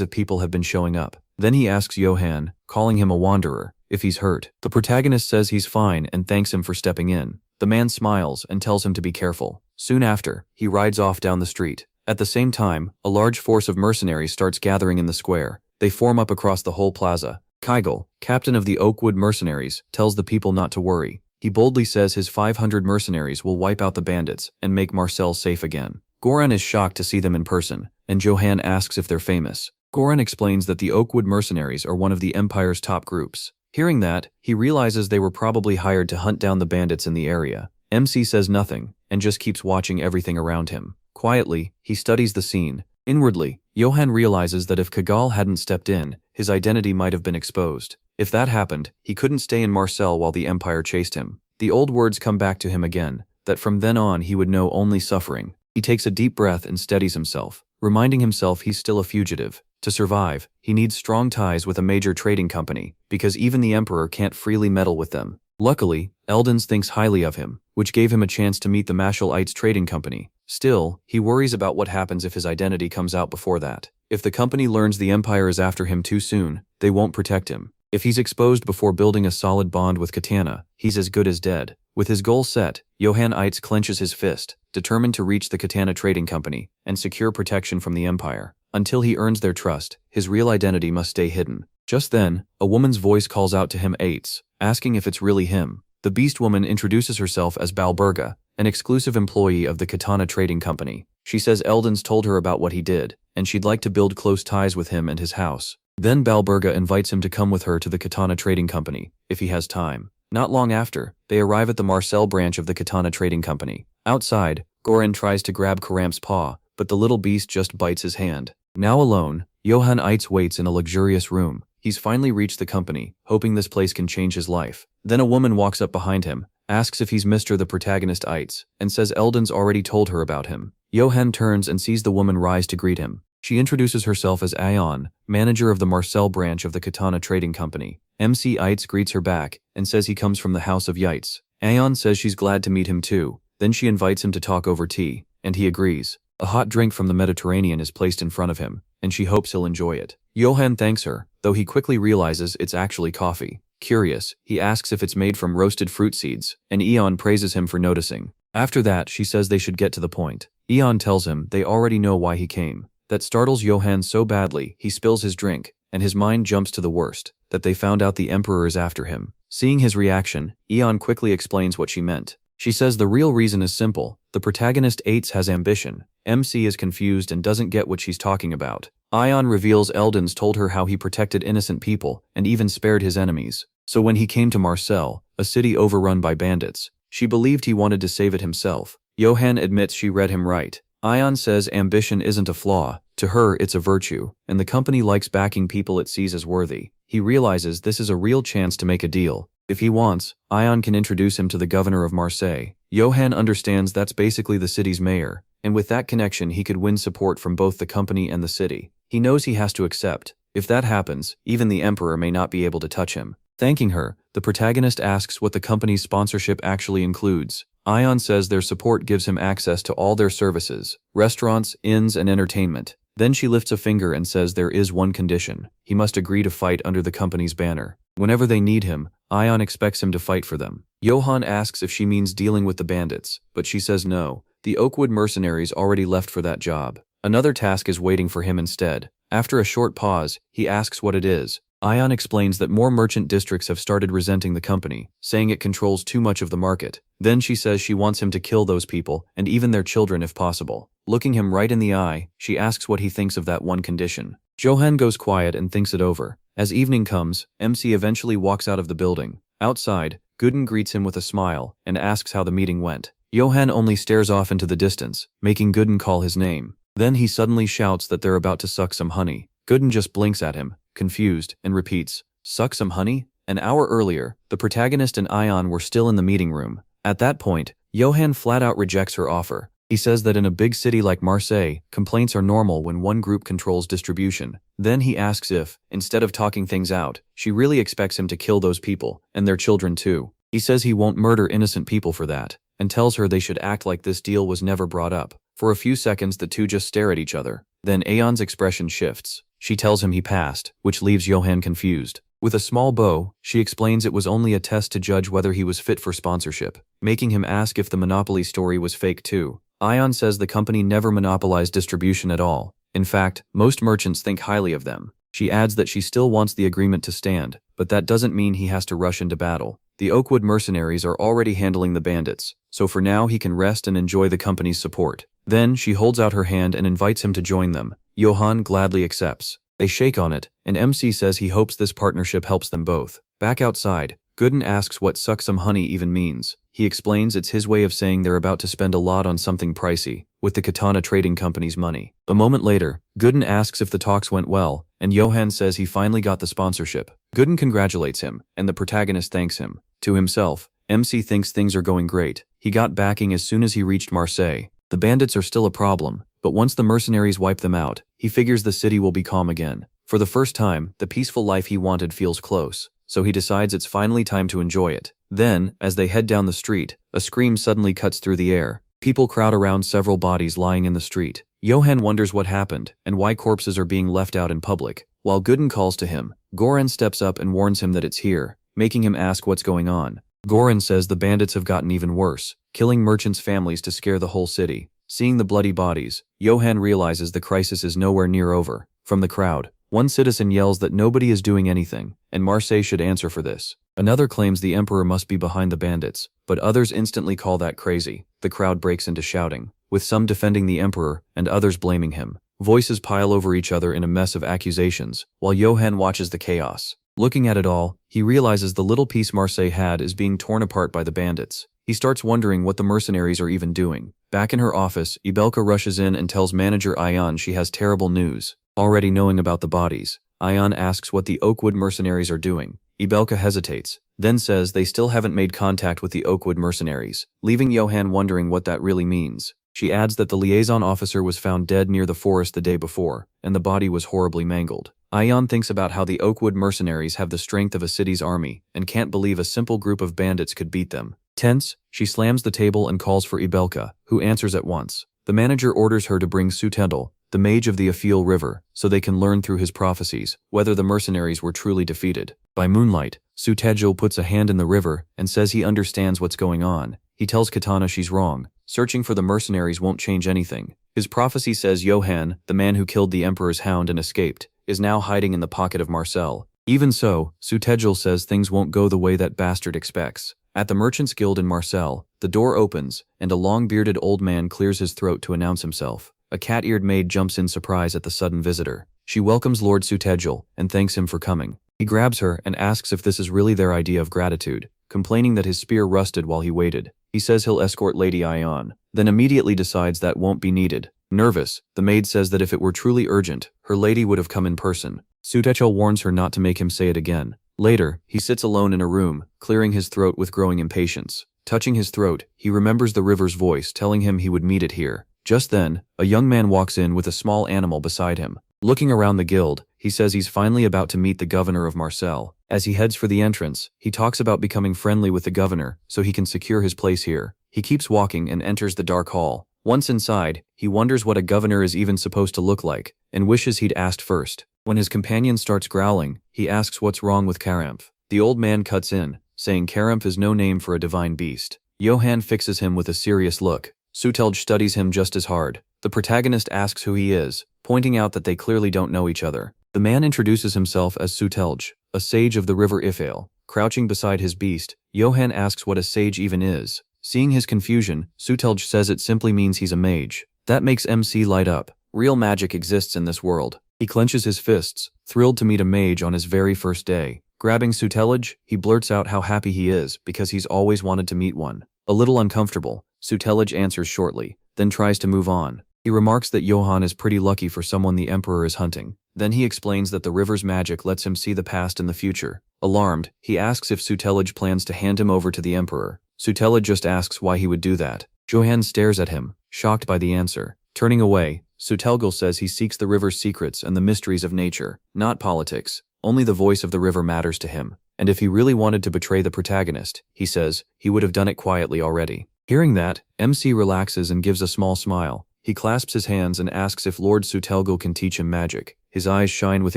[SPEAKER 1] of people have been showing up. Then he asks Johan, calling him a wanderer, if he's hurt. The protagonist says he's fine and thanks him for stepping in. The man smiles and tells him to be careful. Soon after, he rides off down the street. At the same time, a large force of mercenaries starts gathering in the square. They form up across the whole plaza. Kygel, captain of the Oakwood mercenaries, tells the people not to worry. He boldly says his 500 mercenaries will wipe out the bandits and make Marcel safe again. Goran is shocked to see them in person, and Johan asks if they're famous. Goran explains that the Oakwood mercenaries are one of the Empire's top groups. Hearing that, he realizes they were probably hired to hunt down the bandits in the area. MC says nothing, and just keeps watching everything around him. Quietly, he studies the scene. Inwardly, Johan realizes that if Kygel hadn't stepped in, his identity might have been exposed. If that happened, he couldn't stay in Marcel while the Empire chased him. The old words come back to him again, that from then on he would know only suffering. He takes a deep breath and steadies himself, reminding himself he's still a fugitive. To survive, he needs strong ties with a major trading company, because even the Emperor can't freely meddle with them. Luckily, Eldens thinks highly of him, which gave him a chance to meet the Mashalites trading company. Still, he worries about what happens if his identity comes out before that. If the company learns the Empire is after him too soon, they won't protect him. If he's exposed before building a solid bond with Katana, he's as good as dead. With his goal set, Johan Eitz clenches his fist, determined to reach the Katana Trading Company and secure protection from the Empire. Until he earns their trust, his real identity must stay hidden. Just then, a woman's voice calls out to him Eitz, asking if it's really him. The beast woman introduces herself as Balberga, an exclusive employee of the Katana Trading Company. She says Eldens told her about what he did, and she'd like to build close ties with him and his house. Then Balberga invites him to come with her to the Katana Trading Company, if he has time. Not long after, they arrive at the Marcel branch of the Katana Trading Company. Outside, Goran tries to grab Karamp's paw, but the little beast just bites his hand. Now alone, Johan Eitz waits in a luxurious room. He's finally reached the company, hoping this place can change his life. Then a woman walks up behind him, asks if he's Mr. the protagonist Eitz, and says Eldens already told her about him. Johan turns and sees the woman rise to greet him. She introduces herself as Aion, manager of the Marcel branch of the Katana Trading Company. MC Eitz greets her back and says he comes from the House of Yeitz. Aion says she's glad to meet him too. Then she invites him to talk over tea, and he agrees. A hot drink from the Mediterranean is placed in front of him, and she hopes he'll enjoy it. Johan thanks her, though he quickly realizes it's actually coffee. Curious, he asks if it's made from roasted fruit seeds, and Eon praises him for noticing. After that, she says they should get to the point. Eon tells him they already know why he came. That startles Johan so badly, he spills his drink, and his mind jumps to the worst, that they found out the Emperor is after him. Seeing his reaction, Eon quickly explains what she meant. She says the real reason is simple. The protagonist Eitz has ambition. MC is confused and doesn't get what she's talking about. Ion reveals Eldens told her how he protected innocent people and even spared his enemies. So when he came to Marcel, a city overrun by bandits, she believed he wanted to save it himself. Johan admits she read him right. Ion says ambition isn't a flaw. To her, it's a virtue, and the company likes backing people it sees as worthy. He realizes this is a real chance to make a deal. If he wants, Ion can introduce him to the governor of Marseille. Johan understands that's basically the city's mayor, and with that connection he could win support from both the company and the city. He knows he has to accept. If that happens, even the Emperor may not be able to touch him. Thanking her, the protagonist asks what the company's sponsorship actually includes. Ion says their support gives him access to all their services, restaurants, inns, and entertainment. Then she lifts a finger and says there is one condition. He must agree to fight under the company's banner. Whenever they need him, Ion expects him to fight for them. Johan asks if she means dealing with the bandits, but she says no. The Oakwood mercenaries already left for that job. Another task is waiting for him instead. After a short pause, he asks what it is. Ion explains that more merchant districts have started resenting the company, saying it controls too much of the market. Then she says she wants him to kill those people, and even their children if possible. Looking him right in the eye, she asks what he thinks of that one condition. Johan goes quiet and thinks it over. As evening comes, MC eventually walks out of the building. Outside, Gooden greets him with a smile and asks how the meeting went. Johan only stares off into the distance, making Gooden call his name. Then he suddenly shouts that they're about to suck some honey. Gooden just blinks at him, confused, and repeats, "Suck some honey?" An hour earlier, the protagonist and Ion were still in the meeting room. At that point, Johan flat out rejects her offer. He says that in a big city like Marseille, complaints are normal when one group controls distribution. Then he asks if, instead of talking things out, she really expects him to kill those people, and their children too. He says he won't murder innocent people for that, and tells her they should act like this deal was never brought up. For a few seconds the two just stare at each other. Then Aeon's expression shifts. She tells him he passed, which leaves Johan confused. With a small bow, she explains it was only a test to judge whether he was fit for sponsorship, making him ask if the Monopoly story was fake too. Ion says the company never monopolized distribution at all. In fact, most merchants think highly of them. She adds that she still wants the agreement to stand, but that doesn't mean he has to rush into battle. The Oakwood mercenaries are already handling the bandits, so for now he can rest and enjoy the company's support. Then she holds out her hand and invites him to join them. Johan gladly accepts. They shake on it, and MC says he hopes this partnership helps them both. Back outside, Gooden asks what "suck some honey" even means. He explains it's his way of saying they're about to spend a lot on something pricey, with the Katana Trading Company's money. A moment later, Gooden asks if the talks went well, and Johan says he finally got the sponsorship. Gooden congratulates him, and the protagonist thanks him. To himself, MC thinks things are going great. He got backing as soon as he reached Marseille. The bandits are still a problem, but once the mercenaries wipe them out, he figures the city will be calm again. For the first time, the peaceful life he wanted feels close, so he decides it's finally time to enjoy it. Then, as they head down the street, a scream suddenly cuts through the air. People crowd around several bodies lying in the street. Johan wonders what happened and why corpses are being left out in public. While Gooden calls to him, Goran steps up and warns him that it's here, making him ask what's going on. Goran says the bandits have gotten even worse, killing merchants' families to scare the whole city. Seeing the bloody bodies, Johan realizes the crisis is nowhere near over. From the crowd, one citizen yells that nobody is doing anything, and Marseille should answer for this. Another claims the emperor must be behind the bandits, but others instantly call that crazy. The crowd breaks into shouting, with some defending the emperor and others blaming him. Voices pile over each other in a mess of accusations, while Johan watches the chaos. Looking at it all, he realizes the little piece Marseille had is being torn apart by the bandits. He starts wondering what the mercenaries are even doing. Back in her office, Ibelka rushes in and tells manager Ion she has terrible news. Already knowing about the bodies, Ion asks what the Oakwood mercenaries are doing. Ibelka hesitates, then says they still haven't made contact with the Oakwood mercenaries, leaving Johan wondering what that really means. She adds that the liaison officer was found dead near the forest the day before, and the body was horribly mangled. Ion thinks about how the Oakwood mercenaries have the strength of a city's army, and can't believe a simple group of bandits could beat them. Tense, she slams the table and calls for Ibelka, who answers at once. The manager orders her to bring Sutendel, the mage of the Aphil River, so they can learn through his prophecies whether the mercenaries were truly defeated. By moonlight, Sutendel puts a hand in the river and says he understands what's going on. He tells Katana she's wrong. Searching for the mercenaries won't change anything. His prophecy says Johan, the man who killed the emperor's hound and escaped, is now hiding in the pocket of Marcel. Even so, Sutendel says things won't go the way that bastard expects. At the Merchants Guild in Marseille, the door opens, and a long-bearded old man clears his throat to announce himself. A cat-eared maid jumps in surprise at the sudden visitor. She welcomes Lord Sutendel and thanks him for coming. He grabs her and asks if this is really their idea of gratitude, complaining that his spear rusted while he waited. He says he'll escort Lady Ion, then immediately decides that won't be needed. Nervous, the maid says that if it were truly urgent, her lady would have come in person. Sutendel warns her not to make him say it again. Later, he sits alone in a room, clearing his throat with growing impatience. Touching his throat, he remembers the river's voice telling him he would meet it here. Just then, a young man walks in with a small animal beside him. Looking around the guild, he says he's finally about to meet the governor of Marseille. As he heads for the entrance, he talks about becoming friendly with the governor so he can secure his place here. He keeps walking and enters the dark hall. Once inside, he wonders what a governor is even supposed to look like, and wishes he'd asked first. When his companion starts growling, he asks what's wrong with Karamf. The old man cuts in, saying Karamf is no name for a divine beast. Johan fixes him with a serious look. Sutendel studies him just as hard. The protagonist asks who he is, pointing out that they clearly don't know each other. The man introduces himself as Sutendel, a sage of the river Ifale. Crouching beside his beast, Johan asks what a sage even is. Seeing his confusion, Sutendel says it simply means he's a mage. That makes MC light up. Real magic exists in this world. He clenches his fists, thrilled to meet a mage on his very first day. Grabbing Sutendel, he blurts out how happy he is because he's always wanted to meet one. A little uncomfortable, Sutendel answers shortly, then tries to move on. He remarks that Johan is pretty lucky for someone the emperor is hunting. Then he explains that the river's magic lets him see the past and the future. Alarmed, he asks if Sutelage plans to hand him over to the Emperor. Sutelage just asks why he would do that. Johan stares at him, shocked by the answer. Turning away, Sutelgal says he seeks the river's secrets and the mysteries of nature, not politics. Only the voice of the river matters to him. And if he really wanted to betray the protagonist, he says, he would have done it quietly already. Hearing that, MC relaxes and gives a small smile. He clasps his hands and asks if Lord Sutelgal can teach him magic. His eyes shine with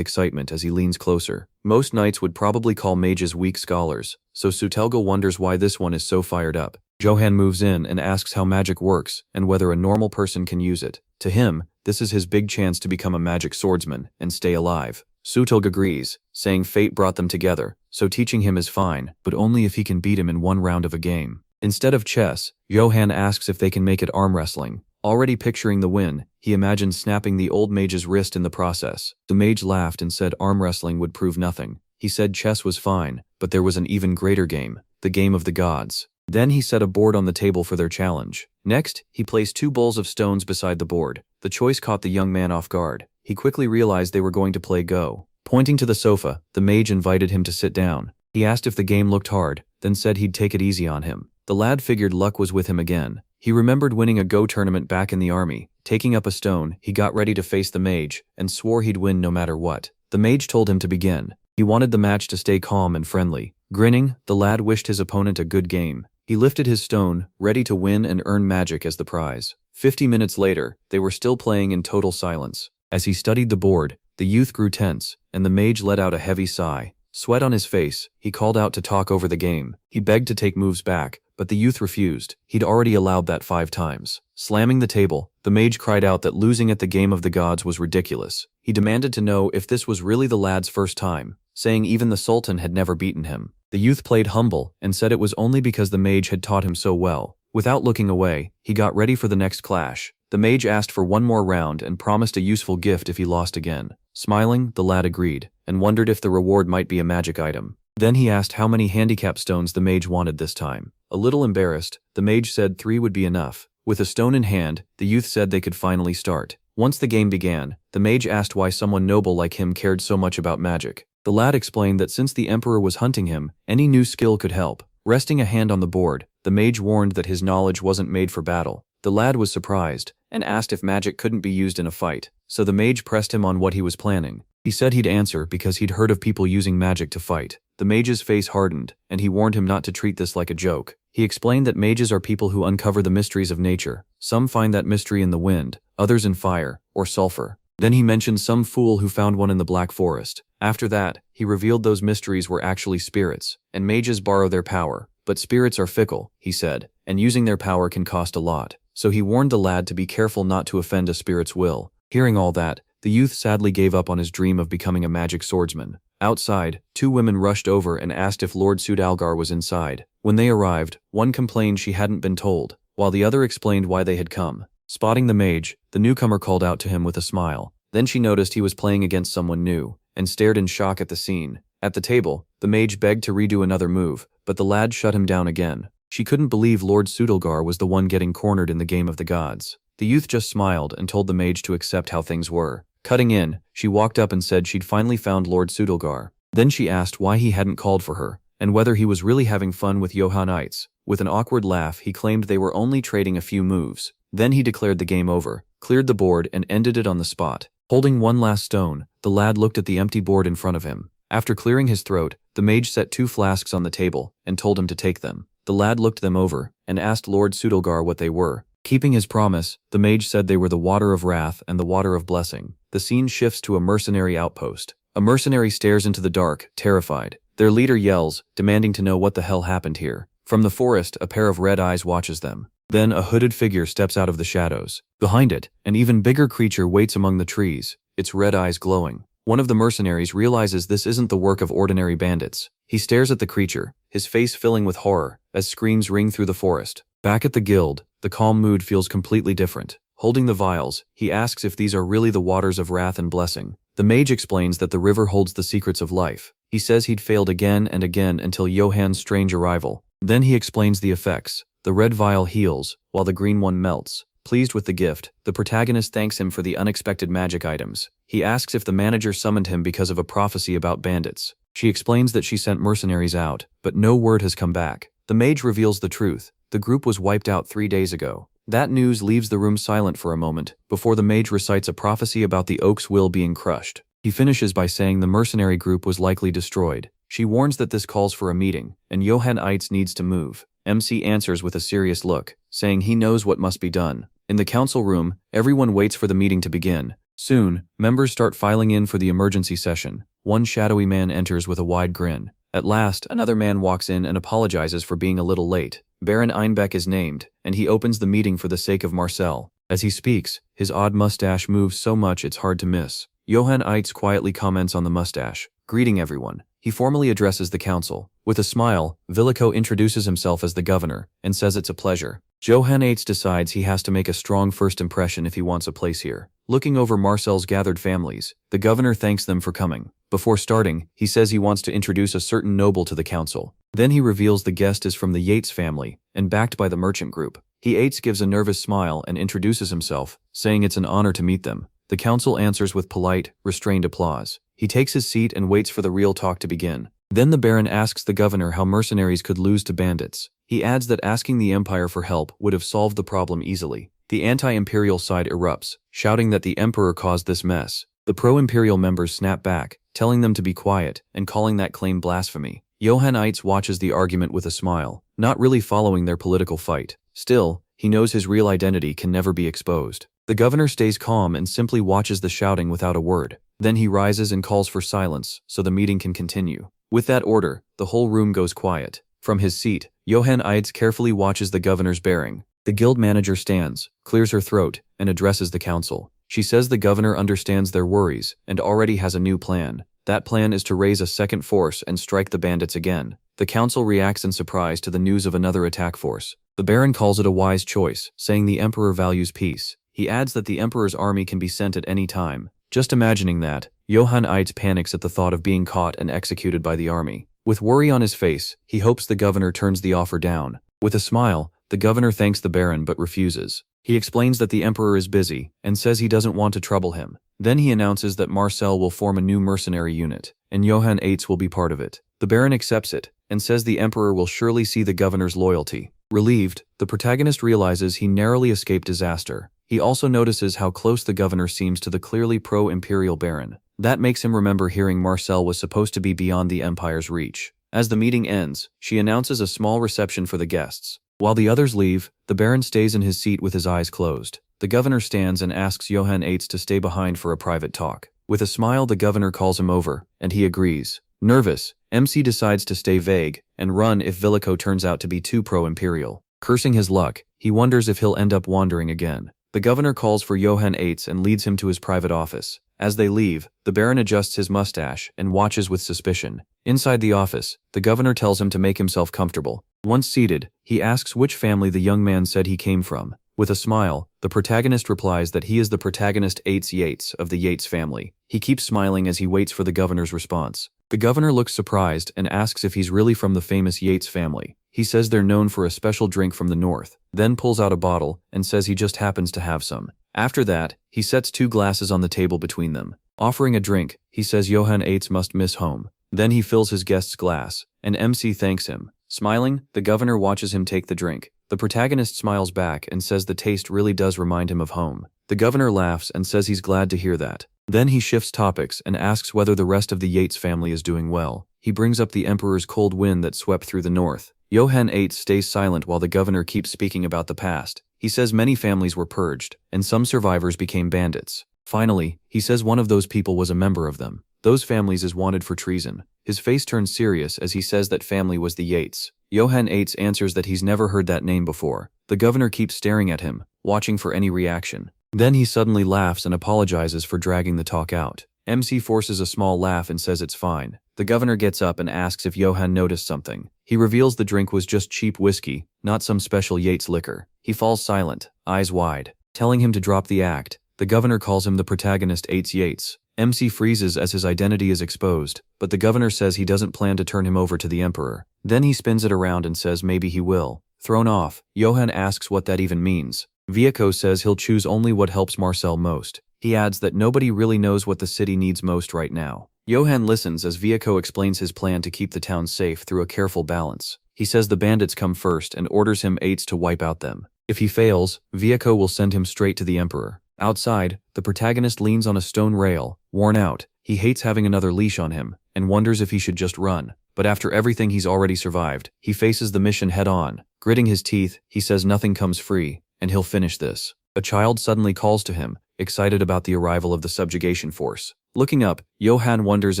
[SPEAKER 1] excitement as he leans closer. Most knights would probably call mages weak scholars, so Sutelgal wonders why this one is so fired up. Johan moves in and asks how magic works and whether a normal person can use it. To him, this is his big chance to become a magic swordsman and stay alive. Sutelg agrees, saying fate brought them together, so teaching him is fine, but only if he can beat him in one round of a game. Instead of chess, Johan asks if they can make it arm wrestling. Already picturing the win, he imagines snapping the old mage's wrist in the process. The mage laughed and said arm wrestling would prove nothing. He said chess was fine, but there was an even greater game, the game of the gods. Then he set a board on the table for their challenge. Next, he placed 2 bowls of stones beside the board. The choice caught the young man off guard. He quickly realized they were going to play Go. Pointing to the sofa, the mage invited him to sit down. He asked if the game looked hard, then said he'd take it easy on him. The lad figured luck was with him again. He remembered winning a Go tournament back in the army. Taking up a stone, he got ready to face the mage, and swore he'd win no matter what. The mage told him to begin. He wanted the match to stay calm and friendly. Grinning, the lad wished his opponent a good game. He lifted his stone, ready to win and earn magic as the prize. 50 minutes later, they were still playing in total silence. As he studied the board, the youth grew tense, and the mage let out a heavy sigh. Sweat on his face, he called out to talk over the game. He begged to take moves back, but the youth refused. He'd already allowed that 5 times. Slamming the table, the mage cried out that losing at the game of the gods was ridiculous. He demanded to know if this was really the lad's first time, saying even the Sultan had never beaten him. The youth played humble and said it was only because the mage had taught him so well. Without looking away, he got ready for the next clash. The mage asked for one more round and promised a useful gift if he lost again. Smiling, the lad agreed, and wondered if the reward might be a magic item. Then he asked how many handicap stones the mage wanted this time. A little embarrassed, the mage said 3 would be enough. With a stone in hand, the youth said they could finally start. Once the game began, the mage asked why someone noble like him cared so much about magic. The lad explained that since the emperor was hunting him, any new skill could help. Resting a hand on the board, the mage warned that his knowledge wasn't made for battle. The lad was surprised, and asked if magic couldn't be used in a fight, so the mage pressed him on what he was planning. He said he'd answer because he'd heard of people using magic to fight. The mage's face hardened, and he warned him not to treat this like a joke. He explained that mages are people who uncover the mysteries of nature. Some find that mystery in the wind, others in fire, or sulfur. Then he mentioned some fool who found one in the Black Forest. After that, he revealed those mysteries were actually spirits, and mages borrow their power. But spirits are fickle, he said, and using their power can cost a lot. So he warned the lad to be careful not to offend a spirit's will. Hearing all that, the youth sadly gave up on his dream of becoming a magic swordsman. Outside, 2 women rushed over and asked if Lord Sudalgar was inside. When they arrived, one complained she hadn't been told, while the other explained why they had come. Spotting the mage, the newcomer called out to him with a smile. Then she noticed he was playing against someone new, and stared in shock at the scene. At the table, the mage begged to redo another move, but the lad shut him down again. She couldn't believe Lord Sudalgar was the one getting cornered in the game of the gods. The youth just smiled and told the mage to accept how things were. Cutting in, she walked up and said she'd finally found Lord Sudalgar. Then she asked why he hadn't called for her, and whether he was really having fun with Johanites. With an awkward laugh, he claimed they were only trading a few moves. Then he declared the game over, cleared the board and ended it on the spot. Holding one last stone, the lad looked at the empty board in front of him. After clearing his throat, the mage set 2 flasks on the table and told him to take them. The lad looked them over and asked Lord Sudalgar what they were. Keeping his promise, the mage said they were the water of wrath and the water of blessing. The scene shifts to a mercenary outpost. A mercenary stares into the dark, terrified. Their leader yells, demanding to know what the hell happened here. From the forest, a pair of red eyes watches them. Then a hooded figure steps out of the shadows. Behind it, an even bigger creature waits among the trees, its red eyes glowing. One of the mercenaries realizes this isn't the work of ordinary bandits. He stares at the creature, his face filling with horror, as screams ring through the forest. Back at the guild, the calm mood feels completely different. Holding the vials, he asks if these are really the waters of wrath and blessing. The mage explains that the river holds the secrets of life. He says he'd failed again and again until Johann's strange arrival. Then he explains the effects. The red vial heals, while the green one melts. Pleased with the gift, the protagonist thanks him for the unexpected magic items. He asks if the manager summoned him because of a prophecy about bandits. She explains that she sent mercenaries out, but no word has come back. The mage reveals the truth. The group was wiped out 3 days ago. That news leaves the room silent for a moment, before the mage recites a prophecy about the oak's will being crushed. He finishes by saying the mercenary group was likely destroyed. She warns that this calls for a meeting, and Yahello needs to move. MC answers with a serious look, saying he knows what must be done. In the council room, everyone waits for the meeting to begin. Soon, members start filing in for the emergency session. One shadowy man enters with a wide grin. At last, another man walks in and apologizes for being a little late. Baron Einbeck is named, and he opens the meeting for the sake of Marcel. As he speaks, his odd mustache moves so much it's hard to miss. Yahello quietly comments on the mustache, greeting everyone. He formally addresses the council. With a smile, Villico introduces himself as the governor, and says it's a pleasure. Yahello decides he has to make a strong first impression if he wants a place here. Looking over Marcel's gathered families, the governor thanks them for coming. Before starting, he says he wants to introduce a certain noble to the council. Then he reveals the guest is from the Yates family, and backed by the merchant group. Yates gives a nervous smile and introduces himself, saying it's an honor to meet them. The council answers with polite, restrained applause. He takes his seat and waits for the real talk to begin. Then the Baron asks the governor how mercenaries could lose to bandits. He adds that asking the Empire for help would have solved the problem easily. The anti-imperial side erupts, shouting that the Emperor caused this mess. The pro-imperial members snap back, telling them to be quiet, and calling that claim blasphemy. Yahello watches the argument with a smile, not really following their political fight. Still, he knows his real identity can never be exposed. The governor stays calm and simply watches the shouting without a word. Then he rises and calls for silence, so the meeting can continue. With that order, the whole room goes quiet. From his seat, Yahello carefully watches the governor's bearing. The guild manager stands, clears her throat, and addresses the council. She says the governor understands their worries, and already has a new plan. That plan is to raise a second force and strike the bandits again. The council reacts in surprise to the news of another attack force. The Baron calls it a wise choice, saying the Emperor values peace. He adds that the Emperor's army can be sent at any time. Just imagining that, Yahello panics at the thought of being caught and executed by the army. With worry on his face, he hopes the governor turns the offer down. With a smile, the governor thanks the Baron but refuses. He explains that the Emperor is busy, and says he doesn't want to trouble him. Then he announces that Marcel will form a new mercenary unit, and Yahello will be part of it. The Baron accepts it, and says the Emperor will surely see the governor's loyalty. Relieved, the protagonist realizes he narrowly escaped disaster. He also notices how close the governor seems to the clearly pro-imperial Baron. That makes him remember hearing Marcel was supposed to be beyond the Empire's reach. As the meeting ends, she announces a small reception for the guests. While the others leave, the Baron stays in his seat with his eyes closed. The governor stands and asks Yahello to stay behind for a private talk. With a smile, the governor calls him over, and he agrees. Nervous, MC decides to stay vague and run if Villico turns out to be too pro-imperial. Cursing his luck, he wonders if he'll end up wandering again. The governor calls for Yahello and leads him to his private office. As they leave, the Baron adjusts his mustache and watches with suspicion. Inside the office, the governor tells him to make himself comfortable. Once seated, he asks which family the young man said he came from. With a smile, the protagonist replies that he is the protagonist Yates of the Yates family. He keeps smiling as he waits for the governor's response. The governor looks surprised and asks if he's really from the famous Yates family. He says they're known for a special drink from the north, then pulls out a bottle and says he just happens to have some. After that, he sets 2 glasses on the table between them. Offering a drink, he says Yahello must miss home. Then he fills his guest's glass, and MC thanks him. Smiling, the governor watches him take the drink. The protagonist smiles back and says the taste really does remind him of home. The governor laughs and says he's glad to hear that. Then he shifts topics and asks whether the rest of the Yates family is doing well. He brings up the Emperor's cold wind that swept through the north. Yahello stays silent while the governor keeps speaking about the past. He says many families were purged, and some survivors became bandits. Finally, he says one of those people was a member of them. Those families is wanted for treason. His face turns serious as he says that family was the Yates. Yahello answers that he's never heard that name before. The governor keeps staring at him, watching for any reaction. Then he suddenly laughs and apologizes for dragging the talk out. MC forces a small laugh and says it's fine. The governor gets up and asks if Yahello noticed something. He reveals the drink was just cheap whiskey, not some special Yates liquor. He falls silent, eyes wide, telling him to drop the act. The governor calls him the protagonist Yates. MC freezes as his identity is exposed, but the governor says he doesn't plan to turn him over to the Emperor. Then he spins it around and says maybe he will. Thrown off, Yahello asks what that even means. Villico says he'll choose only what helps Marcel most. He adds that nobody really knows what the city needs most right now. Johan listens as Vieko explains his plan to keep the town safe through a careful balance. He says the bandits come first and orders him aides to wipe out them. If he fails, Vieko will send him straight to the Emperor. Outside, the protagonist leans on a stone rail, worn out. He hates having another leash on him, and wonders if he should just run. But after everything he's already survived, he faces the mission head-on. Gritting his teeth, he says nothing comes free, and he'll finish this. A child suddenly calls to him, excited about the arrival of the subjugation force. Looking up, Johan wonders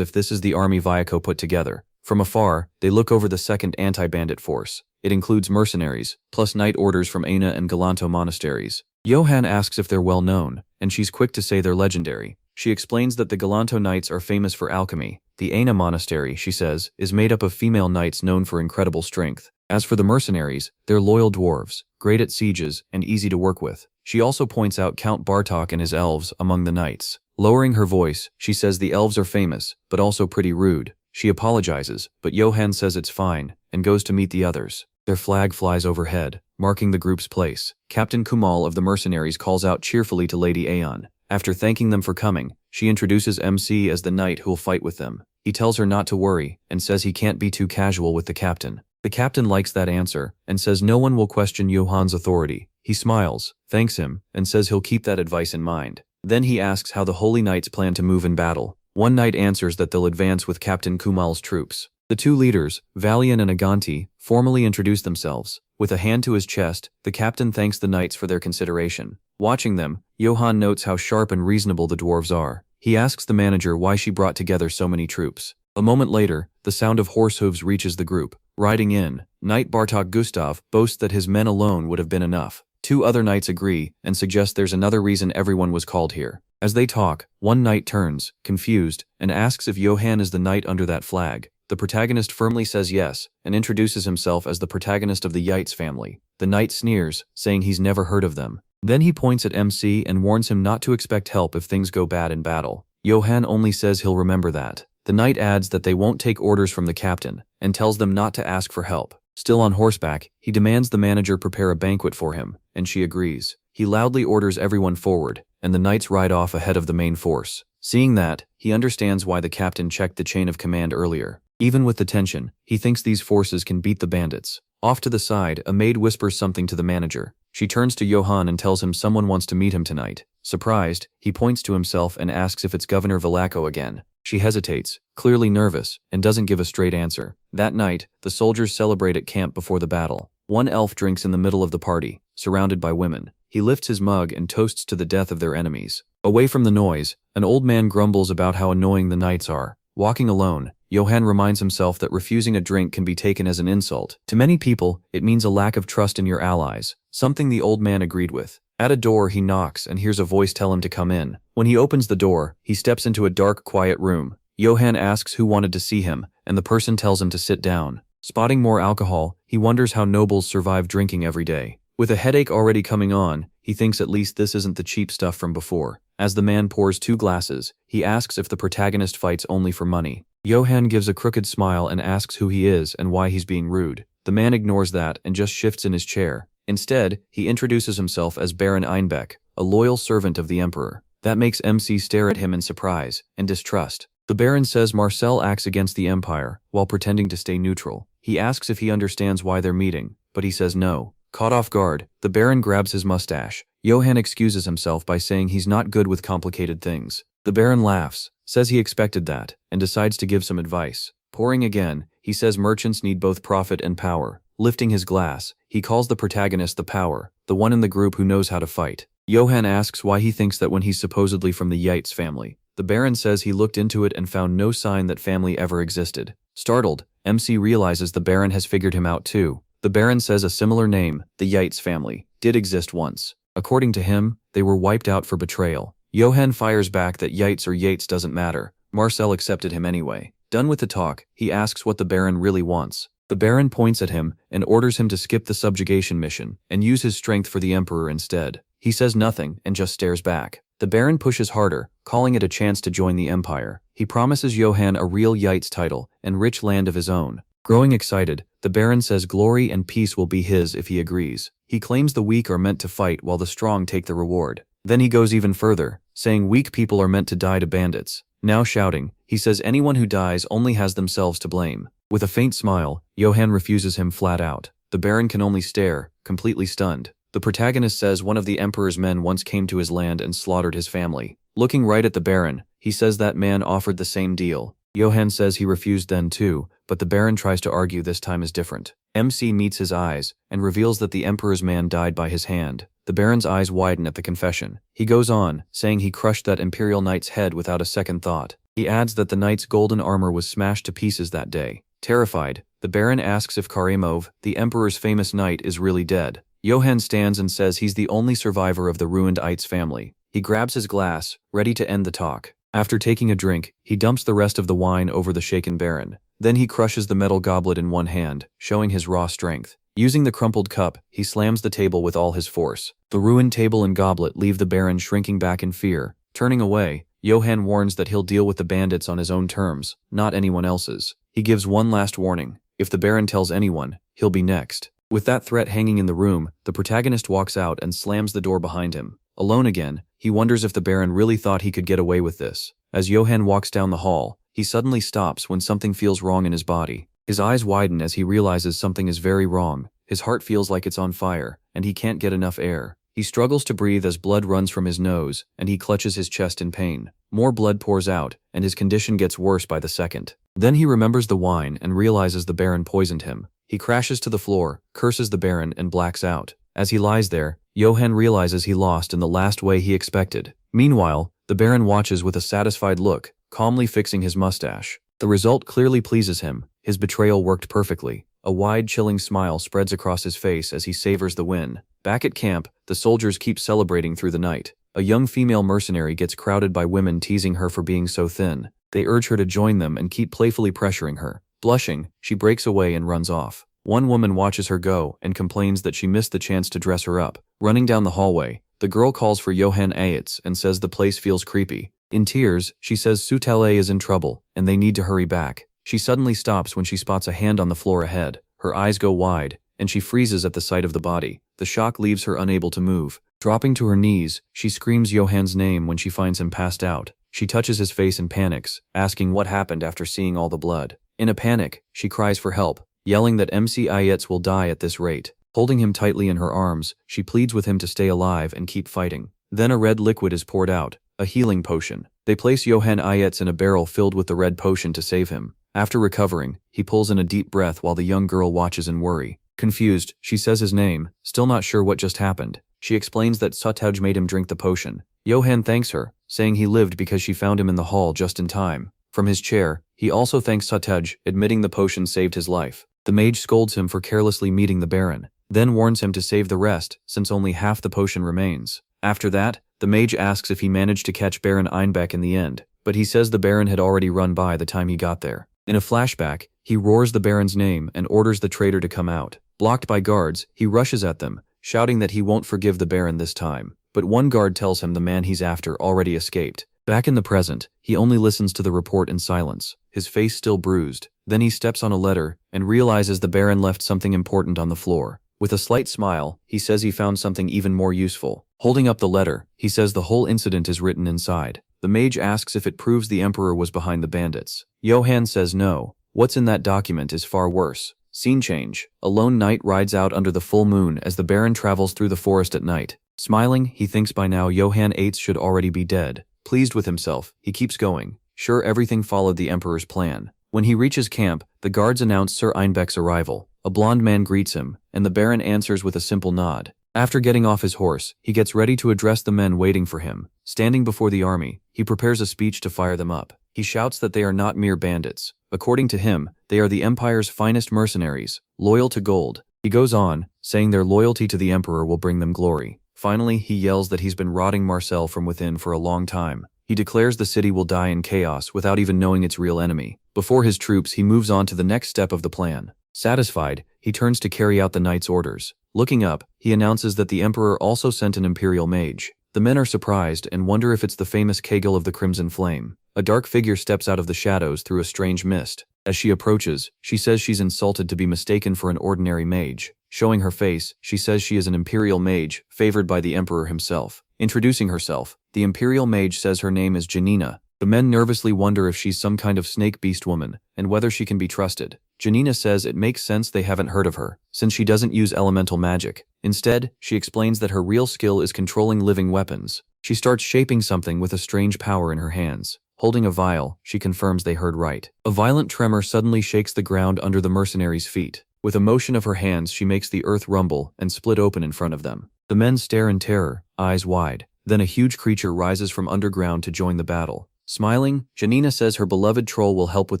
[SPEAKER 1] if this is the army Vieko put together. From afar, they look over the second anti-bandit force. It includes mercenaries, plus knight orders from Aina and Galanto monasteries. Johan asks if they're well known, and she's quick to say they're legendary. She explains that the Galanto knights are famous for alchemy. The Aina monastery, she says, is made up of female knights known for incredible strength. As for the mercenaries, they're loyal dwarves, great at sieges, and easy to work with. She also points out Count Bartok and his elves among the knights. Lowering her voice, she says the elves are famous, but also pretty rude. She apologizes, but Johan says it's fine, and goes to meet the others. Their flag flies overhead, marking the group's place. Captain Kumal of the mercenaries calls out cheerfully to Lady Aeon. After thanking them for coming, she introduces MC as the knight who'll fight with them. He tells her not to worry, and says he can't be too casual with the captain. The captain likes that answer, and says no one will question Johan's authority. He smiles, thanks him, and says he'll keep that advice in mind. Then he asks how the Holy Knights plan to move in battle. One knight answers that they'll advance with Captain Kumal's troops. The two leaders, Valian and Aganti, formally introduce themselves. With a hand to his chest, the captain thanks the knights for their consideration. Watching them, Johan notes how sharp and reasonable the dwarves are. He asks the manager why she brought together so many troops. A moment later, the sound of horse hooves reaches the group. Riding in, Knight Bartok Gustav boasts that his men alone would have been enough. Two other knights agree and suggest there's another reason everyone was called here. As they talk, one knight turns, confused, and asks if Johan is the knight under that flag. The protagonist firmly says yes, and introduces himself as the protagonist of the Yates family. The knight sneers, saying he's never heard of them. Then he points at MC and warns him not to expect help if things go bad in battle. Johan only says he'll remember that. The knight adds that they won't take orders from the captain, and tells them not to ask for help. Still on horseback, he demands the manager prepare a banquet for him, and she agrees. He loudly orders everyone forward, and the knights ride off ahead of the main force. Seeing that, he understands why the captain checked the chain of command earlier. Even with the tension, he thinks these forces can beat the bandits. Off to the side, a maid whispers something to the manager. She turns to Johan and tells him someone wants to meet him tonight. Surprised, he points to himself and asks if it's Governor Valako again. She hesitates, clearly nervous, and doesn't give a straight answer. That night, the soldiers celebrate at camp before the battle. One elf drinks in the middle of the party, surrounded by women. He lifts his mug and toasts to the death of their enemies. Away from the noise, an old man grumbles about how annoying the knights are. Walking alone, Johan reminds himself that refusing a drink can be taken as an insult. To many people, it means a lack of trust in your allies, something the old man agreed with. At a door, he knocks and hears a voice tell him to come in. When he opens the door, he steps into a dark, quiet room. Johan asks who wanted to see him, and the person tells him to sit down. Spotting more alcohol, he wonders how nobles survive drinking every day. With a headache already coming on, he thinks at least this isn't the cheap stuff from before. As the man pours 2 glasses, he asks if the protagonist fights only for money. Johan gives a crooked smile and asks who he is and why he's being rude. The man ignores that and just shifts in his chair. Instead, he introduces himself as Baron Einbeck, a loyal servant of the Emperor. That makes MC stare at him in surprise and distrust. The Baron says Marcel acts against the Empire, while pretending to stay neutral. He asks if he understands why they're meeting, but he says no. Caught off guard, the Baron grabs his mustache. Johan excuses himself by saying he's not good with complicated things. The Baron laughs, says he expected that, and decides to give some advice. Pouring again, he says merchants need both profit and power. Lifting his glass, he calls the protagonist the Power, the one in the group who knows how to fight. Johan asks why he thinks that when he's supposedly from the Yates family. The Baron says he looked into it and found no sign that family ever existed. Startled, MC realizes the Baron has figured him out too. The Baron says a similar name, the Yates family, did exist once. According to him, they were wiped out for betrayal. Johan fires back that Yates or Yates doesn't matter. Marcel accepted him anyway. Done with the talk, he asks what the Baron really wants. The Baron points at him and orders him to skip the subjugation mission and use his strength for the Emperor instead. He says nothing and just stares back. The Baron pushes harder, calling it a chance to join the Empire. He promises Johan a real Yates title and rich land of his own. Growing excited, the Baron says glory and peace will be his if he agrees. He claims the weak are meant to fight while the strong take the reward. Then he goes even further, saying weak people are meant to die to bandits. Now shouting, he says anyone who dies only has themselves to blame. With a faint smile, Johann refuses him flat out. The Baron can only stare, completely stunned. The protagonist says one of the Emperor's men once came to his land and slaughtered his family. Looking right at the Baron, he says that man offered the same deal. Johann says he refused then too, but the Baron tries to argue this time is different. MC meets his eyes, and reveals that the Emperor's man died by his hand. The Baron's eyes widen at the confession. He goes on, saying he crushed that Imperial Knight's head without a second thought. He adds that the Knight's golden armor was smashed to pieces that day. Terrified, the Baron asks if Karimov, the Emperor's famous knight, is really dead. Johann stands and says he's the only survivor of the ruined Eitz family. He grabs his glass, ready to end the talk. After taking a drink, he dumps the rest of the wine over the shaken Baron. Then he crushes the metal goblet in one hand, showing his raw strength. Using the crumpled cup, he slams the table with all his force. The ruined table and goblet leave the Baron shrinking back in fear. Turning away, Johann warns that he'll deal with the bandits on his own terms, not anyone else's. He gives one last warning. If the Baron tells anyone, he'll be next. With that threat hanging in the room, the protagonist walks out and slams the door behind him. Alone again, he wonders if the Baron really thought he could get away with this. As Johann walks down the hall, he suddenly stops when something feels wrong in his body. His eyes widen as he realizes something is very wrong. His heart feels like it's on fire, and he can't get enough air. He struggles to breathe as blood runs from his nose, and he clutches his chest in pain. More blood pours out, and his condition gets worse by the second. Then he remembers the wine and realizes the Baron poisoned him. He crashes to the floor, curses the Baron, and blacks out. As he lies there, Johann realizes he lost in the last way he expected. Meanwhile, the Baron watches with a satisfied look, calmly fixing his mustache. The result clearly pleases him. His betrayal worked perfectly. A wide, chilling smile spreads across his face as he savors the win. Back at camp, the soldiers keep celebrating through the night. A young female mercenary gets crowded by women teasing her for being so thin. They urge her to join them and keep playfully pressuring her. Blushing, she breaks away and runs off. One woman watches her go and complains that she missed the chance to dress her up. Running down the hallway, the girl calls for Johann Eitz and says the place feels creepy. In tears, she says Sutele is in trouble, and they need to hurry back. She suddenly stops when she spots a hand on the floor ahead. Her eyes go wide, and she freezes at the sight of the body. The shock leaves her unable to move. Dropping to her knees, she screams Johann's name when she finds him passed out. She touches his face and panics, asking what happened after seeing all the blood. In a panic, she cries for help, yelling that MC Eitz will die at this rate. Holding him tightly in her arms, she pleads with him to stay alive and keep fighting. Then a red liquid is poured out, a healing potion. They place Johann Eitz in a barrel filled with the red potion to save him. After recovering, he pulls in a deep breath while the young girl watches in worry. Confused, she says his name, still not sure what just happened. She explains that Sutej made him drink the potion. Johann thanks her, saying he lived because she found him in the hall just in time. From his chair, he also thanks Sutej, admitting the potion saved his life. The mage scolds him for carelessly meeting the Baron, then warns him to save the rest since only half the potion remains. After that, the mage asks if he managed to catch Baron Einbeck in the end, but he says the Baron had already run by the time he got there. In a flashback, he roars the Baron's name and orders the traitor to come out. Blocked by guards, he rushes at them, shouting that he won't forgive the Baron this time. But one guard tells him the man he's after already escaped. Back in the present, he only listens to the report in silence, his face still bruised. Then he steps on a letter and realizes the Baron left something important on the floor. With a slight smile, he says he found something even more useful. Holding up the letter, he says the whole incident is written inside. The mage asks if it proves the Emperor was behind the bandits. Johann says no. What's in that document is far worse. Scene change. A lone knight rides out under the full moon as the Baron travels through the forest at night. Smiling, he thinks by now Johann Eitz should already be dead. Pleased with himself, he keeps going, sure everything followed the Emperor's plan. When he reaches camp, the guards announce Sir Einbeck's arrival. A blond man greets him, and the Baron answers with a simple nod. After getting off his horse, he gets ready to address the men waiting for him. Standing before the army, he prepares a speech to fire them up. He shouts that they are not mere bandits. According to him, they are the Empire's finest mercenaries, loyal to gold. He goes on, saying their loyalty to the Emperor will bring them glory. Finally, he yells that he's been rotting Marseille from within for a long time. He declares the city will die in chaos without even knowing its real enemy. Before his troops, he moves on to the next step of the plan. Satisfied, he turns to carry out the knight's orders. Looking up, he announces that the Emperor also sent an Imperial mage. The men are surprised and wonder if it's the famous Kegel of the Crimson Flame. A dark figure steps out of the shadows through a strange mist. As she approaches, she says she's insulted to be mistaken for an ordinary mage. Showing her face, she says she is an Imperial mage, favored by the Emperor himself. Introducing herself, the Imperial Mage says her name is Janina. The men nervously wonder if she's some kind of snake beast woman, and whether she can be trusted. Janina says it makes sense they haven't heard of her, since she doesn't use elemental magic. Instead, she explains that her real skill is controlling living weapons. She starts shaping something with a strange power in her hands. Holding a vial, she confirms they heard right. A violent tremor suddenly shakes the ground under the mercenaries' feet. With a motion of her hands, she makes the earth rumble and split open in front of them. The men stare in terror, eyes wide. Then a huge creature rises from underground to join the battle. Smiling, Janina says her beloved troll will help with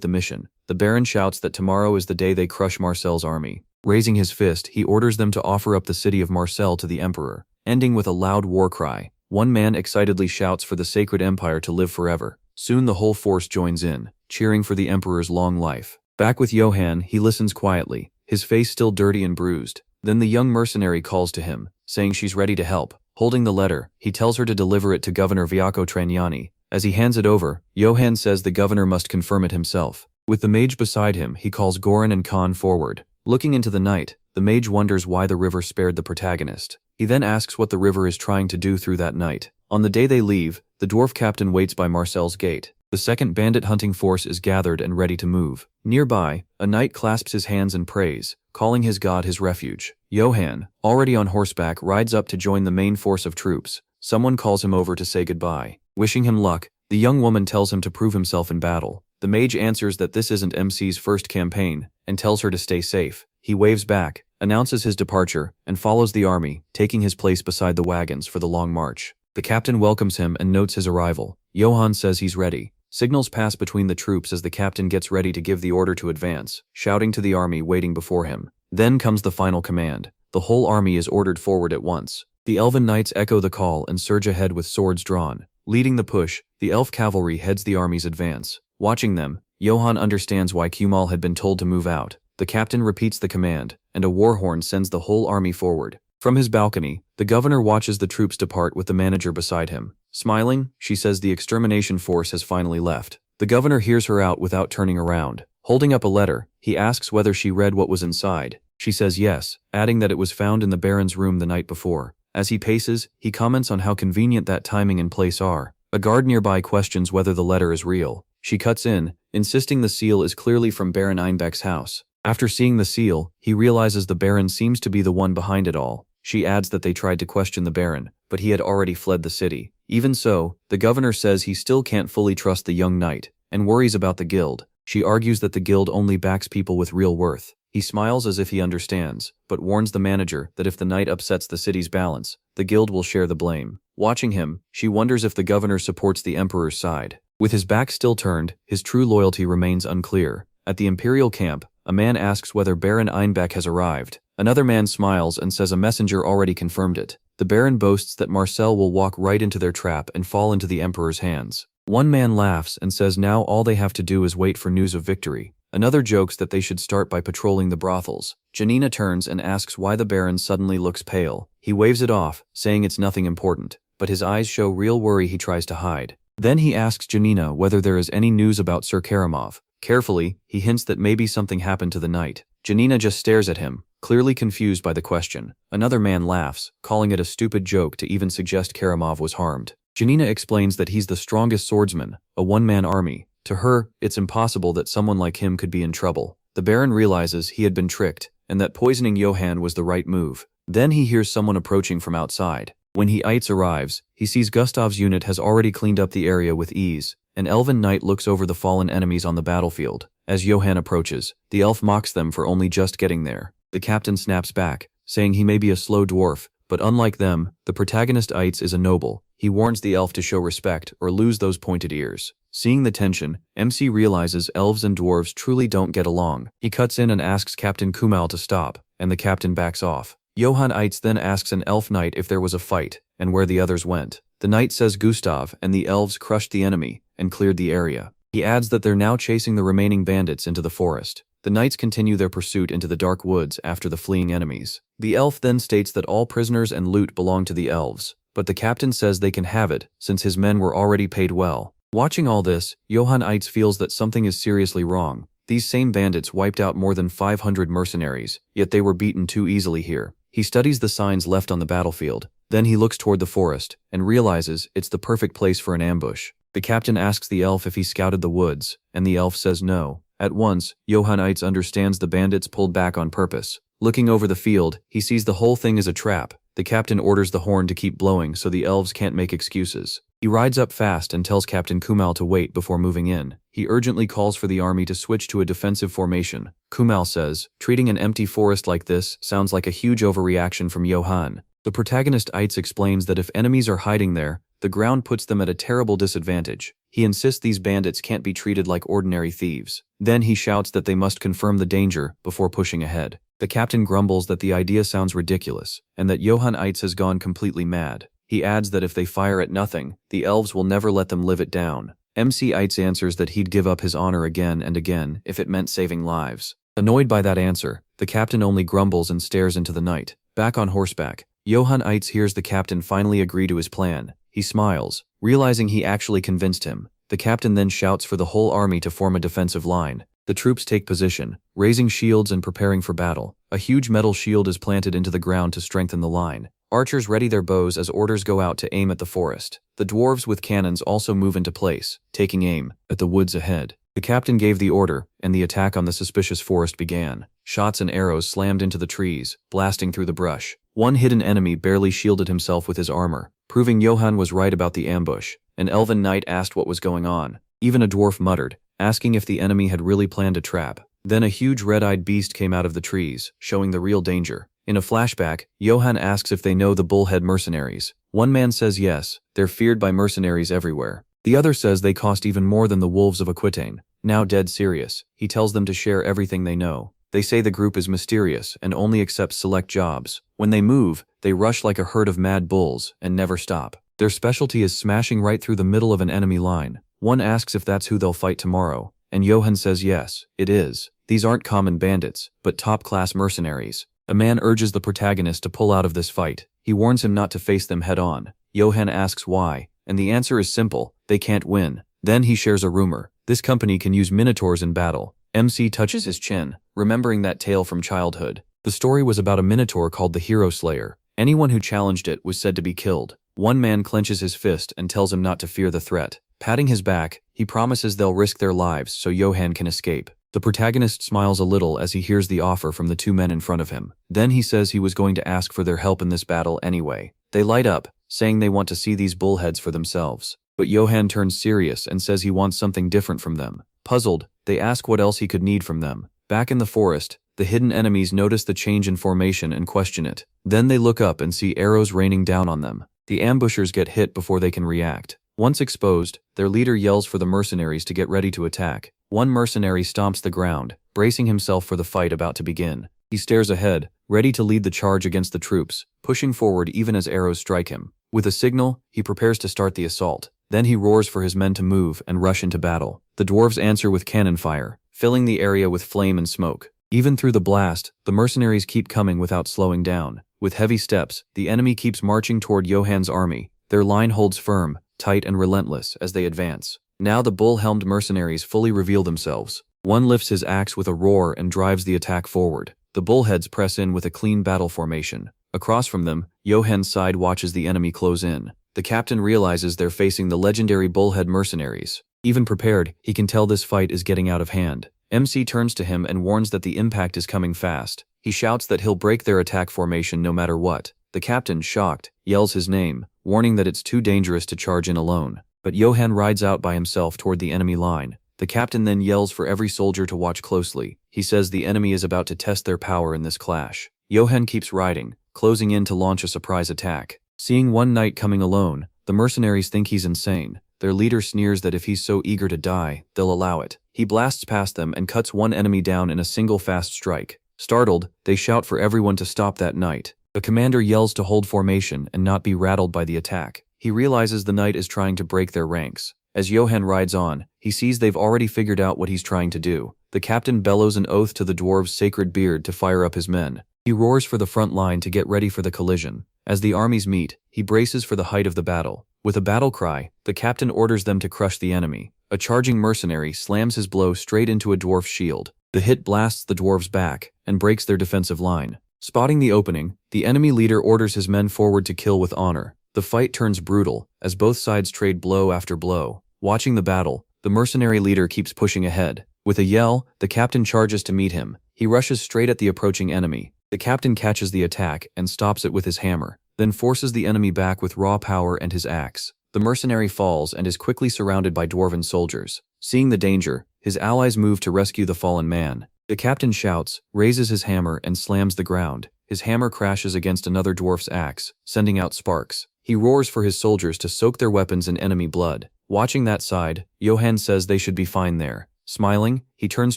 [SPEAKER 1] the mission. The Baron shouts that tomorrow is the day they crush Marcel's army. Raising his fist, he orders them to offer up the city of Marcel to the Emperor, ending with a loud war cry. One man excitedly shouts for the Sacred Empire to live forever. Soon the whole force joins in, cheering for the Emperor's long life. Back with Johann, he listens quietly, his face still dirty and bruised. Then the young mercenary calls to him, saying she's ready to help. Holding the letter, he tells her to deliver it to Governor Viaco Traniani. As he hands it over, Johann says the governor must confirm it himself. With the mage beside him, he calls Goran and Khan forward. Looking into the night, the mage wonders why the river spared the protagonist. He then asks what the river is trying to do through that night. On the day they leave, the dwarf captain waits by Marcel's gate. The second bandit hunting force is gathered and ready to move. Nearby, a knight clasps his hands and prays, calling his god his refuge. Johann, already on horseback, rides up to join the main force of troops. Someone calls him over to say goodbye. Wishing him luck, the young woman tells him to prove himself in battle. The mage answers that this isn't MC's first campaign, and tells her to stay safe. He waves back, announces his departure, and follows the army, taking his place beside the wagons for the long march. The captain welcomes him and notes his arrival. Johann says he's ready. Signals pass between the troops as the captain gets ready to give the order to advance, shouting to the army waiting before him. Then comes the final command. The whole army is ordered forward at once. The elven knights echo the call and surge ahead with swords drawn. Leading the push, the elf cavalry heads the army's advance. Watching them, Johann understands why Kumal had been told to move out. The captain repeats the command, and a war horn sends the whole army forward. From his balcony, the governor watches the troops depart with the manager beside him. Smiling, she says the extermination force has finally left. The governor hears her out without turning around. Holding up a letter, he asks whether she read what was inside. She says yes, adding that it was found in the Baron's room the night before. As he paces, he comments on how convenient that timing and place are. A guard nearby questions whether the letter is real. She cuts in, insisting the seal is clearly from Baron Einbeck's house. After seeing the seal, he realizes the Baron seems to be the one behind it all. She adds that they tried to question the Baron, but he had already fled the city. Even so, the governor says he still can't fully trust the young knight, and worries about the guild. She argues that the guild only backs people with real worth. He smiles as if he understands, but warns the manager that if the knight upsets the city's balance, the guild will share the blame. Watching him, she wonders if the governor supports the emperor's side. With his back still turned, his true loyalty remains unclear. At the imperial camp, a man asks whether Baron Einbeck has arrived. Another man smiles and says a messenger already confirmed it. The Baron boasts that Marcel will walk right into their trap and fall into the emperor's hands. One man laughs and says now all they have to do is wait for news of victory. Another jokes that they should start by patrolling the brothels. Janina turns and asks why the Baron suddenly looks pale. He waves it off, saying it's nothing important, but his eyes show real worry he tries to hide. Then he asks Janina whether there is any news about Sir Karamov. Carefully, he hints that maybe something happened to the knight. Janina just stares at him, clearly confused by the question. Another man laughs, calling it a stupid joke to even suggest Karamov was harmed. Janina explains that he's the strongest swordsman, a one-man army. To her, it's impossible that someone like him could be in trouble. The Baron realizes he had been tricked, and that poisoning Johann was the right move. Then he hears someone approaching from outside. When Eitz arrives, he sees Gustav's unit has already cleaned up the area with ease. An elven knight looks over the fallen enemies on the battlefield. As Johann approaches, the elf mocks them for only just getting there. The captain snaps back, saying he may be a slow dwarf, but unlike them, the protagonist Eitz is a noble. He warns the elf to show respect or lose those pointed ears. Seeing the tension, MC realizes elves and dwarves truly don't get along. He cuts in and asks Captain Kumal to stop, and the captain backs off. Johann Eitz then asks an elf knight if there was a fight, and where the others went. The knight says Gustav and the elves crushed the enemy and cleared the area. He adds that they're now chasing the remaining bandits into the forest. The knights continue their pursuit into the dark woods after the fleeing enemies. The elf then states that all prisoners and loot belong to the elves, but the captain says they can have it since his men were already paid well. Watching all this, Johann Eitz feels that something is seriously wrong. These same bandits wiped out more than 500 mercenaries, yet they were beaten too easily here. He studies the signs left on the battlefield. Then he looks toward the forest and realizes it's the perfect place for an ambush. The captain asks the elf if he scouted the woods, and the elf says no. At once, Johann understands the bandits pulled back on purpose. Looking over the field, he sees the whole thing is a trap. The captain orders the horn to keep blowing so the elves can't make excuses. He rides up fast and tells Captain Kumal to wait before moving in. He urgently calls for the army to switch to a defensive formation. Kumal says, treating an empty forest like this sounds like a huge overreaction from Johann. The protagonist Eitz explains that if enemies are hiding there, the ground puts them at a terrible disadvantage. He insists these bandits can't be treated like ordinary thieves. Then he shouts that they must confirm the danger before pushing ahead. The captain grumbles that the idea sounds ridiculous, and that Johann has gone completely mad. He adds that if they fire at nothing, the elves will never let them live it down. MC Eitz answers that he'd give up his honor again and again if it meant saving lives. Annoyed by that answer, the captain only grumbles and stares into the night. Back on horseback, Johann hears the captain finally agree to his plan. He smiles, realizing he actually convinced him. The captain then shouts for the whole army to form a defensive line. The troops take position, raising shields and preparing for battle. A huge metal shield is planted into the ground to strengthen the line. Archers ready their bows as orders go out to aim at the forest. The dwarves with cannons also move into place, taking aim at the woods ahead. The captain gave the order, and the attack on the suspicious forest began. Shots and arrows slammed into the trees, blasting through the brush. One hidden enemy barely shielded himself with his armor, proving Johann was right about the ambush. An elven knight asked what was going on. Even a dwarf muttered, asking if the enemy had really planned a trap. Then a huge red-eyed beast came out of the trees, showing the real danger. In a flashback, Johann asks if they know the bullhead mercenaries. One man says yes, they're feared by mercenaries everywhere. The other says they cost even more than the wolves of Aquitaine. Now dead serious, he tells them to share everything they know. They say the group is mysterious and only accepts select jobs. When they move, they rush like a herd of mad bulls and never stop. Their specialty is smashing right through the middle of an enemy line. One asks if that's who they'll fight tomorrow, and Johann says yes, it is. These aren't common bandits, but top-class mercenaries. A man urges the protagonist to pull out of this fight. He warns him not to face them head-on. Johann asks why, and the answer is simple: they can't win. Then he shares a rumor. This company can use minotaurs in battle. MC touches his chin, remembering that tale from childhood. The story was about a minotaur called the Hero Slayer. Anyone who challenged it was said to be killed. One man clenches his fist and tells him not to fear the threat. Patting his back, he promises they'll risk their lives so Johann can escape. The protagonist smiles a little as he hears the offer from the two men in front of him. Then he says he was going to ask for their help in this battle anyway. They light up, saying they want to see these bullheads for themselves. But Johann turns serious and says he wants something different from them. Puzzled, they ask what else he could need from them. Back in the forest, the hidden enemies notice the change in formation and question it. Then they look up and see arrows raining down on them. The ambushers get hit before they can react. Once exposed, their leader yells for the mercenaries to get ready to attack. One mercenary stomps the ground, bracing himself for the fight about to begin. He stares ahead, ready to lead the charge against the troops, pushing forward even as arrows strike him. With a signal, he prepares to start the assault. Then he roars for his men to move and rush into battle. The dwarves answer with cannon fire, filling the area with flame and smoke. Even through the blast, the mercenaries keep coming without slowing down. With heavy steps, the enemy keeps marching toward Johann's army. Their line holds firm, tight and relentless as they advance. Now the bull-helmed mercenaries fully reveal themselves. One lifts his axe with a roar and drives the attack forward. The bullheads press in with a clean battle formation. Across from them, Johann's side watches the enemy close in. The captain realizes they're facing the legendary bullhead mercenaries. Even prepared, he can tell this fight is getting out of hand. MC turns to him and warns that the impact is coming fast. He shouts that he'll break their attack formation no matter what. The captain, shocked, yells his name, warning that it's too dangerous to charge in alone. But Johann rides out by himself toward the enemy line. The captain then yells for every soldier to watch closely. He says the enemy is about to test their power in this clash. Johann keeps riding, closing in to launch a surprise attack. Seeing one knight coming alone, the mercenaries think he's insane. Their leader sneers that if he's so eager to die, they'll allow it. He blasts past them and cuts one enemy down in a single fast strike. Startled, they shout for everyone to stop that knight. The commander yells to hold formation and not be rattled by the attack. He realizes the knight is trying to break their ranks. As Johann rides on, he sees they've already figured out what he's trying to do. The captain bellows an oath to the dwarves' sacred beard to fire up his men. He roars for the front line to get ready for the collision. As the armies meet, he braces for the height of the battle. With a battle cry, the captain orders them to crush the enemy. A charging mercenary slams his blow straight into a dwarf's shield. The hit blasts the dwarves back and breaks their defensive line. Spotting the opening, the enemy leader orders his men forward to kill with honor. The fight turns brutal, as both sides trade blow after blow. Watching the battle, the mercenary leader keeps pushing ahead. With a yell, the captain charges to meet him. He rushes straight at the approaching enemy. The captain catches the attack and stops it with his hammer, then forces the enemy back with raw power and his axe. The mercenary falls and is quickly surrounded by dwarven soldiers. Seeing the danger, his allies move to rescue the fallen man. The captain shouts, raises his hammer and slams the ground. His hammer crashes against another dwarf's axe, sending out sparks. He roars for his soldiers to soak their weapons in enemy blood. Watching that side, Johann says they should be fine there. Smiling, he turns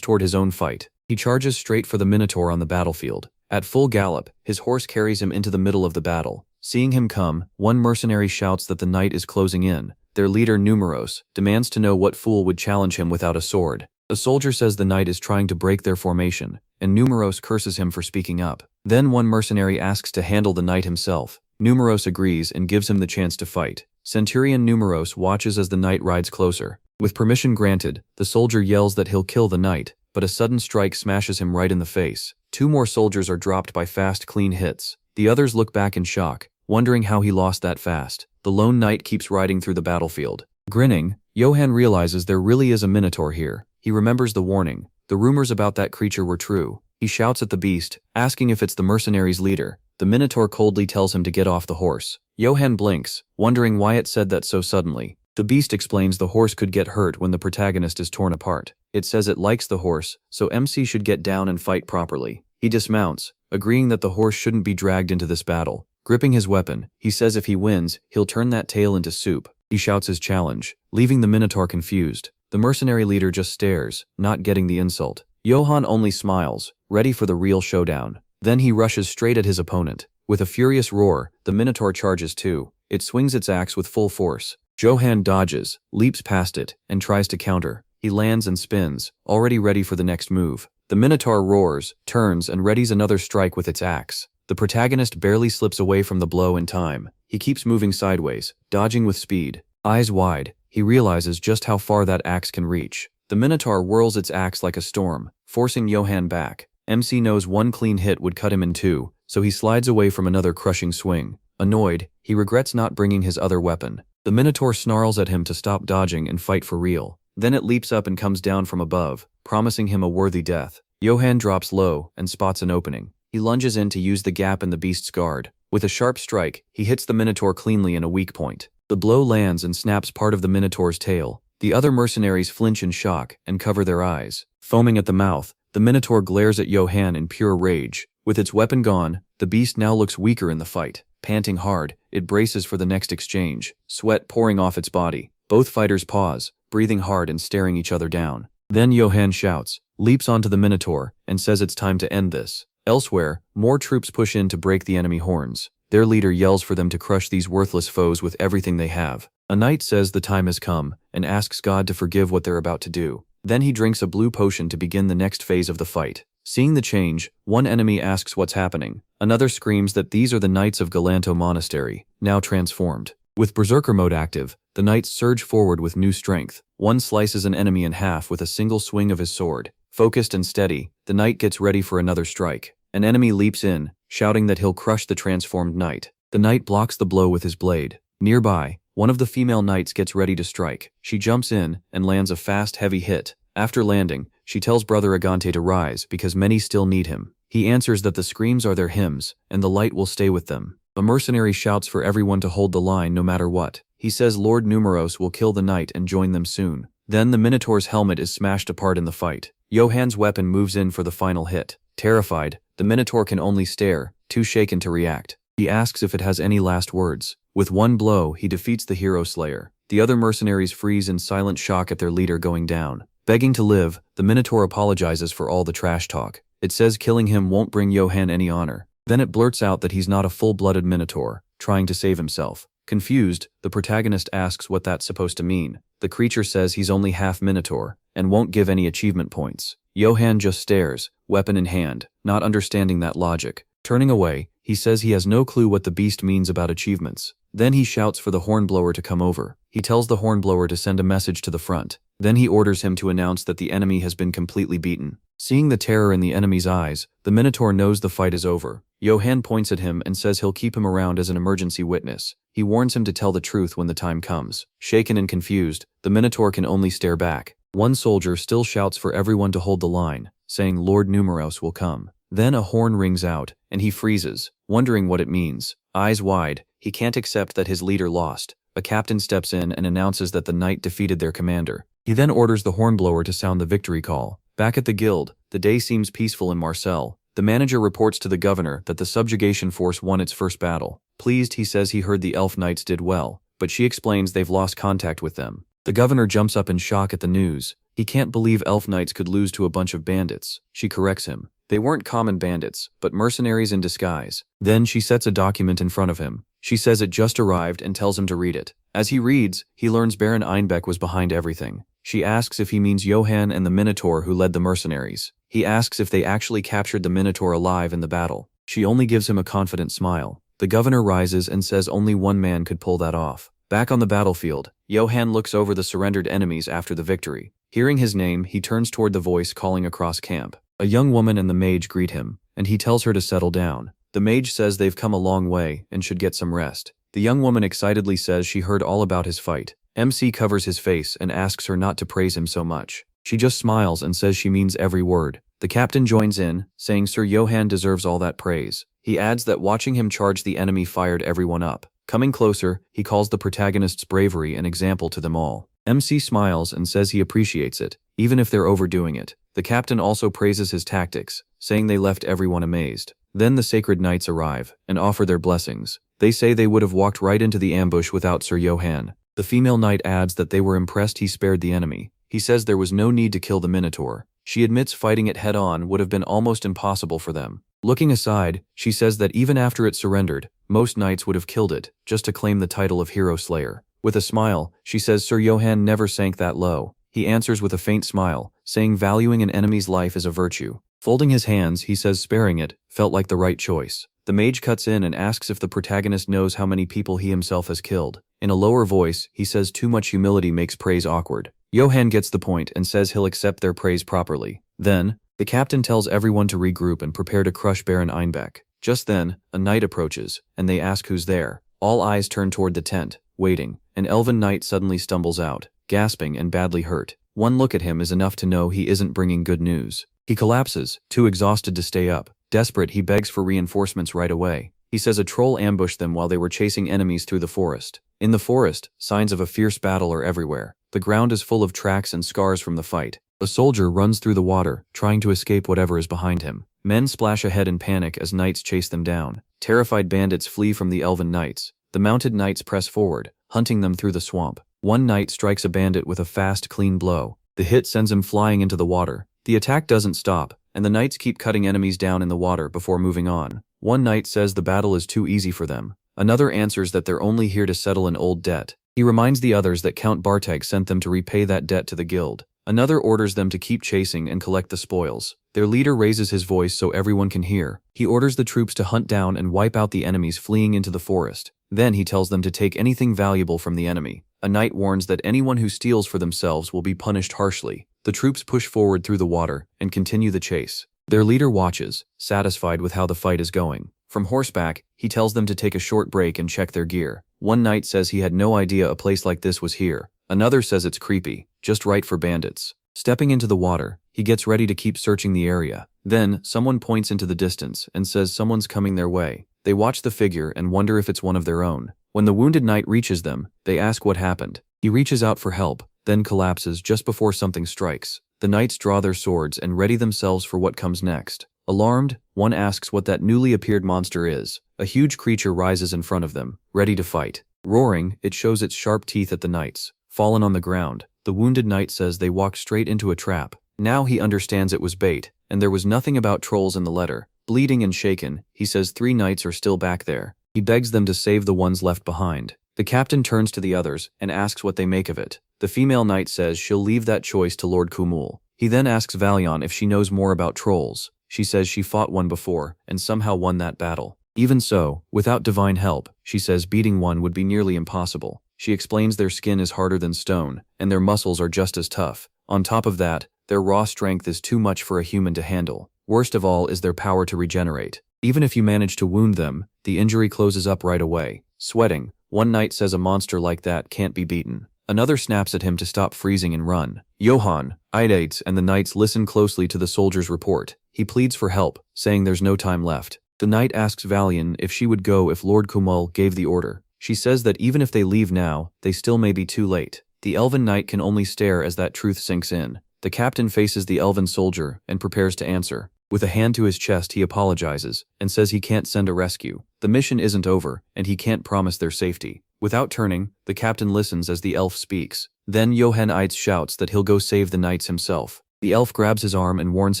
[SPEAKER 1] toward his own fight. He charges straight for the Minotaur on the battlefield. At full gallop, his horse carries him into the middle of the battle. Seeing him come, one mercenary shouts that the knight is closing in. Their leader, Numeros, demands to know what fool would challenge him without a sword. A soldier says the knight is trying to break their formation, and Numeros curses him for speaking up. Then one mercenary asks to handle the knight himself. Numeros agrees and gives him the chance to fight. Centurion Numeros watches as the knight rides closer. With permission granted, the soldier yells that he'll kill the knight, but a sudden strike smashes him right in the face. Two more soldiers are dropped by fast, clean hits. The others look back in shock, wondering how he lost that fast. The lone knight keeps riding through the battlefield. Grinning, Johann realizes there really is a minotaur here. He remembers the warning. The rumors about that creature were true. He shouts at the beast, asking if it's the mercenaries' leader. The minotaur coldly tells him to get off the horse. Johann blinks, wondering why it said that so suddenly. The beast explains the horse could get hurt when the protagonist is torn apart. It says it likes the horse, so MC should get down and fight properly. He dismounts, agreeing that the horse shouldn't be dragged into this battle. Gripping his weapon, he says if he wins, he'll turn that tail into soup. He shouts his challenge, leaving the minotaur confused. The mercenary leader just stares, not getting the insult. Johann only smiles, ready for the real showdown. Then he rushes straight at his opponent. With a furious roar, the minotaur charges too. It swings its axe with full force. Johann dodges, leaps past it, and tries to counter. He lands and spins, already ready for the next move. The minotaur roars, turns, and readies another strike with its axe. The protagonist barely slips away from the blow in time. He keeps moving sideways, dodging with speed. Eyes wide, he realizes just how far that axe can reach. The minotaur whirls its axe like a storm, forcing Johann back. MC knows one clean hit would cut him in two, so he slides away from another crushing swing. Annoyed, he regrets not bringing his other weapon. The minotaur snarls at him to stop dodging and fight for real. Then it leaps up and comes down from above, promising him a worthy death. Johann drops low and spots an opening. He lunges in to use the gap in the beast's guard. With a sharp strike, he hits the minotaur cleanly in a weak point. The blow lands and snaps part of the minotaur's tail. The other mercenaries flinch in shock and cover their eyes. Foaming at the mouth, the minotaur glares at Johann in pure rage. With its weapon gone, the beast now looks weaker in the fight. Panting hard, it braces for the next exchange, sweat pouring off its body. Both fighters pause, breathing hard and staring each other down. Then Johann shouts, leaps onto the minotaur, and says it's time to end this. Elsewhere, more troops push in to break the enemy horns. Their leader yells for them to crush these worthless foes with everything they have. A knight says the time has come, and asks God to forgive what they're about to do. Then he drinks a blue potion to begin the next phase of the fight. Seeing the change, one enemy asks what's happening. Another screams that these are the Knights of Galanto Monastery, now transformed. With Berserker mode active, the knights surge forward with new strength. One slices an enemy in half with a single swing of his sword. Focused and steady, the knight gets ready for another strike. An enemy leaps in, shouting that he'll crush the transformed knight. The knight blocks the blow with his blade. Nearby, one of the female knights gets ready to strike. She jumps in and lands a fast, heavy hit. After landing, she tells Brother Agante to rise because many still need him. He answers that the screams are their hymns, and the light will stay with them. A mercenary shouts for everyone to hold the line no matter what. He says Lord Numeros will kill the knight and join them soon. Then the Minotaur's helmet is smashed apart in the fight. Johann's weapon moves in for the final hit. Terrified, the Minotaur can only stare, too shaken to react. He asks if it has any last words. With one blow, he defeats the hero slayer. The other mercenaries freeze in silent shock at their leader going down. Begging to live, the Minotaur apologizes for all the trash talk. It says killing him won't bring Johann any honor. Then it blurts out that he's not a full-blooded Minotaur, trying to save himself. Confused, the protagonist asks what that's supposed to mean. The creature says he's only half Minotaur, and won't give any achievement points. Johann just stares, weapon in hand, not understanding that logic. Turning away, he says he has no clue what the beast means about achievements. Then he shouts for the hornblower to come over. He tells the hornblower to send a message to the front. Then he orders him to announce that the enemy has been completely beaten. Seeing the terror in the enemy's eyes, the Minotaur knows the fight is over. Johan points at him and says he'll keep him around as an emergency witness. He warns him to tell the truth when the time comes. Shaken and confused, the Minotaur can only stare back. One soldier still shouts for everyone to hold the line, saying Lord Numeros will come. Then a horn rings out, and he freezes, wondering what it means. Eyes wide, he can't accept that his leader lost. A captain steps in and announces that the knight defeated their commander. He then orders the hornblower to sound the victory call. Back at the guild, the day seems peaceful in Marseille. The manager reports to the governor that the subjugation force won its first battle. Pleased, he says he heard the elf knights did well, but she explains they've lost contact with them. The governor jumps up in shock at the news. He can't believe elf knights could lose to a bunch of bandits. She corrects him. They weren't common bandits, but mercenaries in disguise. Then she sets a document in front of him. She says it just arrived and tells him to read it. As he reads, he learns Baron Einbeck was behind everything. She asks if he means Johan and the Minotaur who led the mercenaries. He asks if they actually captured the Minotaur alive in the battle. She only gives him a confident smile. The governor rises and says only one man could pull that off. Back on the battlefield, Johan looks over the surrendered enemies after the victory. Hearing his name, he turns toward the voice calling across camp. A young woman and the mage greet him, and he tells her to settle down. The mage says they've come a long way and should get some rest. The young woman excitedly says she heard all about his fight. MC covers his face and asks her not to praise him so much. She just smiles and says she means every word. The captain joins in, saying Sir Johan deserves all that praise. He adds that watching him charge the enemy fired everyone up. Coming closer, he calls the protagonist's bravery an example to them all. MC smiles and says he appreciates it, even if they're overdoing it. The captain also praises his tactics, saying they left everyone amazed. Then the sacred knights arrive and offer their blessings. They say they would have walked right into the ambush without Sir Johan. The female knight adds that they were impressed he spared the enemy. He says there was no need to kill the Minotaur. She admits fighting it head-on would have been almost impossible for them. Looking aside, she says that even after it surrendered, most knights would have killed it, just to claim the title of Hero Slayer. With a smile, she says Sir Johan never sank that low. He answers with a faint smile, saying valuing an enemy's life is a virtue. Folding his hands, he says sparing it felt like the right choice. The mage cuts in and asks if the protagonist knows how many people he himself has killed. In a lower voice, he says too much humility makes praise awkward. Johan gets the point and says he'll accept their praise properly. Then, the captain tells everyone to regroup and prepare to crush Baron Einbeck. Just then, a knight approaches, and they ask who's there. All eyes turn toward the tent, waiting. An elven knight suddenly stumbles out, gasping and badly hurt. One look at him is enough to know he isn't bringing good news. He collapses, too exhausted to stay up. Desperate, he begs for reinforcements right away. He says a troll ambushed them while they were chasing enemies through the forest. In the forest, signs of a fierce battle are everywhere. The ground is full of tracks and scars from the fight. A soldier runs through the water, trying to escape whatever is behind him. Men splash ahead in panic as knights chase them down. Terrified bandits flee from the elven knights. The mounted knights press forward, hunting them through the swamp. One knight strikes a bandit with a fast, clean blow. The hit sends him flying into the water. The attack doesn't stop, and the knights keep cutting enemies down in the water before moving on. One knight says the battle is too easy for them. Another answers that they're only here to settle an old debt. He reminds the others that Count Barteg sent them to repay that debt to the guild. Another orders them to keep chasing and collect the spoils. Their leader raises his voice so everyone can hear. He orders the troops to hunt down and wipe out the enemies fleeing into the forest. Then he tells them to take anything valuable from the enemy. A knight warns that anyone who steals for themselves will be punished harshly. The troops push forward through the water and continue the chase. Their leader watches, satisfied with how the fight is going. From horseback, he tells them to take a short break and check their gear. One knight says he had no idea a place like this was here. Another says it's creepy, just right for bandits. Stepping into the water, he gets ready to keep searching the area. Then, someone points into the distance and says someone's coming their way. They watch the figure and wonder if it's one of their own. When the wounded knight reaches them, they ask what happened. He reaches out for help, then collapses just before something strikes. The knights draw their swords and ready themselves for what comes next. Alarmed, one asks what that newly appeared monster is. A huge creature rises in front of them, ready to fight. Roaring, it shows its sharp teeth at the knights. Fallen on the ground, the wounded knight says they walked straight into a trap. Now he understands it was bait, and there was nothing about trolls in the letter. Bleeding and shaken, he says 3 knights are still back there. He begs them to save the ones left behind. The captain turns to the others and asks what they make of it. The female knight says she'll leave that choice to Lord Kumul. He then asks Valion if she knows more about trolls. She says she fought one before and somehow won that battle. Even so, without divine help, she says beating one would be nearly impossible. She explains their skin is harder than stone, and their muscles are just as tough. On top of that, their raw strength is too much for a human to handle. Worst of all is their power to regenerate. Even if you manage to wound them, the injury closes up right away. Sweating, one knight says a monster like that can't be beaten. Another snaps at him to stop freezing and run. Johann, Eidates, and the knights listen closely to the soldier's report. He pleads for help, saying there's no time left. The knight asks Valian if she would go if Lord Kumul gave the order. She says that even if they leave now, they still may be too late. The elven knight can only stare as that truth sinks in. The captain faces the elven soldier and prepares to answer. With a hand to his chest, he apologizes and says he can't send a rescue. The mission isn't over, and he can't promise their safety. Without turning, the captain listens as the elf speaks. Then Johann Eitz shouts that he'll go save the knights himself. The elf grabs his arm and warns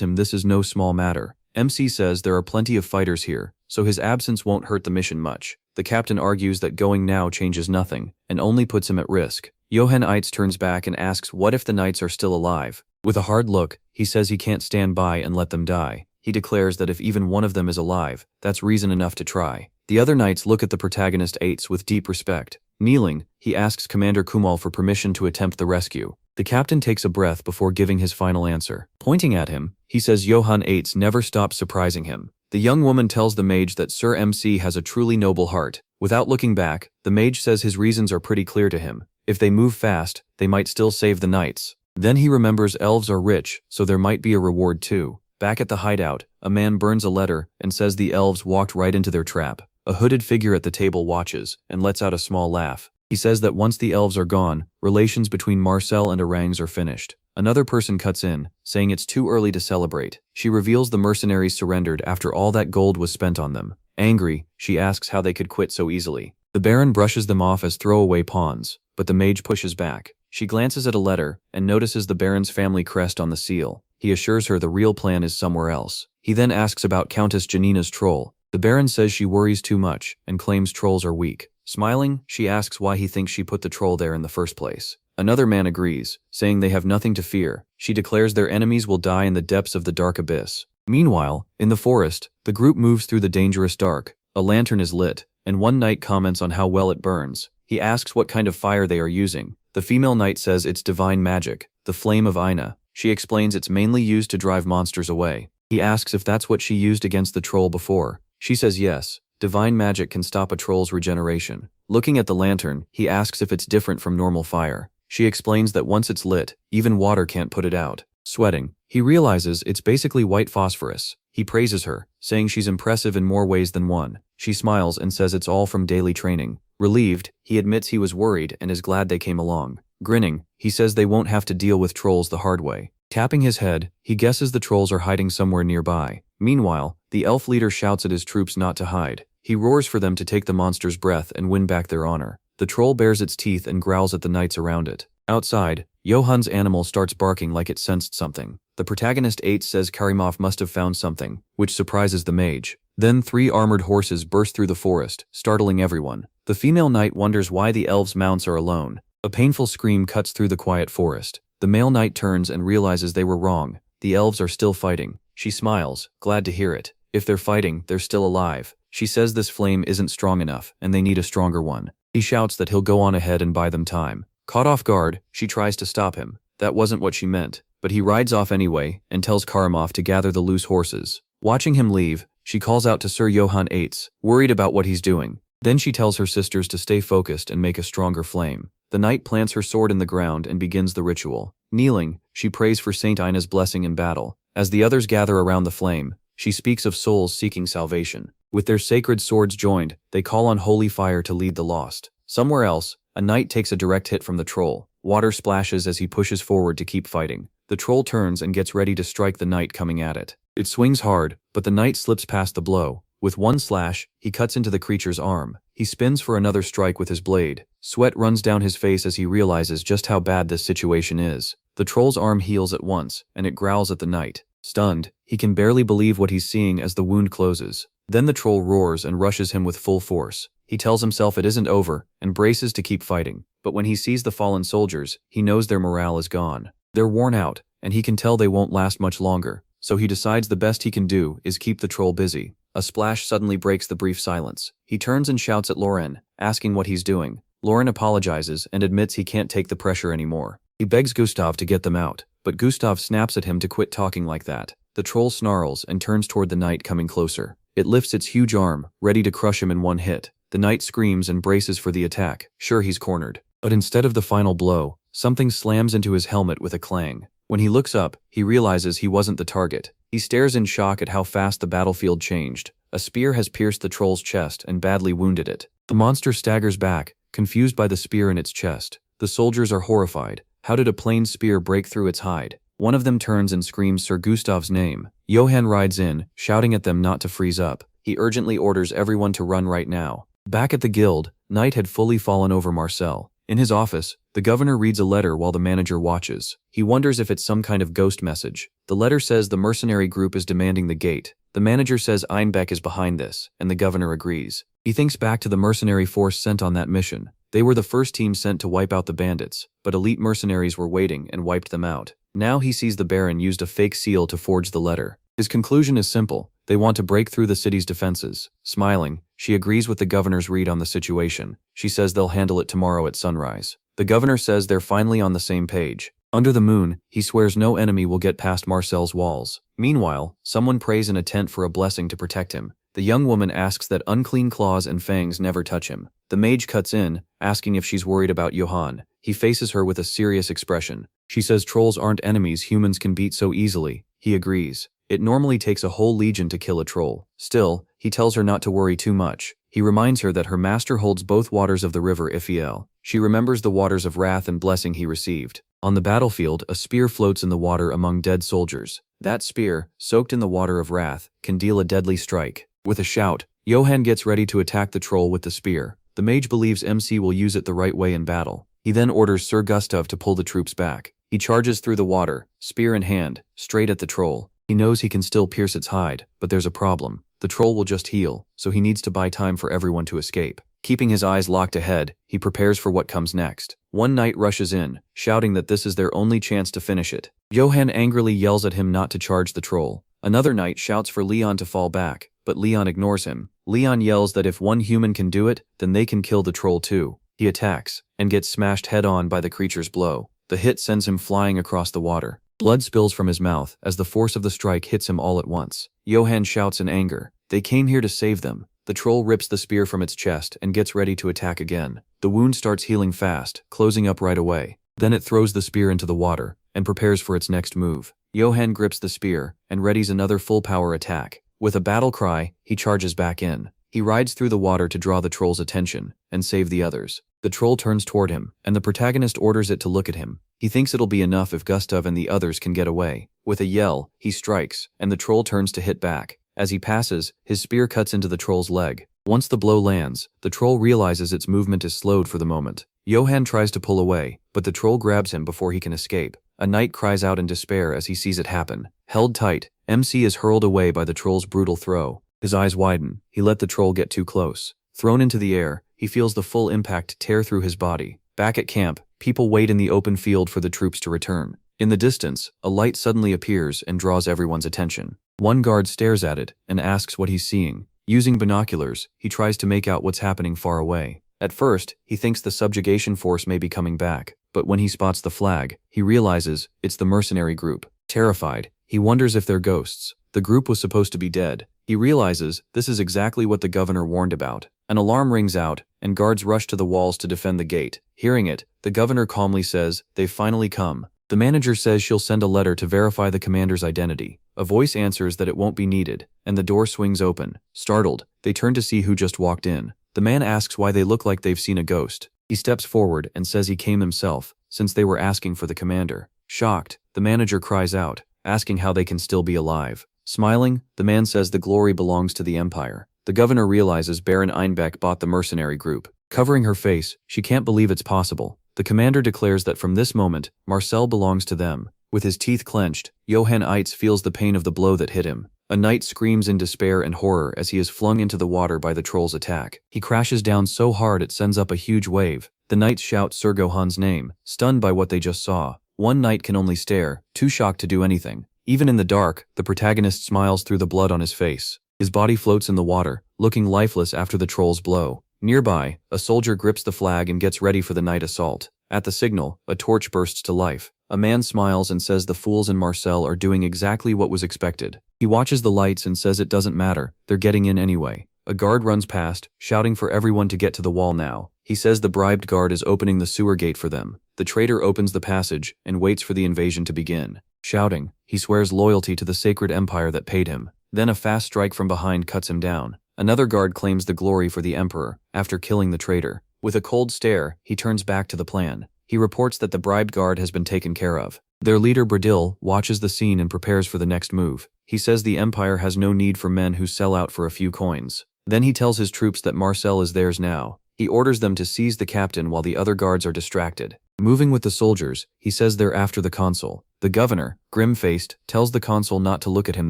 [SPEAKER 1] him this is no small matter. MC says there are plenty of fighters here, so his absence won't hurt the mission much. The captain argues that going now changes nothing, and only puts him at risk. Johann Eitz turns back and asks what if the knights are still alive. With a hard look, he says he can't stand by and let them die. He declares that if even one of them is alive, that's reason enough to try. The other knights look at the protagonist Eitz with deep respect. Kneeling, he asks Commander Kumul for permission to attempt the rescue. The captain takes a breath before giving his final answer. Pointing at him, he says Johann Eitz never stops surprising him. The young woman tells the mage that Sir MC has a truly noble heart. Without looking back, the mage says his reasons are pretty clear to him. If they move fast, they might still save the knights. Then he remembers elves are rich, so there might be a reward too. Back at the hideout, a man burns a letter and says the elves walked right into their trap. A hooded figure at the table watches and lets out a small laugh. He says that once the elves are gone, relations between Marcel and Orangs are finished. Another person cuts in, saying it's too early to celebrate. She reveals the mercenaries surrendered after all that gold was spent on them. Angry, she asks how they could quit so easily. The Baron brushes them off as throwaway pawns, but the mage pushes back. She glances at a letter and notices the Baron's family crest on the seal. He assures her the real plan is somewhere else. He then asks about Countess Janina's troll. The Baron says she worries too much and claims trolls are weak. Smiling, she asks why he thinks she put the troll there in the first place. Another man agrees, saying they have nothing to fear. She declares their enemies will die in the depths of the dark abyss. Meanwhile, in the forest, the group moves through the dangerous dark. A lantern is lit, and one knight comments on how well it burns. He asks what kind of fire they are using. The female knight says it's divine magic, the flame of Aina. She explains it's mainly used to drive monsters away. He asks if that's what she used against the troll before. She says yes, divine magic can stop a troll's regeneration. Looking at the lantern, he asks if it's different from normal fire. She explains that once it's lit, even water can't put it out. Sweating, he realizes it's basically white phosphorus. He praises her, saying she's impressive in more ways than one. She smiles and says it's all from daily training. Relieved, he admits he was worried and is glad they came along. Grinning, he says they won't have to deal with trolls the hard way. Tapping his head, he guesses the trolls are hiding somewhere nearby. Meanwhile, the elf leader shouts at his troops not to hide. He roars for them to take the monster's breath and win back their honor. The troll bares its teeth and growls at the knights around it. Outside, Johann's animal starts barking like it sensed something. The protagonist Eitz says Karimov must have found something, which surprises the mage. Then 3 armored horses burst through the forest, startling everyone. The female knight wonders why the elves' mounts are alone. A painful scream cuts through the quiet forest. The male knight turns and realizes they were wrong. The elves are still fighting. She smiles, glad to hear it. If they're fighting, they're still alive. She says this flame isn't strong enough, and they need a stronger one. He shouts that he'll go on ahead and buy them time. Caught off guard, she tries to stop him. That wasn't what she meant, but he rides off anyway and tells Karimov to gather the loose horses. Watching him leave, she calls out to Sir Johann Eitz, worried about what he's doing. Then she tells her sisters to stay focused and make a stronger flame. The knight plants her sword in the ground and begins the ritual. Kneeling, she prays for Saint Ina's blessing in battle. As the others gather around the flame, she speaks of souls seeking salvation. With their sacred swords joined, they call on holy fire to lead the lost. Somewhere else, a knight takes a direct hit from the troll. Water splashes as he pushes forward to keep fighting. The troll turns and gets ready to strike the knight coming at it. It swings hard, but the knight slips past the blow. With one slash, he cuts into the creature's arm. He spins for another strike with his blade. Sweat runs down his face as he realizes just how bad this situation is. The troll's arm heals at once, and it growls at the knight. Stunned, he can barely believe what he's seeing as the wound closes. Then the troll roars and rushes him with full force. He tells himself it isn't over, and braces to keep fighting. But when he sees the fallen soldiers, he knows their morale is gone. They're worn out, and he can tell they won't last much longer. So he decides the best he can do is keep the troll busy. A splash suddenly breaks the brief silence. He turns and shouts at Lauren, asking what he's doing. Lauren apologizes and admits he can't take the pressure anymore. He begs Gustav to get them out, but Gustav snaps at him to quit talking like that. The troll snarls and turns toward the knight coming closer. It lifts its huge arm, ready to crush him in one hit. The knight screams and braces for the attack. Sure, he's cornered. But instead of the final blow, something slams into his helmet with a clang. When he looks up, he realizes he wasn't the target. He stares in shock at how fast the battlefield changed. A spear has pierced the troll's chest and badly wounded it. The monster staggers back, confused by the spear in its chest. The soldiers are horrified. How did a plain spear break through its hide? One of them turns and screams Sir Gustav's name. Johann rides in, shouting at them not to freeze up. He urgently orders everyone to run right now. Back at the guild, night had fully fallen over Marcel. In his office, the governor reads a letter while the manager watches. He wonders if it's some kind of ghost message. The letter says the mercenary group is demanding the gate. The manager says Einbeck is behind this, and the governor agrees. He thinks back to the mercenary force sent on that mission. They were the first team sent to wipe out the bandits, but elite mercenaries were waiting and wiped them out. Now he sees the Baron used a fake seal to forge the letter. His conclusion is simple. They want to break through the city's defenses. Smiling, she agrees with the governor's read on the situation. She says they'll handle it tomorrow at sunrise. The governor says they're finally on the same page. Under the moon, he swears no enemy will get past Marcel's walls. Meanwhile, someone prays in a tent for a blessing to protect him. The young woman asks that unclean claws and fangs never touch him. The mage cuts in, asking if she's worried about Johann. He faces her with a serious expression. She says trolls aren't enemies humans can beat so easily. He agrees. It normally takes a whole legion to kill a troll. Still, he tells her not to worry too much. He reminds her that her master holds both waters of the river Yahello. She remembers the waters of wrath and blessing he received. On the battlefield, a spear floats in the water among dead soldiers. That spear, soaked in the water of wrath, can deal a deadly strike. With a shout, Johann gets ready to attack the troll with the spear. The mage believes MC will use it the right way in battle. He then orders Sir Gustav to pull the troops back. He charges through the water, spear in hand, straight at the troll. He knows he can still pierce its hide, but there's a problem. The troll will just heal, so he needs to buy time for everyone to escape. Keeping his eyes locked ahead, he prepares for what comes next. One knight rushes in, shouting that this is their only chance to finish it. Johann angrily yells at him not to charge the troll. Another knight shouts for Leon to fall back, but Leon ignores him. Leon yells that if one human can do it, then they can kill the troll too. He attacks, and gets smashed head-on by the creature's blow. The hit sends him flying across the water. Blood spills from his mouth as the force of the strike hits him all at once. Johann shouts in anger. They came here to save them. The troll rips the spear from its chest and gets ready to attack again. The wound starts healing fast, closing up right away. Then it throws the spear into the water and prepares for its next move. Johann grips the spear and readies another full-power attack. With a battle cry, he charges back in. He rides through the water to draw the troll's attention and save the others. The troll turns toward him, and the protagonist orders it to look at him. He thinks it'll be enough if Gustav and the others can get away. With a yell, he strikes, and the troll turns to hit back. As he passes, his spear cuts into the troll's leg. Once the blow lands, the troll realizes its movement is slowed for the moment. Johann tries to pull away, but the troll grabs him before he can escape. A knight cries out in despair as he sees it happen. Held tight, MC is hurled away by the troll's brutal throw. His eyes widen. He let the troll get too close. Thrown into the air, he feels the full impact tear through his body. Back at camp, people wait in the open field for the troops to return. In the distance, a light suddenly appears and draws everyone's attention. One guard stares at it and asks what he's seeing. Using binoculars, he tries to make out what's happening far away. At first, he thinks the subjugation force may be coming back, but when he spots the flag, he realizes it's the mercenary group. Terrified, he wonders if they're ghosts. The group was supposed to be dead. He realizes this is exactly what the governor warned about. An alarm rings out, and guards rush to the walls to defend the gate. Hearing it, the governor calmly says, "They've finally come." The manager says she'll send a letter to verify the commander's identity. A voice answers that it won't be needed, and the door swings open. Startled, they turn to see who just walked in. The man asks why they look like they've seen a ghost. He steps forward and says he came himself, since they were asking for the commander. Shocked, the manager cries out, asking how they can still be alive. Smiling, the man says the glory belongs to the Empire. The governor realizes Baron Einbeck bought the mercenary group. Covering her face, she can't believe it's possible. The commander declares that from this moment, Marcel belongs to them. With his teeth clenched, Johann Eitz feels the pain of the blow that hit him. A knight screams in despair and horror as he is flung into the water by the troll's attack. He crashes down so hard it sends up a huge wave. The knights shout Sir Gohan's name, stunned by what they just saw. One knight can only stare, too shocked to do anything. Even in the dark, the protagonist smiles through the blood on his face. His body floats in the water, looking lifeless after the troll's blow. Nearby, a soldier grips the flag and gets ready for the night assault. At the signal, a torch bursts to life. A man smiles and says the fools in Marcel are doing exactly what was expected. He watches the lights and says it doesn't matter, they're getting in anyway. A guard runs past, shouting for everyone to get to the wall now. He says the bribed guard is opening the sewer gate for them. The traitor opens the passage and waits for the invasion to begin. Shouting, he swears loyalty to the sacred empire that paid him. Then a fast strike from behind cuts him down. Another guard claims the glory for the emperor, after killing the traitor. With a cold stare, he turns back to the plan. He reports that the bribed guard has been taken care of. Their leader Bradil watches the scene and prepares for the next move. He says the empire has no need for men who sell out for a few coins. Then he tells his troops that Marcel is theirs now. He orders them to seize the captain while the other guards are distracted. Moving with the soldiers, he says they're after the consul. The governor, grim-faced, tells the consul not to look at him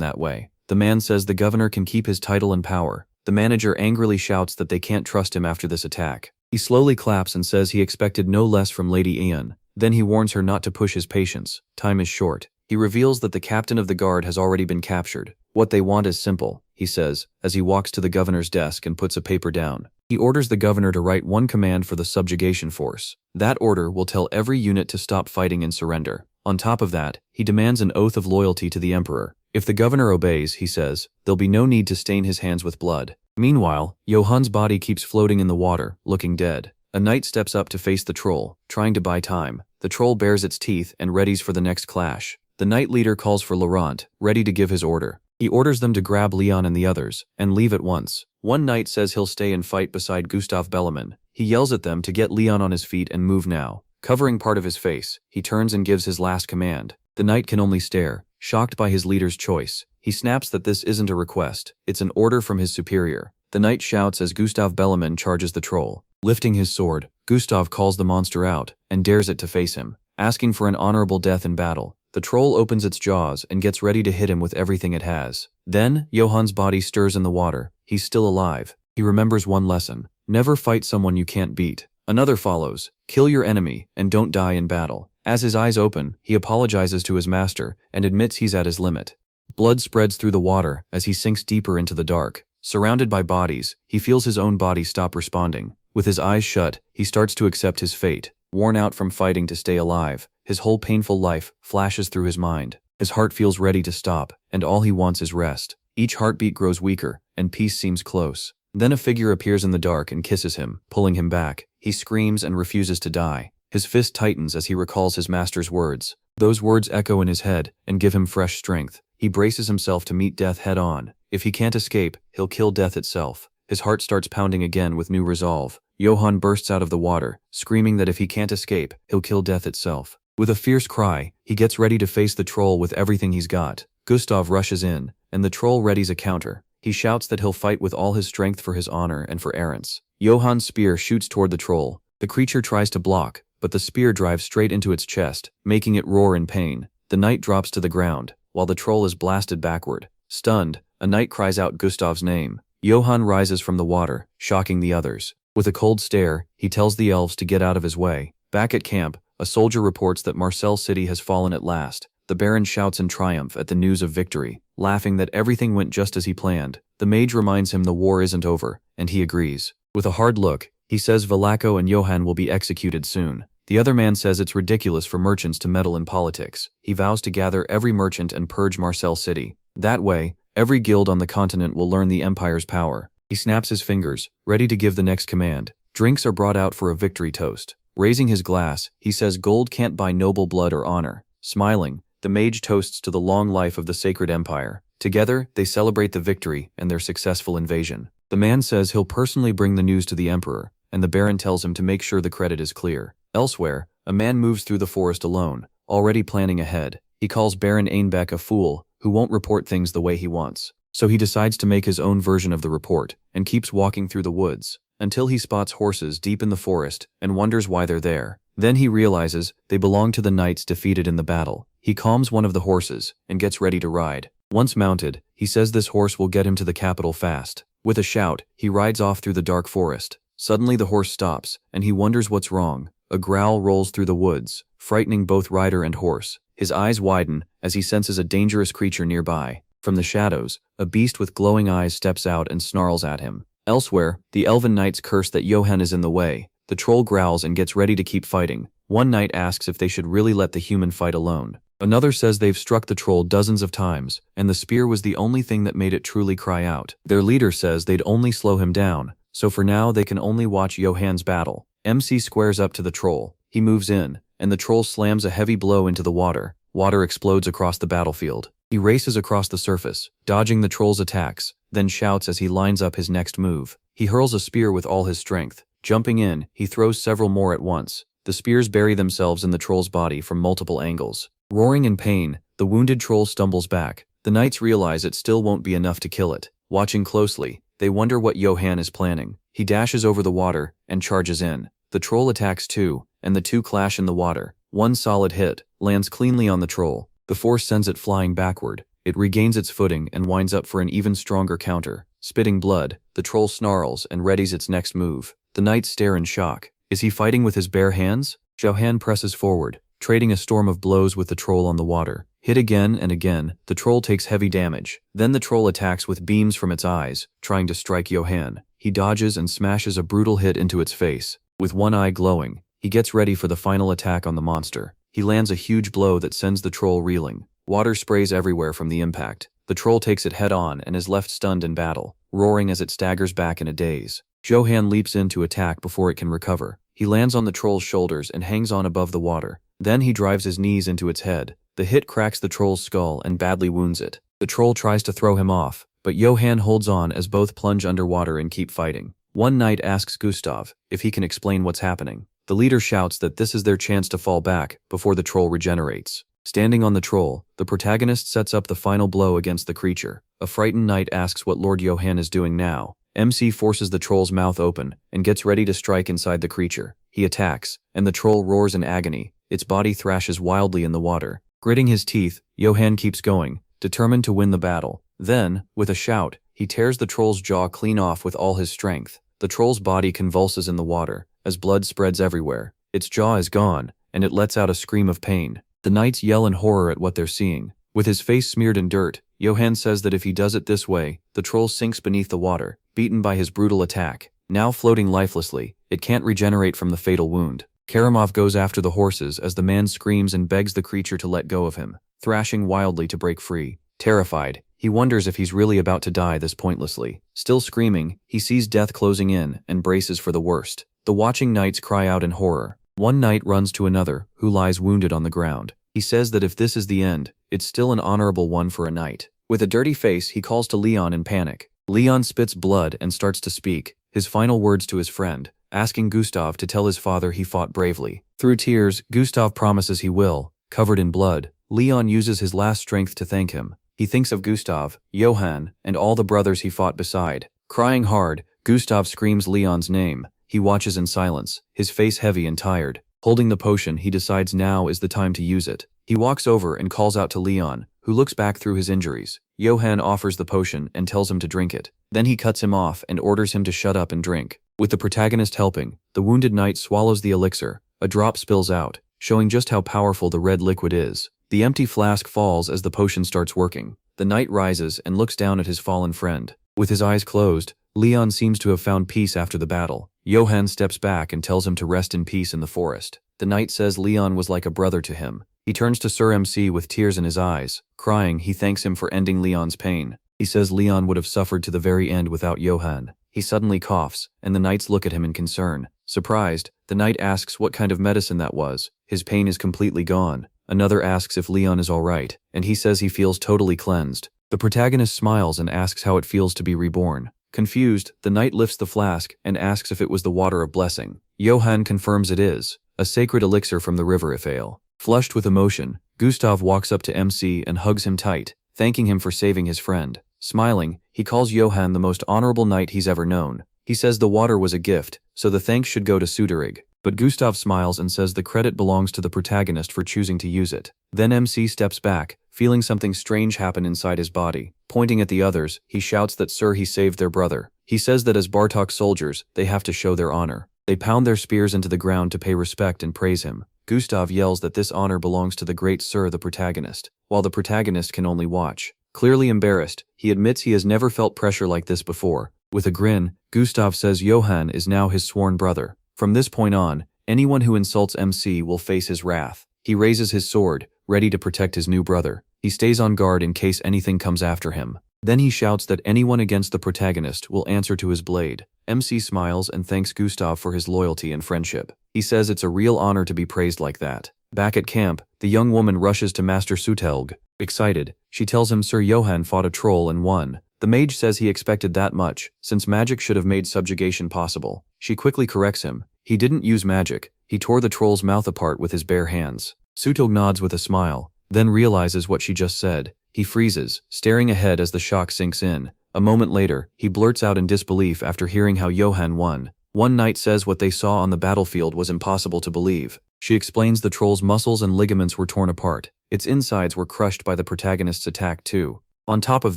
[SPEAKER 1] that way. The man says the governor can keep his title and power. The manager angrily shouts that they can't trust him after this attack. He slowly claps and says he expected no less from Lady Ian. Then he warns her not to push his patience. Time is short. He reveals that the captain of the guard has already been captured. What they want is simple, he says, as he walks to the governor's desk and puts a paper down. He orders the governor to write one command for the subjugation force. That order will tell every unit to stop fighting and surrender. On top of that, he demands an oath of loyalty to the emperor. If the governor obeys, he says, there'll be no need to stain his hands with blood. Meanwhile, Johann's body keeps floating in the water, looking dead. A knight steps up to face the troll, trying to buy time. The troll bares its teeth and readies for the next clash. The knight leader calls for Laurent, ready to give his order. He orders them to grab Leon and the others, and leave at once. One knight says he'll stay and fight beside Gustave Belleman. He yells at them to get Leon on his feet and move now. Covering part of his face, he turns and gives his last command. The knight can only stare, shocked by his leader's choice. He snaps that this isn't a request, it's an order from his superior. The knight shouts as Gustave Belleman charges the troll. Lifting his sword, Gustave calls the monster out and dares it to face him, asking for an honorable death in battle. The troll opens its jaws and gets ready to hit him with everything it has. Then, Johann's body stirs in the water. He's still alive. He remembers one lesson. Never fight someone you can't beat. Another follows. Kill your enemy and don't die in battle. As his eyes open, he apologizes to his master and admits he's at his limit. Blood spreads through the water as he sinks deeper into the dark. Surrounded by bodies, he feels his own body stop responding. With his eyes shut, he starts to accept his fate. Worn out from fighting to stay alive, his whole painful life flashes through his mind. His heart feels ready to stop, and all he wants is rest. Each heartbeat grows weaker, and peace seems close. Then a figure appears in the dark and kisses him, pulling him back. He screams and refuses to die. His fist tightens as he recalls his master's words. Those words echo in his head and give him fresh strength. He braces himself to meet death head-on. If he can't escape, he'll kill death itself. His heart starts pounding again with new resolve. Johann bursts out of the water, screaming that if he can't escape, he'll kill death itself. With a fierce cry, he gets ready to face the troll with everything he's got. Gustave rushes in, and the troll readies a counter. He shouts that he'll fight with all his strength for his honor and for Arendt's. Johann's spear shoots toward the troll. The creature tries to block, but the spear drives straight into its chest, making it roar in pain. The knight drops to the ground, while the troll is blasted backward. Stunned, a knight cries out Gustave's name. Johann rises from the water, shocking the others. With a cold stare, he tells the elves to get out of his way. Back at camp, a soldier reports that Marcel City has fallen at last. The Baron shouts in triumph at the news of victory, laughing that everything went just as he planned. The mage reminds him the war isn't over, and he agrees. With a hard look, he says Valaco and Johann will be executed soon. The other man says it's ridiculous for merchants to meddle in politics. He vows to gather every merchant and purge Marcel City. That way, every guild on the continent will learn the Empire's power. He snaps his fingers, ready to give the next command. Drinks are brought out for a victory toast. Raising his glass, he says gold can't buy noble blood or honor. Smiling, the mage toasts to the long life of the sacred empire. Together, they celebrate the victory and their successful invasion. The man says he'll personally bring the news to the emperor, and the Baron tells him to make sure the credit is clear. Elsewhere, a man moves through the forest alone, already planning ahead. He calls Baron Einbeck a fool, who won't report things the way he wants. So he decides to make his own version of the report, and keeps walking through the woods, until he spots horses deep in the forest, and wonders why they're there. Then he realizes they belong to the knights defeated in the battle. He calms one of the horses, and gets ready to ride. Once mounted, he says this horse will get him to the capital fast. With a shout, he rides off through the dark forest. Suddenly the horse stops, and he wonders what's wrong. A growl rolls through the woods, frightening both rider and horse. His eyes widen as he senses a dangerous creature nearby. From the shadows, a beast with glowing eyes steps out and snarls at him. Elsewhere, the elven knights curse that Johann is in the way. The troll growls and gets ready to keep fighting, One knight asks if they should really let the human fight alone. Another says they've struck the troll dozens of times, and the spear was the only thing that made it truly cry out. Their leader says they'd only slow him down, so for now they can only watch Yohan's battle. MC squares up to the troll. He moves in, and the troll slams a heavy blow into the water. Water explodes across the battlefield. He races across the surface, dodging the troll's attacks, then shouts as he lines up his next move. He hurls a spear with all his strength. Jumping in, he throws several more at once. The spears bury themselves in the troll's body from multiple angles. Roaring in pain, the wounded troll stumbles back. The knights realize it still won't be enough to kill it. Watching closely, they wonder what Yohan is planning. He dashes over the water and charges in. The troll attacks too, and the two clash in the water. One solid hit lands cleanly on the troll. The force sends it flying backward. It regains its footing and winds up for an even stronger counter. Spitting blood, the troll snarls and readies its next move. The knights stare in shock. Is he fighting with his bare hands? Yohan presses forward, trading a storm of blows with the troll on the water. Hit again and again, the troll takes heavy damage. Then the troll attacks with beams from its eyes, trying to strike Yohan. He dodges and smashes a brutal hit into its face. With one eye glowing, he gets ready for the final attack on the monster. He lands a huge blow that sends the troll reeling. Water sprays everywhere from the impact. The troll takes it head on and is left stunned in battle, roaring as it staggers back in a daze. Yohan leaps in to attack before it can recover. He lands on the troll's shoulders and hangs on above the water. Then he drives his knees into its head. The hit cracks the troll's skull and badly wounds it. The troll tries to throw him off, but Yohan holds on as both plunge underwater and keep fighting. One knight asks Gustav if he can explain what's happening. The leader shouts that this is their chance to fall back before the troll regenerates. Standing on the troll, the protagonist sets up the final blow against the creature. A frightened knight asks what Lord Yohan is doing now. MC forces the troll's mouth open and gets ready to strike inside the creature. He attacks, and the troll roars in agony. Its body thrashes wildly in the water. Gritting his teeth, Yohan keeps going, determined to win the battle. Then, with a shout, he tears the troll's jaw clean off with all his strength. The troll's body convulses in the water, as blood spreads everywhere. Its jaw is gone, and it lets out a scream of pain. The knights yell in horror at what they're seeing. With his face smeared in dirt, Yohan says that if he does it this way, the troll sinks beneath the water, beaten by his brutal attack. Now floating lifelessly, it can't regenerate from the fatal wound. Karamov goes after the horses as the man screams and begs the creature to let go of him, thrashing wildly to break free. Terrified, he wonders if he's really about to die this pointlessly. Still screaming, he sees death closing in and braces for the worst. The watching knights cry out in horror. One knight runs to another, who lies wounded on the ground. He says that if this is the end, it's still an honorable one for a knight. With a dirty face, he calls to Leon in panic. Leon spits blood and starts to speak, his final words to his friend, asking Gustav to tell his father he fought bravely. Through tears, Gustav promises he will. Covered in blood, Leon uses his last strength to thank him. He thinks of Gustav, Yohan, and all the brothers he fought beside. Crying hard, Gustav screams Leon's name. He watches in silence, his face heavy and tired. Holding the potion, he decides now is the time to use it. He walks over and calls out to Leon, who looks back through his injuries. Yohan offers the potion and tells him to drink it. Then he cuts him off and orders him to shut up and drink. With the protagonist helping, the wounded knight swallows the elixir. A drop spills out, showing just how powerful the red liquid is. The empty flask falls as the potion starts working. The knight rises and looks down at his fallen friend. With his eyes closed, Leon seems to have found peace after the battle. Yohan steps back and tells him to rest in peace in the forest. The knight says Leon was like a brother to him. He turns to Sir MC with tears in his eyes. Crying, he thanks him for ending Leon's pain. He says Leon would have suffered to the very end without Yohan. He suddenly coughs, and the knights look at him in concern. Surprised, the knight asks what kind of medicine that was. His pain is completely gone. Another asks if Leon is alright, and he says he feels totally cleansed. The protagonist smiles and asks how it feels to be reborn. Confused, the knight lifts the flask and asks if it was the water of blessing. Yohan confirms it is, a sacred elixir from the river Yahello. Flushed with emotion, Gustav walks up to MC and hugs him tight, thanking him for saving his friend. Smiling, he calls Yohan the most honorable knight he's ever known. He says the water was a gift, so the thanks should go to Suderig. But Gustav smiles and says the credit belongs to the protagonist for choosing to use it. Then MC steps back, feeling something strange happen inside his body. Pointing at the others, he shouts that he saved their brother. He says that as Bartok soldiers, they have to show their honor. They pound their spears into the ground to pay respect and praise him. Gustav yells that this honor belongs to the great Sir the protagonist, while the protagonist can only watch. Clearly embarrassed, he admits he has never felt pressure like this before. With a grin, Gustav says Yohan is now his sworn brother. From this point on, Anyone who insults MC will face his wrath. He raises his sword, ready to protect his new brother. He stays on guard in case anything comes after him. Then he shouts that anyone against the protagonist will answer to his blade. MC smiles and thanks Gustav for his loyalty and friendship. He says it's a real honor to be praised like that. Back at camp, the young woman rushes to Master Sutelg. Excited, she tells him Sir Johann fought a troll and won. The mage says he expected that much, since magic should have made subjugation possible. She quickly corrects him. He didn't use magic, he tore the troll's mouth apart with his bare hands. Sutelg nods with a smile, then realizes what she just said. He freezes, staring ahead as the shock sinks in. A moment later, he blurts out in disbelief after hearing how Johann won. One knight says what they saw on the battlefield was impossible to believe. She explains the troll's muscles and ligaments were torn apart. Its insides were crushed by the protagonist's attack too. On top of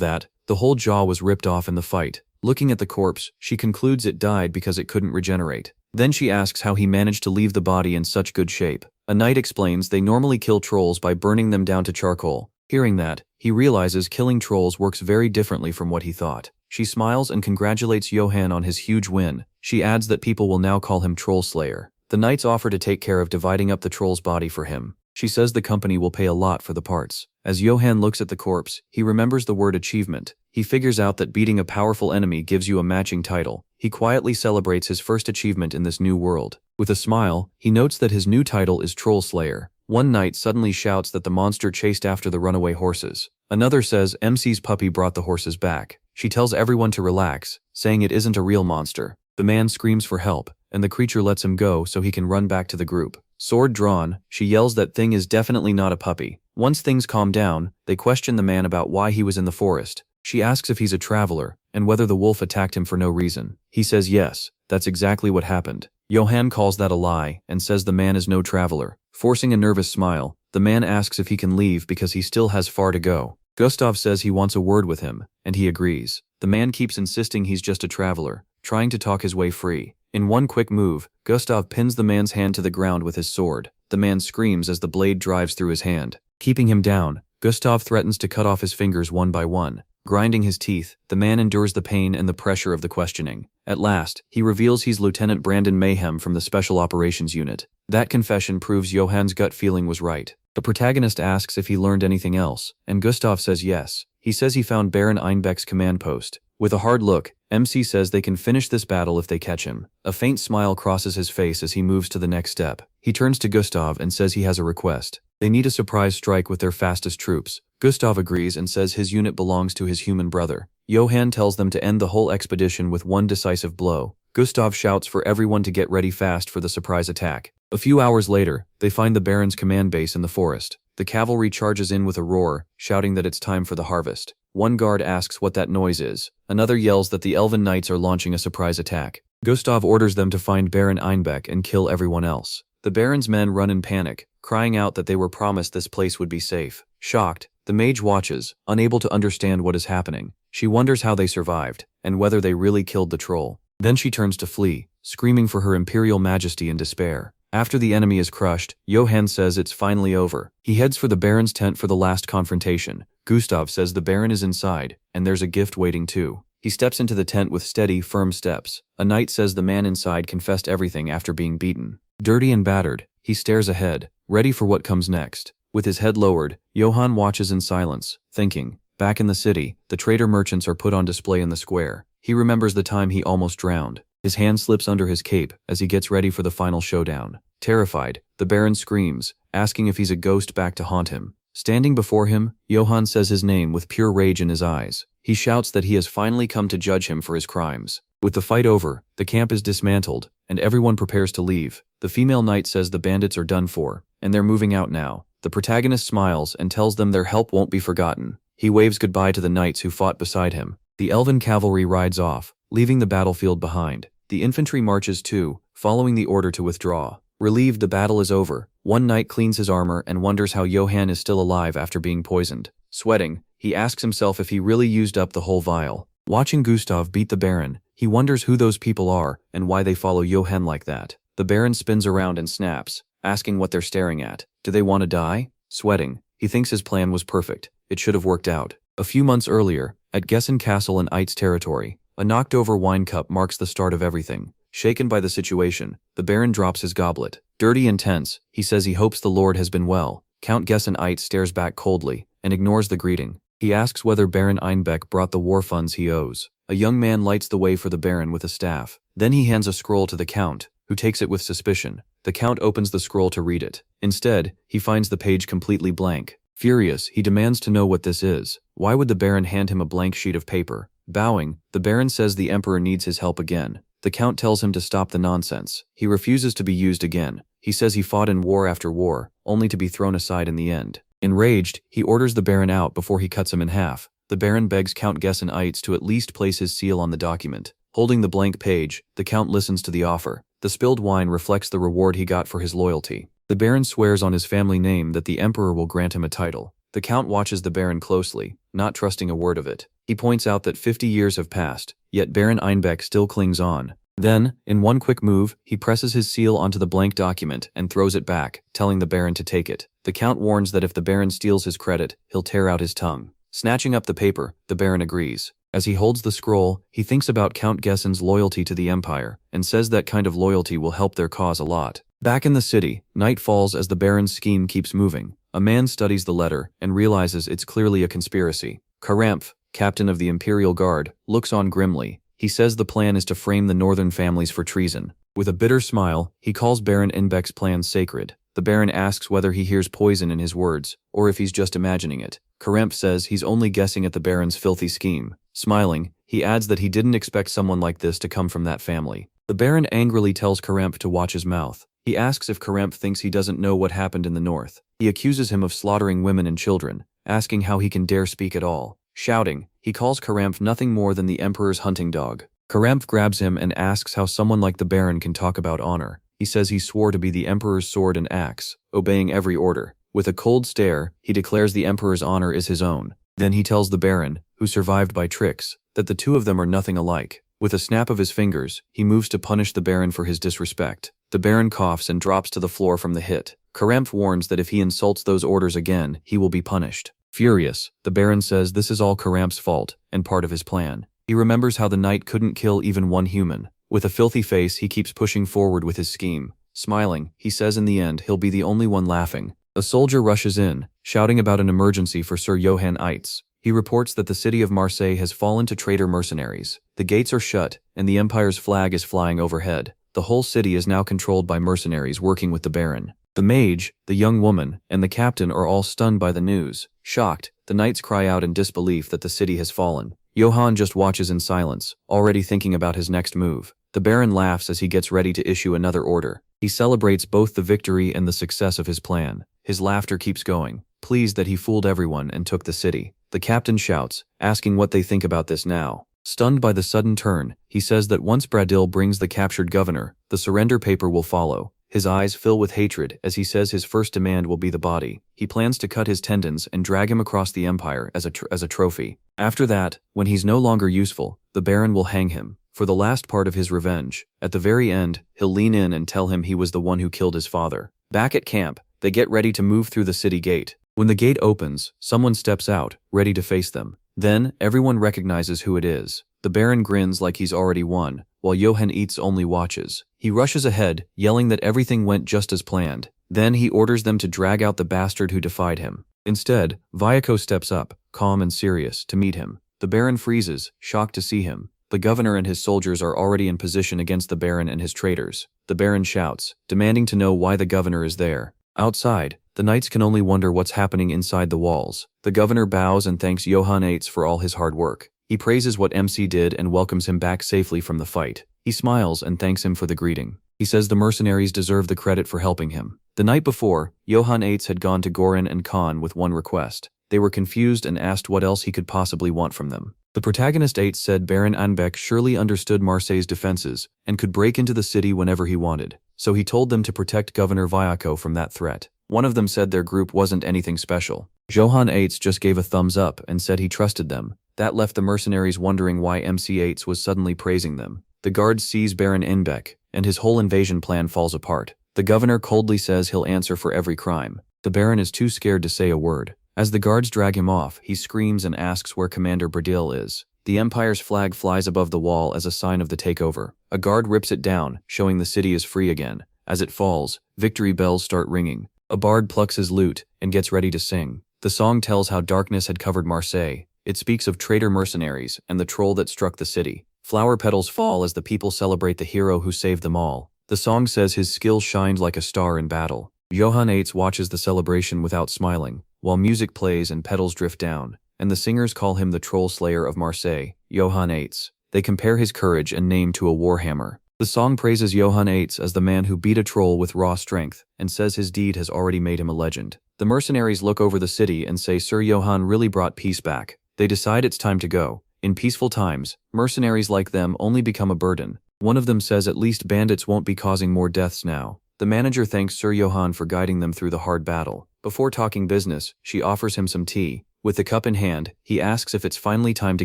[SPEAKER 1] that, the whole jaw was ripped off in the fight. Looking at the corpse, she concludes it died because it couldn't regenerate. Then she asks how he managed to leave the body in such good shape. A knight explains they normally kill trolls by burning them down to charcoal. Hearing that, he realizes killing trolls works very differently from what he thought. She smiles and congratulates Johann on his huge win. She adds that people will now call him Troll Slayer. The knights offer to take care of dividing up the troll's body for him. She says the company will pay a lot for the parts. As Johann looks at the corpse, he remembers the word achievement. He figures out that beating a powerful enemy gives you a matching title. He quietly celebrates his first achievement in this new world. With a smile, he notes that his new title is Troll Slayer. One knight suddenly shouts that the monster chased after the runaway horses. Another says MC's puppy brought the horses back. She tells everyone to relax, saying it isn't a real monster. The man screams for help, and the creature lets him go so he can run back to the group. Sword drawn, she yells that thing is definitely not a puppy. Once things calm down, they question the man about why he was in the forest. She asks if he's a traveler, and whether the wolf attacked him for no reason. He says yes, that's exactly what happened. Johann calls that a lie, and says the man is no traveler. Forcing a nervous smile, the man asks if he can leave because he still has far to go. Gustav says he wants a word with him, and he agrees. The man keeps insisting he's just a traveler, trying to talk his way free. In one quick move, Gustav pins the man's hand to the ground with his sword. The man screams as the blade drives through his hand. Keeping him down, Gustav threatens to cut off his fingers one by one. Grinding his teeth, the man endures the pain and the pressure of the questioning. At last, he reveals he's Lieutenant Brandon Mayhem from the Special Operations Unit. That confession proves Johann's gut feeling was right. The protagonist asks if he learned anything else, and Gustav says yes. He says he found Baron Einbeck's command post. With a hard look, MC says they can finish this battle if they catch him. A faint smile crosses his face as he moves to the next step. He turns to Gustav and says he has a request. They need a surprise strike with their fastest troops. Gustav agrees and says his unit belongs to his human brother. Johann tells them to end the whole expedition with one decisive blow. Gustav shouts for everyone to get ready fast for the surprise attack. A few hours later, they find the Baron's command base in the forest. The cavalry charges in with a roar, shouting that it's time for the harvest. One guard asks what that noise is. Another yells that the Elven Knights are launching a surprise attack. Gustav orders them to find Baron Einbeck and kill everyone else. The Baron's men run in panic, crying out that they were promised this place would be safe. Shocked, the mage watches, unable to understand what is happening. She wonders how they survived, and whether they really killed the troll. Then she turns to flee, screaming for her Imperial Majesty in despair. After the enemy is crushed, Johann says it's finally over. He heads for the Baron's tent for the last confrontation. Gustav says the Baron is inside, and there's a gift waiting too. He steps into the tent with steady, firm steps. A knight says the man inside confessed everything after being beaten. Dirty and battered, he stares ahead, ready for what comes next. With his head lowered, Johann watches in silence, thinking. Back in the city, the trader merchants are put on display in the square. He remembers the time he almost drowned. His hand slips under his cape as he gets ready for the final showdown. Terrified, the Baron screams, asking if he's a ghost back to haunt him. Standing before him, Johann says his name with pure rage in his eyes. He shouts that he has finally come to judge him for his crimes. With the fight over, the camp is dismantled, and everyone prepares to leave. The female knight says the bandits are done for, and they're moving out now. The protagonist smiles and tells them their help won't be forgotten. He waves goodbye to the knights who fought beside him. The elven cavalry rides off, leaving the battlefield behind. The infantry marches too, following the order to withdraw. Relieved the battle is over, one knight cleans his armor and wonders how Johann is still alive after being poisoned. Sweating, he asks himself if he really used up the whole vial. Watching Gustav beat the Baron, he wonders who those people are and why they follow Johann like that. The Baron spins around and snaps, asking what they're staring at. Do they want to die? Sweating, he thinks his plan was perfect. It should have worked out. A few months earlier, at Gessen Castle in Eitz territory, a knocked-over wine cup marks the start of everything. Shaken by the situation, the Baron drops his goblet. Dirty and tense, he says he hopes the Lord has been well. Count Gessenite stares back coldly and ignores the greeting. He asks whether Baron Einbeck brought the war funds he owes. A young man lights the way for the Baron with a staff. Then he hands a scroll to the Count, who takes it with suspicion. The Count opens the scroll to read it. Instead, he finds the page completely blank. Furious, he demands to know what this is. Why would the Baron hand him a blank sheet of paper? Bowing, the Baron says the Emperor needs his help again. The Count tells him to stop the nonsense. He refuses to be used again. He says he fought in war after war, only to be thrown aside in the end. Enraged, he orders the Baron out before he cuts him in half. The Baron begs Count Gessenite to at least place his seal on the document. Holding the blank page, the Count listens to the offer. The spilled wine reflects the reward he got for his loyalty. The Baron swears on his family name that the Emperor will grant him a title. The Count watches the Baron closely, not trusting a word of it. He points out that 50 years have passed, yet Baron Einbeck still clings on. Then, in one quick move, he presses his seal onto the blank document and throws it back, telling the Baron to take it. The Count warns that if the Baron steals his credit, he'll tear out his tongue. Snatching up the paper, the Baron agrees. As he holds the scroll, he thinks about Count Gessen's loyalty to the Empire, and says that kind of loyalty will help their cause a lot. Back in the city, night falls as the Baron's scheme keeps moving. A man studies the letter and realizes it's clearly a conspiracy. Karamph, captain of the Imperial Guard, looks on grimly. He says the plan is to frame the northern families for treason. With a bitter smile, he calls Baron Einbeck's plan sacred. The Baron asks whether he hears poison in his words, or if he's just imagining it. Karamph says he's only guessing at the Baron's filthy scheme. Smiling, he adds that he didn't expect someone like this to come from that family. The Baron angrily tells Karamph to watch his mouth. He asks if Karamph thinks he doesn't know what happened in the north. He accuses him of slaughtering women and children, asking how he can dare speak at all. Shouting, he calls Karamph nothing more than the Emperor's hunting dog. Karamph grabs him and asks how someone like the Baron can talk about honor. He says he swore to be the Emperor's sword and axe, obeying every order. With a cold stare, he declares the Emperor's honor is his own. Then he tells the Baron, who survived by tricks, that the two of them are nothing alike. With a snap of his fingers, he moves to punish the Baron for his disrespect. The Baron coughs and drops to the floor from the hit. Karamph warns that if he insults those orders again, he will be punished. Furious, the Baron says this is all Karamph's fault, and part of his plan. He remembers how the knight couldn't kill even one human. With a filthy face, he keeps pushing forward with his scheme. Smiling, he says in the end he'll be the only one laughing. A soldier rushes in, shouting about an emergency for Sir Johann Eitz. He reports that the city of Marseille has fallen to traitor mercenaries. The gates are shut, and the Empire's flag is flying overhead. The whole city is now controlled by mercenaries working with the Baron. The mage, the young woman, and the captain are all stunned by the news. Shocked, the knights cry out in disbelief that the city has fallen. Johann just watches in silence, already thinking about his next move. The Baron laughs as he gets ready to issue another order. He celebrates both the victory and the success of his plan. His laughter keeps going, pleased that he fooled everyone and took the city. The captain shouts, asking what they think about this now. Stunned by the sudden turn, he says that once Bradil brings the captured governor, the surrender paper will follow. His eyes fill with hatred as he says his first demand will be the body. He plans to cut his tendons and drag him across the Empire as a trophy. After that, when he's no longer useful, the Baron will hang him. For the last part of his revenge, at the very end, he'll lean in and tell him he was the one who killed his father. Back at camp, they get ready to move through the city gate. When the gate opens, someone steps out, ready to face them. Then, everyone recognizes who it is. The Baron grins like he's already won, while Johann Eitz only watches. He rushes ahead, yelling that everything went just as planned. Then he orders them to drag out the bastard who defied him. Instead, Viaco steps up, calm and serious, to meet him. The Baron freezes, shocked to see him. The governor and his soldiers are already in position against the Baron and his traitors. The Baron shouts, demanding to know why the governor is there. Outside, the knights can only wonder what's happening inside the walls. The governor bows and thanks Johann Eitz for all his hard work. He praises what MC did and welcomes him back safely from the fight. He smiles and thanks him for the greeting. He says the mercenaries deserve the credit for helping him. The night before, Johann Eitz had gone to Gorin and Khan with one request. They were confused and asked what else he could possibly want from them. The protagonist Eitz said Baron Einbeck surely understood Marseille's defenses and could break into the city whenever he wanted. So he told them to protect Governor Viaco from that threat. One of them said their group wasn't anything special. Johann Eitz just gave a thumbs up and said he trusted them. That left the mercenaries wondering why MC Eitz was suddenly praising them. The guards seize Baron Einbeck, and his whole invasion plan falls apart. The governor coldly says he'll answer for every crime. The Baron is too scared to say a word. As the guards drag him off, he screams and asks where Commander Bradil is. The Empire's flag flies above the wall as a sign of the takeover. A guard rips it down, showing the city is free again. As it falls, victory bells start ringing. A bard plucks his lute and gets ready to sing. The song tells how darkness had covered Marseille. It speaks of traitor mercenaries and the troll that struck the city. Flower petals fall as the people celebrate the hero who saved them all. The song says his skill shined like a star in battle. Johann Eitz watches the celebration without smiling, while music plays and petals drift down, and the singers call him the troll slayer of Marseille, Johann Eitz. They compare his courage and name to a warhammer. The song praises Johann Eitz as the man who beat a troll with raw strength, and says his deed has already made him a legend. The mercenaries look over the city and say Sir Johann really brought peace back. They decide it's time to go. In peaceful times, mercenaries like them only become a burden. One of them says at least bandits won't be causing more deaths now. The manager thanks Sir Johann for guiding them through the hard battle. Before talking business, she offers him some tea. With the cup in hand, he asks if it's finally time to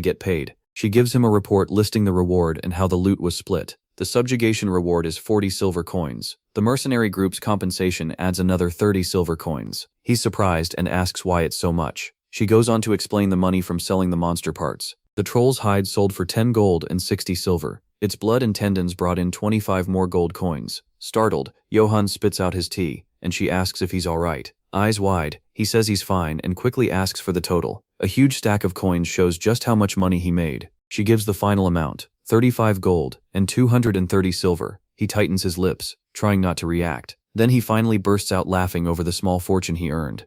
[SPEAKER 1] get paid. She gives him a report listing the reward and how the loot was split. The subjugation reward is 40 silver coins. The mercenary group's compensation adds another 30 silver coins. He's surprised and asks why it's so much. She goes on to explain the money from selling the monster parts. The troll's hide sold for 10 gold and 60 silver. Its blood and tendons brought in 25 more gold coins. Startled, Johann spits out his tea, and she asks if he's alright. Eyes wide, he says he's fine and quickly asks for the total. A huge stack of coins shows just how much money he made. She gives the final amount, 35 gold and 230 silver. He tightens his lips, trying not to react. Then he finally bursts out laughing over the small fortune he earned.